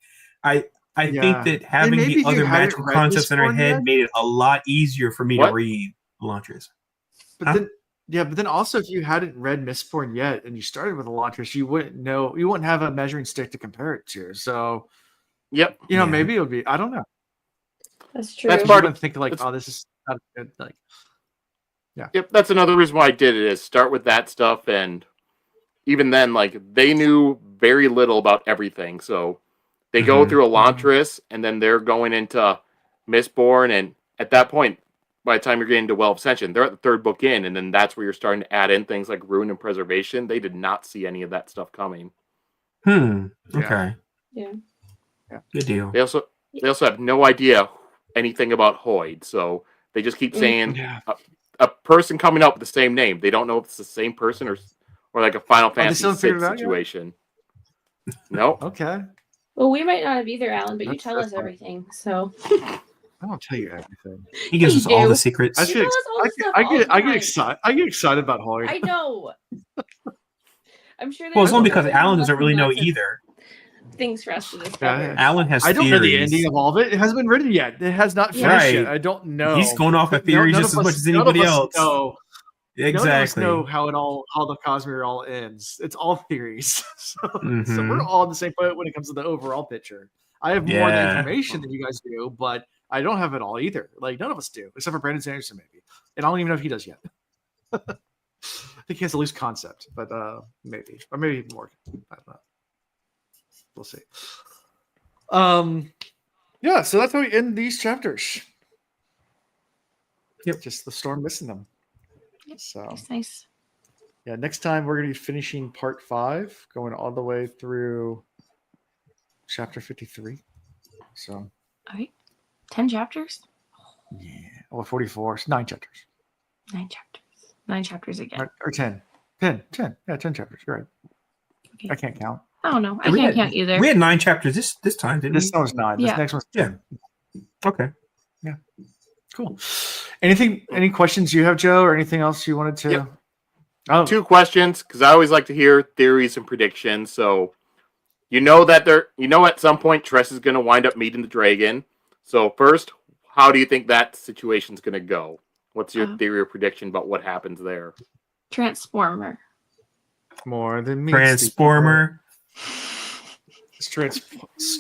I think that having the other magical concepts in our head made it a lot easier for me to read Elantris. But then Yeah, but then also if you hadn't read Mistborn yet and you started with Elantris, you wouldn't know. You wouldn't have a measuring stick to compare it to. So, Yep. Maybe it would be. I don't know. That's true. That's You part wouldn't of. think like, That's, this is not good. Like, yeah. Yep. That's another reason why I did it is start with that stuff, and even then, like they knew very little about everything. So they go through Elantris, and then they're going into Mistborn, and at that point, by the time you're getting to Well of Ascension, they're at the third book in, and then that's where you're starting to add in things like Ruin and Preservation. They did not see any of that stuff coming. Okay. Yeah. Good deal. They also have no idea anything about Hoyd, so they just keep saying a person coming up with the same name. They don't know if it's the same person or like a Final Fantasy VI situation. No. Okay. Well, we might not have either, Alan, but you tell us everything. So I don't tell you everything. He gives us all the secrets. I get excited. I get excited about Hoyd. I know. I'm sure. Well, it's only because Alan doesn't really know either. Things for us to discover. Alan has. I don't know the ending of all of it. It hasn't been written yet. It has not finished yet. I don't know. He's going off of theories just as much as anybody else. No. Exactly. None of us know how the Cosmere all ends. It's all theories. So we're all in the same boat when it comes to the overall picture. I have more of the information than you guys do, but I don't have it all either. Like none of us do, except for Brandon Sanderson maybe. And I don't even know if he does yet. I think he has a loose concept, but maybe. Or maybe more. I don't know. We'll see. Yeah, so that's how we end these chapters. Yep. Just the storm missing them. Yep. So that's nice. Yeah, next time we're gonna be finishing part 5, going all the way through chapter 53. So all right. 10 chapters? Yeah. Well, 44. It's 9 chapters. 9 chapters. 9 chapters again. Or 10. 10. Yeah, 10 chapters. You're right. Okay. I can't count. I don't know. I can't count either. We had 9 chapters this time, didn't we? This one was 9. This next one's 10. Okay. Yeah. Cool. Any questions you have, Joe, or anything else you wanted to? Yep. Oh. 2 questions, because I always like to hear theories and predictions. So, at some point Tress is going to wind up meeting the dragon. So first, how do you think that situation's going to go? What's your theory or prediction about what happens there? Transformer. More than me. Transformer. It's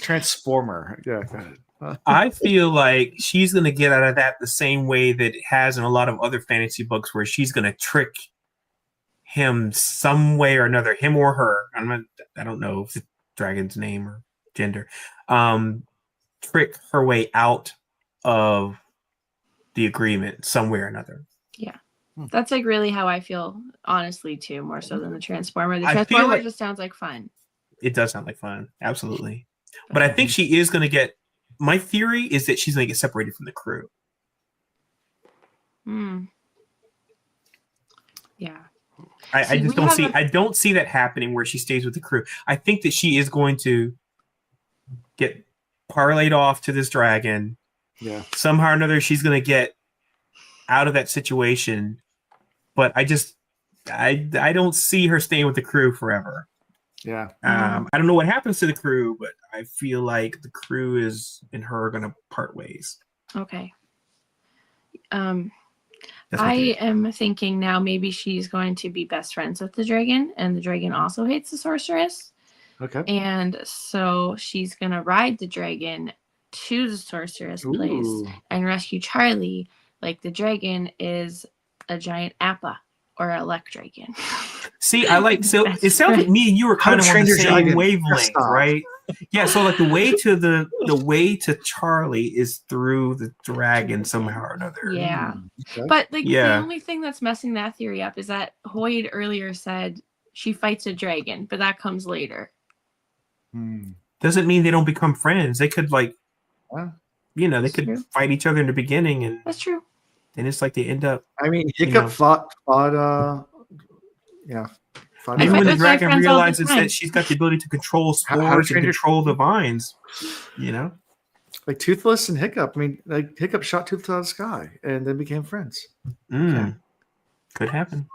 Transformer. Yeah, go ahead. I feel like she's going to get out of that the same way that it has in a lot of other fantasy books, where she's going to trick him some way or another, him or her. I don't know if the dragon's name or gender. Trick her way out of the agreement some way or another. Yeah. That's like really how I feel, honestly, too, more so than the Transformer. The Transformer just sounds like fun. It does sound like fun. Absolutely. But I think she is going to get, my theory is that she's going to get separated from the crew. Yeah. I just don't see, I don't see that happening where she stays with the crew. I think that she is going to get parlayed off to this dragon. Yeah. Somehow or another, she's going to get out of that situation. But I don't see her staying with the crew forever. Yeah. I don't know what happens to the crew, but I feel like the crew and her are going to part ways. Okay. I am thinking now maybe she's going to be best friends with the dragon, and the dragon also hates the sorceress. Okay. And so she's going to ride the dragon to the sorceress place and rescue Charlie, like the dragon is a giant appa or a elect dragon. See, so it sounds like me and you were kind of on the same wavelength, right? Yeah, so like the way to Charlie is through the dragon somehow or another. Yeah. Okay. But the only thing that's messing that theory up is that Hoyd earlier said she fights a dragon, but that comes later. Doesn't mean they don't become friends. They could they could fight each other in the beginning, and that's true. And it's like they end up. I mean, Hiccup fought. Maybe when the dragon realizes that she's got the ability to control spores and control the vines, like Toothless and Hiccup. I mean, like Hiccup shot Toothless out of the sky and then became friends. Could happen.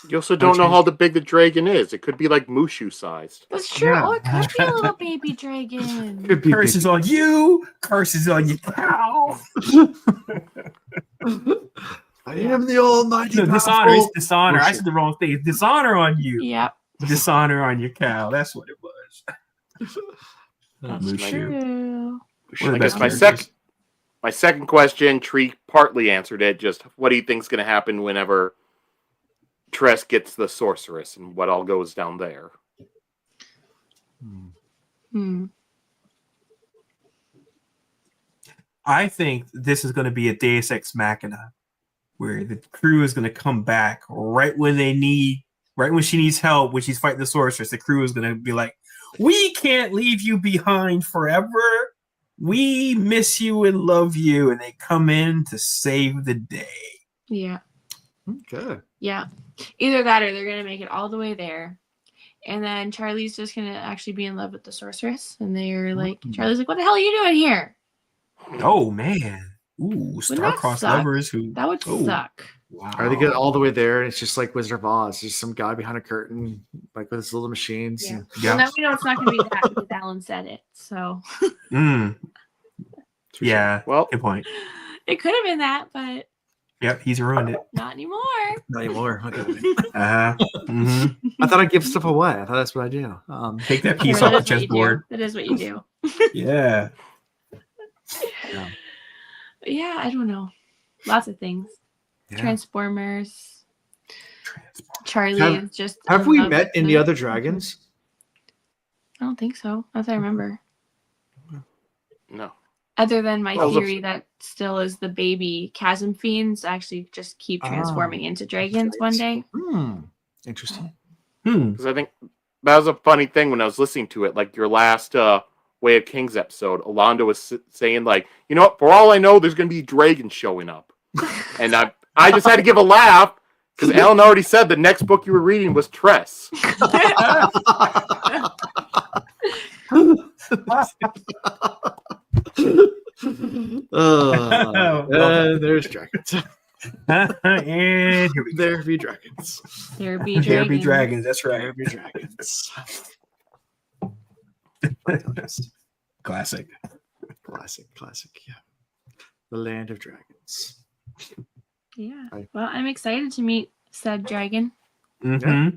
You also don't know how big the dragon is. It could be like Mushu sized. That's true. Yeah. Oh, it could be a little baby dragon. Curses on you. Curses on you. Ow. I am the almighty. No, dishonor. It's dishonor. Bullshit. I said the wrong thing. It's dishonor on you. Yep. Dishonor on your cow. That's what it was. That's Mushu. true. I guess my second question, Tree partly answered it. Just what do you think's going to happen whenever Tress gets the sorceress and what all goes down there? I think this is going to be a Deus Ex Machina, where the crew is going to come back right when she needs help, when she's fighting the sorceress. The crew is going to be like, "We can't leave you behind forever. We miss you and love you," and they come in to save the day. Yeah. Okay. Yeah. Either that or they're going to make it all the way there. And then Charlie's just going to actually be in love with the sorceress. And they're like, Charlie's like, what the hell are you doing here? Oh, man. Ooh, star-crossed lovers who... That would suck. Wow. Or they get all the way there and it's just like Wizard of Oz. Just some guy behind a curtain, like with his little machines. Yeah. And... Well, now we know it's not going to be that because Alan said it. So... Yeah, well, good point. It could have been that, but... Yep, he's ruined it. Not anymore. Not anymore. Okay. I thought I'd give stuff away. I thought that's what I do. Take that piece off the chessboard. That is what you do. Yeah. Yeah, I don't know. Lots of things. Yeah. Transformers. Charlie is just... Have we met any other dragons? I don't think so. As I remember. No. Other than my theory that still is the baby chasm fiends actually just keep transforming into dragons one day. Interesting. Because I think that was a funny thing when I was listening to it. Like your last Way of Kings episode, Alonda was saying like, you know what? For all I know, there's going to be dragons showing up. And I just had to give a laugh because Alan already said the next book you were reading was Tress. There's dragons. And here we go. There be dragons. There be dragons. There be dragons. That's right. There be dragons. Classic. Classic. Yeah. The land of dragons. Yeah. Well, I'm excited to meet said dragon. Yeah.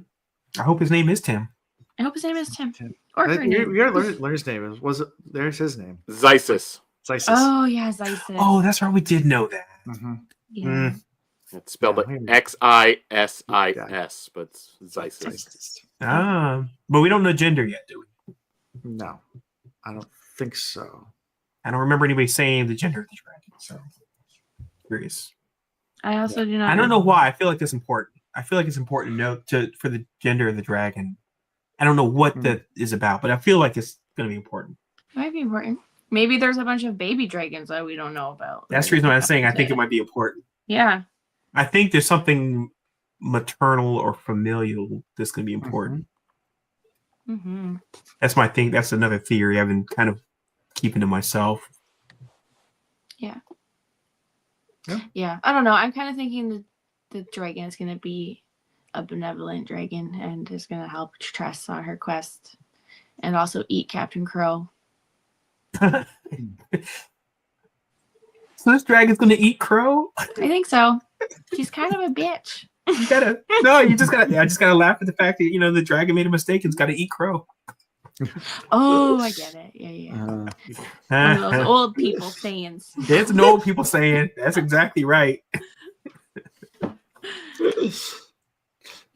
I hope his name is Tim. I hope his name is Tim. Or her name. You gotta learn his name. There's his name. Zysis. Oh, yeah, Zysis. Oh, that's right. We did know that. Yeah. It's spelled Xisis, but it's Zysis. But we don't know gender yet, do we? No, I don't think so. I don't remember anybody saying the gender of the dragon, so curious. I also do not. I don't know why. I feel like that's important. I feel like it's important to know for the gender of the dragon. I don't know what that is about, but I feel like it's going to be important. It might be important. Maybe there's a bunch of baby dragons that we don't know about. That's the reason why I'm saying I think it might be important. Yeah. I think there's something maternal or familial that's going to be important. That's my thing. That's another theory I've been kind of keeping to myself. Yeah. I don't know. I'm kind of thinking the dragon is going to be a benevolent dragon and is going to help Tress on her quest and also eat Captain Crow. So this dragon's going to eat Crow? I think so. She's kind of a bitch. I just gotta laugh at the fact that the dragon made a mistake and's got to eat Crow. Oh, I get it. Yeah. One of those old people sayings. It's an old people saying. That's exactly right.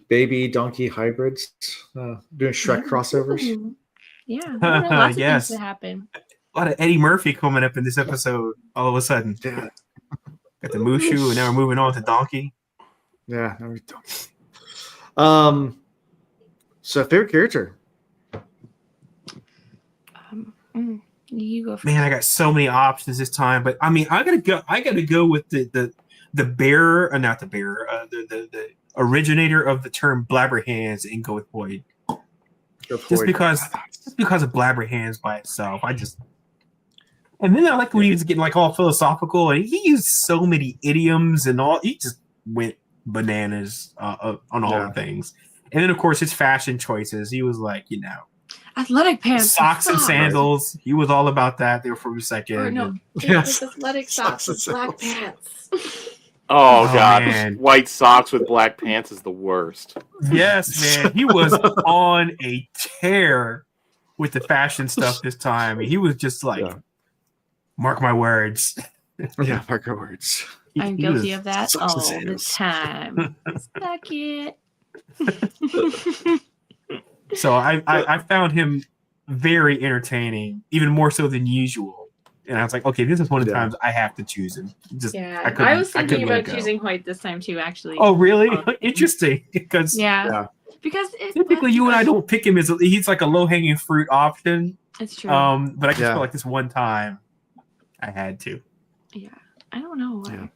Baby donkey hybrids doing Shrek crossovers. Yeah, lots of things to happen. A lot of Eddie Murphy coming up in this episode all of a sudden. Yeah. Got the Mushu, and now we're moving on to Donkey. Yeah, now we're Donkey. So favorite character? You go first. Man, I got so many options this time, but I mean, I gotta go with the bearer, not the bearer, the originator of the term blabberhands, and go with Boyd. Just because of blabberhands by itself, and then I like when he was getting like all philosophical, and he used so many idioms and all. He just went bananas on all the things. And then of course his fashion choices. He was like, athletic pants, socks and sandals. He was all about that there for a second. Or no, athletic socks and black pants. Oh God, man. white socks with black pants is the worst. Yes, man. He was on a tear with the fashion stuff this time. He was just like, mark my words. Yeah, mark your words. I'm guilty of that Sucks all his the hands. time. Suck it. So I found him very entertaining, even more so than usual. And I was like, okay, this is one of the times I have to choose him. Just Yeah, I was thinking about choosing Hoyt this time too, actually. Oh, really? Interesting. Because because typically you and I don't pick him as he's like a low hanging fruit option. It's true. But I just feel like this one time I had to. Yeah, I don't know. I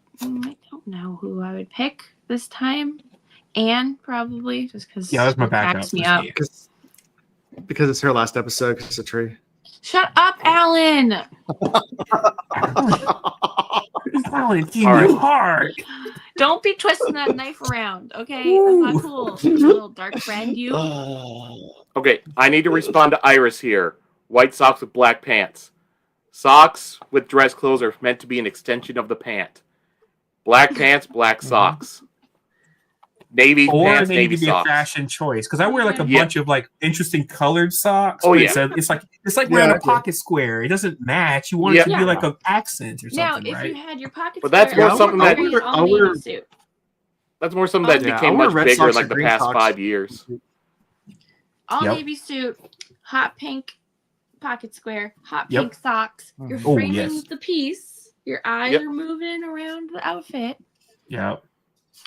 don't know who I would pick this time. Anne probably just because that's my backup. Cracks me up. Because it's her last episode because it's a tree. Shut up, Alan. Alan, keep your heart. Don't be twisting that knife around, okay? That's not cool. Little dark friend, you. Okay, I need to respond to Iris here. White socks with black pants. Socks with dress clothes are meant to be an extension of the pant. Black pants, black socks. Navy pants, they navy need to be socks. a fashion choice because I wear like a bunch of like interesting colored socks. Oh yeah, it's like wearing a pocket square. It doesn't match. You want it to be like an accent or something, now, if right? you had your pocket but that's square, more something that suit. That's more something that became much bigger in like the past 5 years. All navy suit, hot pink pocket square, hot pink socks. You're framing the piece. Your eyes are moving around the outfit. Yeah.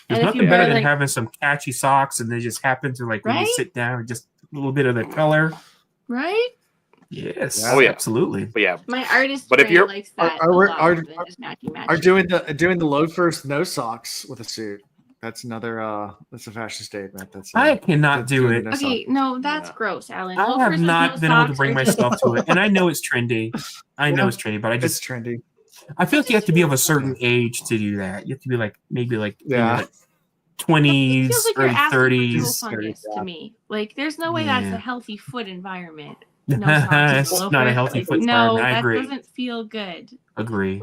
There's nothing better than having some catchy socks and they just happen to like when you sit down, just a little bit of the color. Right? Yes. Oh yeah, absolutely. But yeah, my artist if you're likes that are doing the loafers no socks with a suit. That's another that's a fashion statement. I cannot do it. Okay, no, that's gross, Alan. I have not been able to bring myself to it, and I know it's trendy. But I just it's trendy. I feel like you have to be of a certain age to do that. You have to be like maybe like 20s, early 30s. To me, like there's no way that's a healthy foot environment. No, it's not a healthy foot environment. I agree. That doesn't feel good. Agree.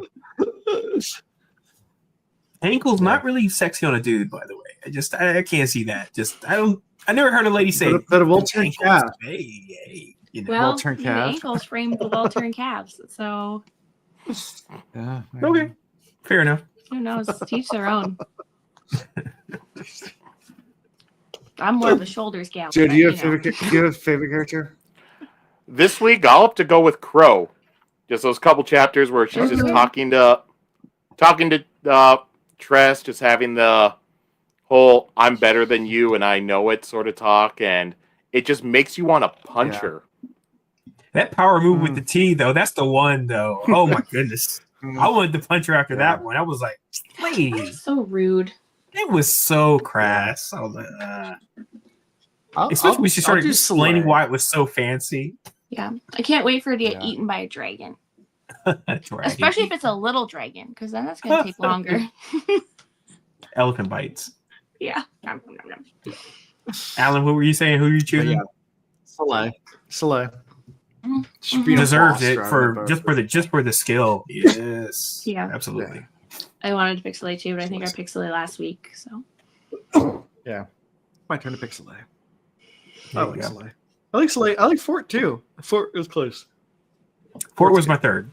Ankle's not really sexy on a dude, by the way. I can't see that. I never heard a lady say but a well-turned calf. Hey, well-turned calf. The ankles framed the well-turned calves. So okay, fair enough. Who knows? Teach their own. I'm more of a shoulders gal. Joe, do you have a favorite character? This week, I'll have to go with Crow. Just those couple chapters where she's just talking to Tress, just having the whole "I'm better than you and I know it" sort of talk, and it just makes you want to punch her. That power move with the T, though, that's the one, though. Oh my goodness. I wanted to punch her after that one. I was like, please. So rude. It was so crass. I was like, especially when she started explaining why it was so fancy. Yeah. I can't wait for it to get eaten by a dragon. Especially if it's a little dragon, because then that's going to take longer. Elephant bites. Yeah. Alan, what were you saying? Who are you choosing? Soleil. Deserved it just for the skill. Yes. Yeah. Absolutely. I wanted to pick Soleil too, but I think I picked Soleil last week. So. Yeah. My turn to pick Soleil. I like Soleil. I like Soleil. I like Fort too. Fort was close. Fort was my third.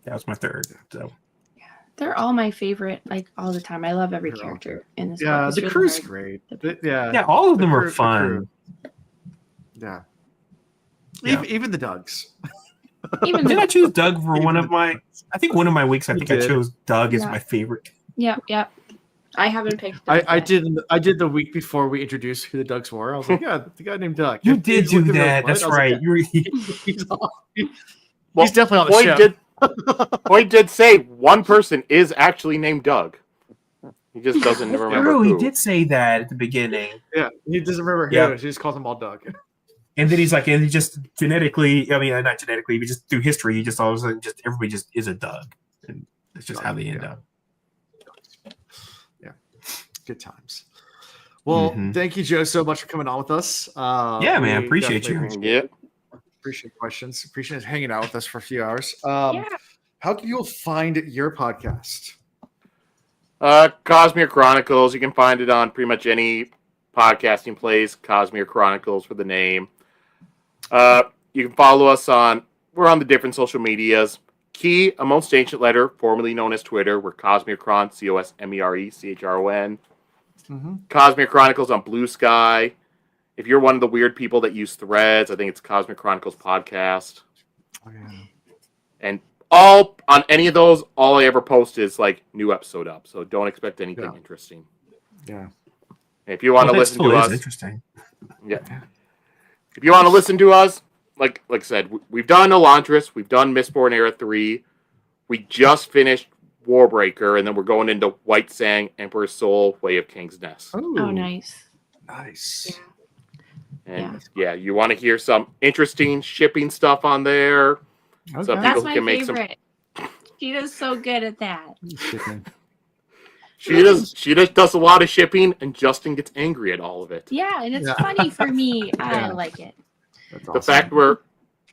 That was my third. So. Yeah, they're all my favorite. Like all the time. I love every character in this. Yeah, book. the crew's great. Yeah, all of them are fun. Yeah. Even the Dougs. Did I choose Doug for one of my? I think one of my weeks. I chose Doug as my favorite. Yep. I haven't picked. I did the week before we introduced who the Dougs were. I was like, yeah, the guy named Doug. You did do that. That's right. He's definitely on the show. Boyd did say one person is actually named Doug. He just doesn't remember. True, he did say that at the beginning. Yeah, he doesn't remember who. He just calls them all Doug. And then he's like, and he just genetically, I mean, not genetically, but just through history, he just all of a sudden, just everybody just is a Doug. And that's just how they end up. Yeah. Good times. Well, thank you, Joe, so much for coming on with us. Yeah, man. Appreciate you. Appreciate questions. Appreciate hanging out with us for a few hours. How can people find your podcast? Cosmere Chronicles. You can find it on pretty much any podcasting place. Cosmere Chronicles for the name. You can follow us we're on the different social medias. Key, a most ancient letter, formerly known as Twitter. We're Cosmere Chron, COSMERECHRON. Mm-hmm. Cosmere Chronicles on Blue Sky. If you're one of the weird people that use Threads, I think it's Cosmere Chronicles Podcast. Oh, yeah. And all on any of those, all I ever post is like new episode up. So don't expect anything interesting. Yeah. And if you want to listen to us, interesting. Yeah. If you want to listen to us, like I said, we've done Elantris, we've done Mistborn Era 3, we just finished Warbreaker, and then we're going into White Sand, Emperor's Soul, Way of King's Nest. Oh, nice. Nice. And you want to hear some interesting shipping stuff on there. Okay. Some That's people my can make favorite. She does so good at that. Shipping. She does a lot of shipping, and Justin gets angry at all of it. Yeah, and it's funny for me. I like it. That's The awesome. fact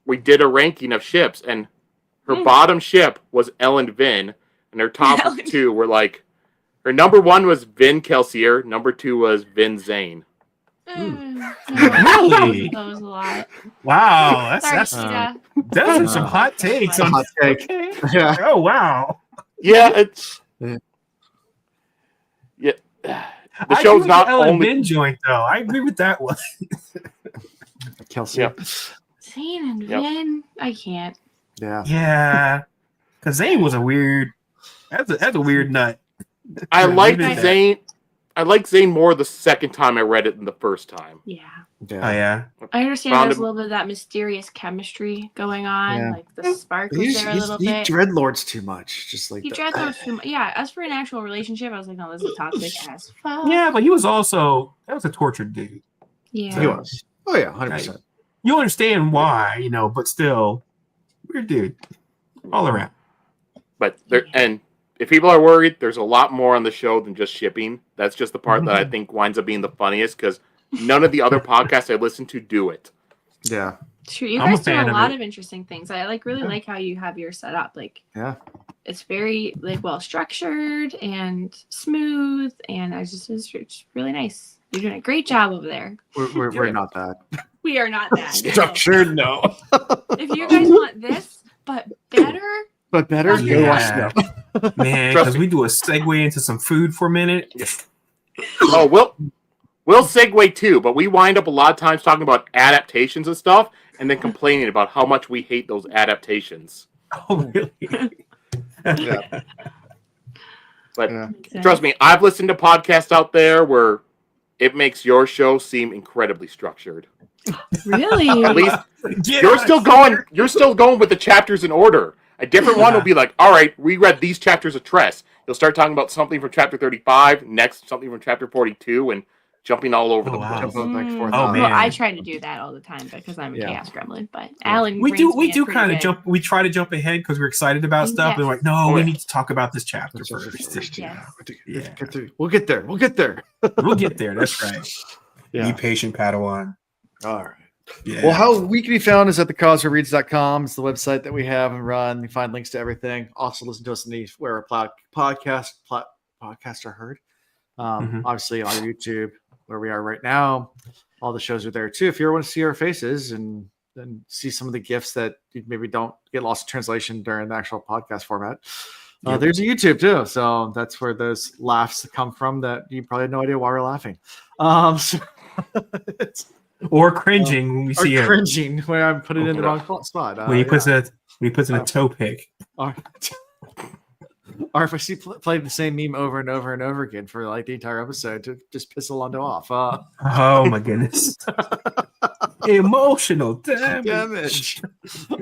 we did a ranking of ships, and her bottom ship was Ellen Vin, and her top two were like, her number one was Vin Kelsier, number two was Vin Zane. Really? That was a lot. Wow, Sorry, that's Sheeta. those are some hot takes. Hot take. Okay. Yeah. Oh wow. Yeah, it's Yeah. The I show's agree not with the Ellen only Vin joint though. I agree with that one. Kelsey. Yep. Zane and Yep. Vin. I can't. Yeah. Yeah, because Zane was a weird. That's a weird nut. I like Even that. Zane. I like Zane more the second time I read it than the first time. Yeah. Oh yeah. I understand Found there's a him- little bit of that mysterious chemistry going on. Yeah. Like the spark was there a little He bit. dreadlords too much. Just like He dreads out too much. Yeah, as for an actual relationship, I was like, no, this is toxic as fuck. Yeah, but he was also that was a tortured dude. Yeah. He was. Oh yeah, 100%. You understand why, but still, weird dude, all around. But and if people are worried, there's a lot more on the show than just shipping. That's just the part that I think winds up being the funniest because none of the other podcasts I listen to do it. Yeah. True. You I'm a guys do fan a of lot it. of interesting things. I really like how you have yours set up. Like Yeah. it's very like well structured and smooth, and it's really nice. You're doing a great job over there. We're not that. We are not that. no. Structured, no. If you guys want this, but better, But better, go Yeah. watch them. Man, Trust because we do a segue into some food for a minute. Oh, we'll segue too, but we wind up a lot of times talking about adaptations and stuff, and then complaining about how much we hate those adaptations. Oh, really? Yeah. But Yeah. trust me, I've listened to podcasts out there where it makes your show seem incredibly structured. Really? At least Yeah, you're still going with the chapters in order. A different one will be like, all right, we read these chapters of Tress. You'll start talking about something from chapter 35, next something from chapter 42, and jumping all over Oh, the wow. place. Jump back and forth. Oh, man. Well, I try to do that all the time because I'm a Yeah. chaos gremlin. But Alan, we reins do me in pretty kind of good. jump. We try to jump ahead because we're excited about stuff, and we're like, no, Oh, we yeah. need to talk about this chapter That's first. first, Yes. Yeah. Get through. We'll get there. We'll get there. We'll get there. That's right. Yeah. Be patient, Padawan. All right. Yeah. Well, how we can be found is at thecosreads.com. It's the website that we have and run. You find links to everything. Also, listen to us where our podcasts are heard. Obviously, on YouTube, where we are right now. All the shows are there too. If you ever want to see our faces and see some of the gifts that you maybe don't get lost in translation during the actual podcast format, there's a YouTube too. So that's where those laughs come from. That you probably have no idea why we're laughing. So or cringing when we or see it. cringing where I'm putting it in the wrong spot. When he puts in a toe pick. Or if I see play the same meme over and over and over again for like the entire episode to just piss Alondo off. Oh my goodness. Emotional damage.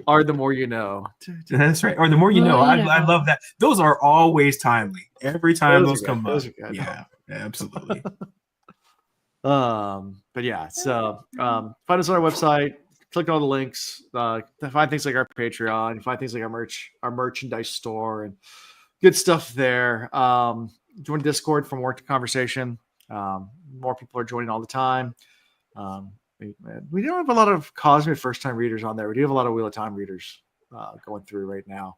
Or the more you know. That's right. Or the more you know. I love that. Those are always timely. Every time those come up. Yeah, absolutely. But yeah, so find us on our website, click on all the links, find things like our Patreon, find things like our merchandise store, and good stuff there. Join Discord for more conversation. More people are joining all the time. We don't have a lot of Cosmic first time readers on there. We do have a lot of Wheel of Time readers going through right now.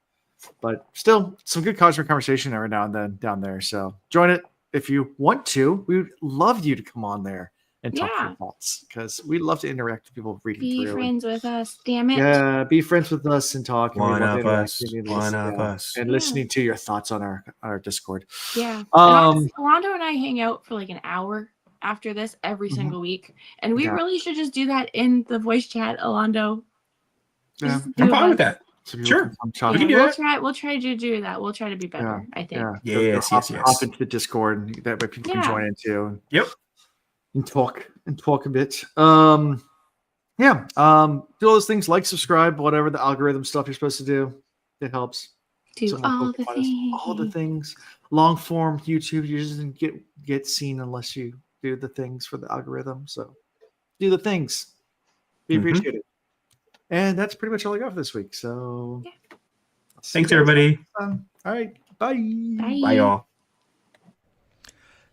But still, some good cosmic conversation every now and then down there. So join it if you want to. We would love you to come on there and talk your thoughts, because we love to interact with people reading Be through. friends with us, damn it. Yeah, be friends with us and talk. One of us. And listening to your thoughts on our Discord. Yeah. Alonzo and I hang out for like an hour after this every single week. And we really should just do that in the voice chat, Alonzo. Yeah. I'm fine with that. Sure. We'll try to do that. We'll try to be better, I think. Yes. Hop into the Discord. That way people can join in too. Yep. And talk a bit. Do all those things, like, subscribe, whatever the algorithm stuff you're supposed to do. It helps. Do all the things. Long form YouTube, you just didn't get seen unless you do the things for the algorithm. So do the things. Be appreciated. And that's pretty much all I got for this week. So thanks, everybody. All right. Bye. Bye, y'all.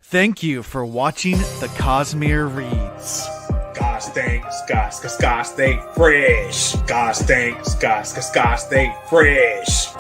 Thank you for watching the Cosmere Reads. Gosh dang, gosh, they fresh. Gosh dang, gosh, they fresh.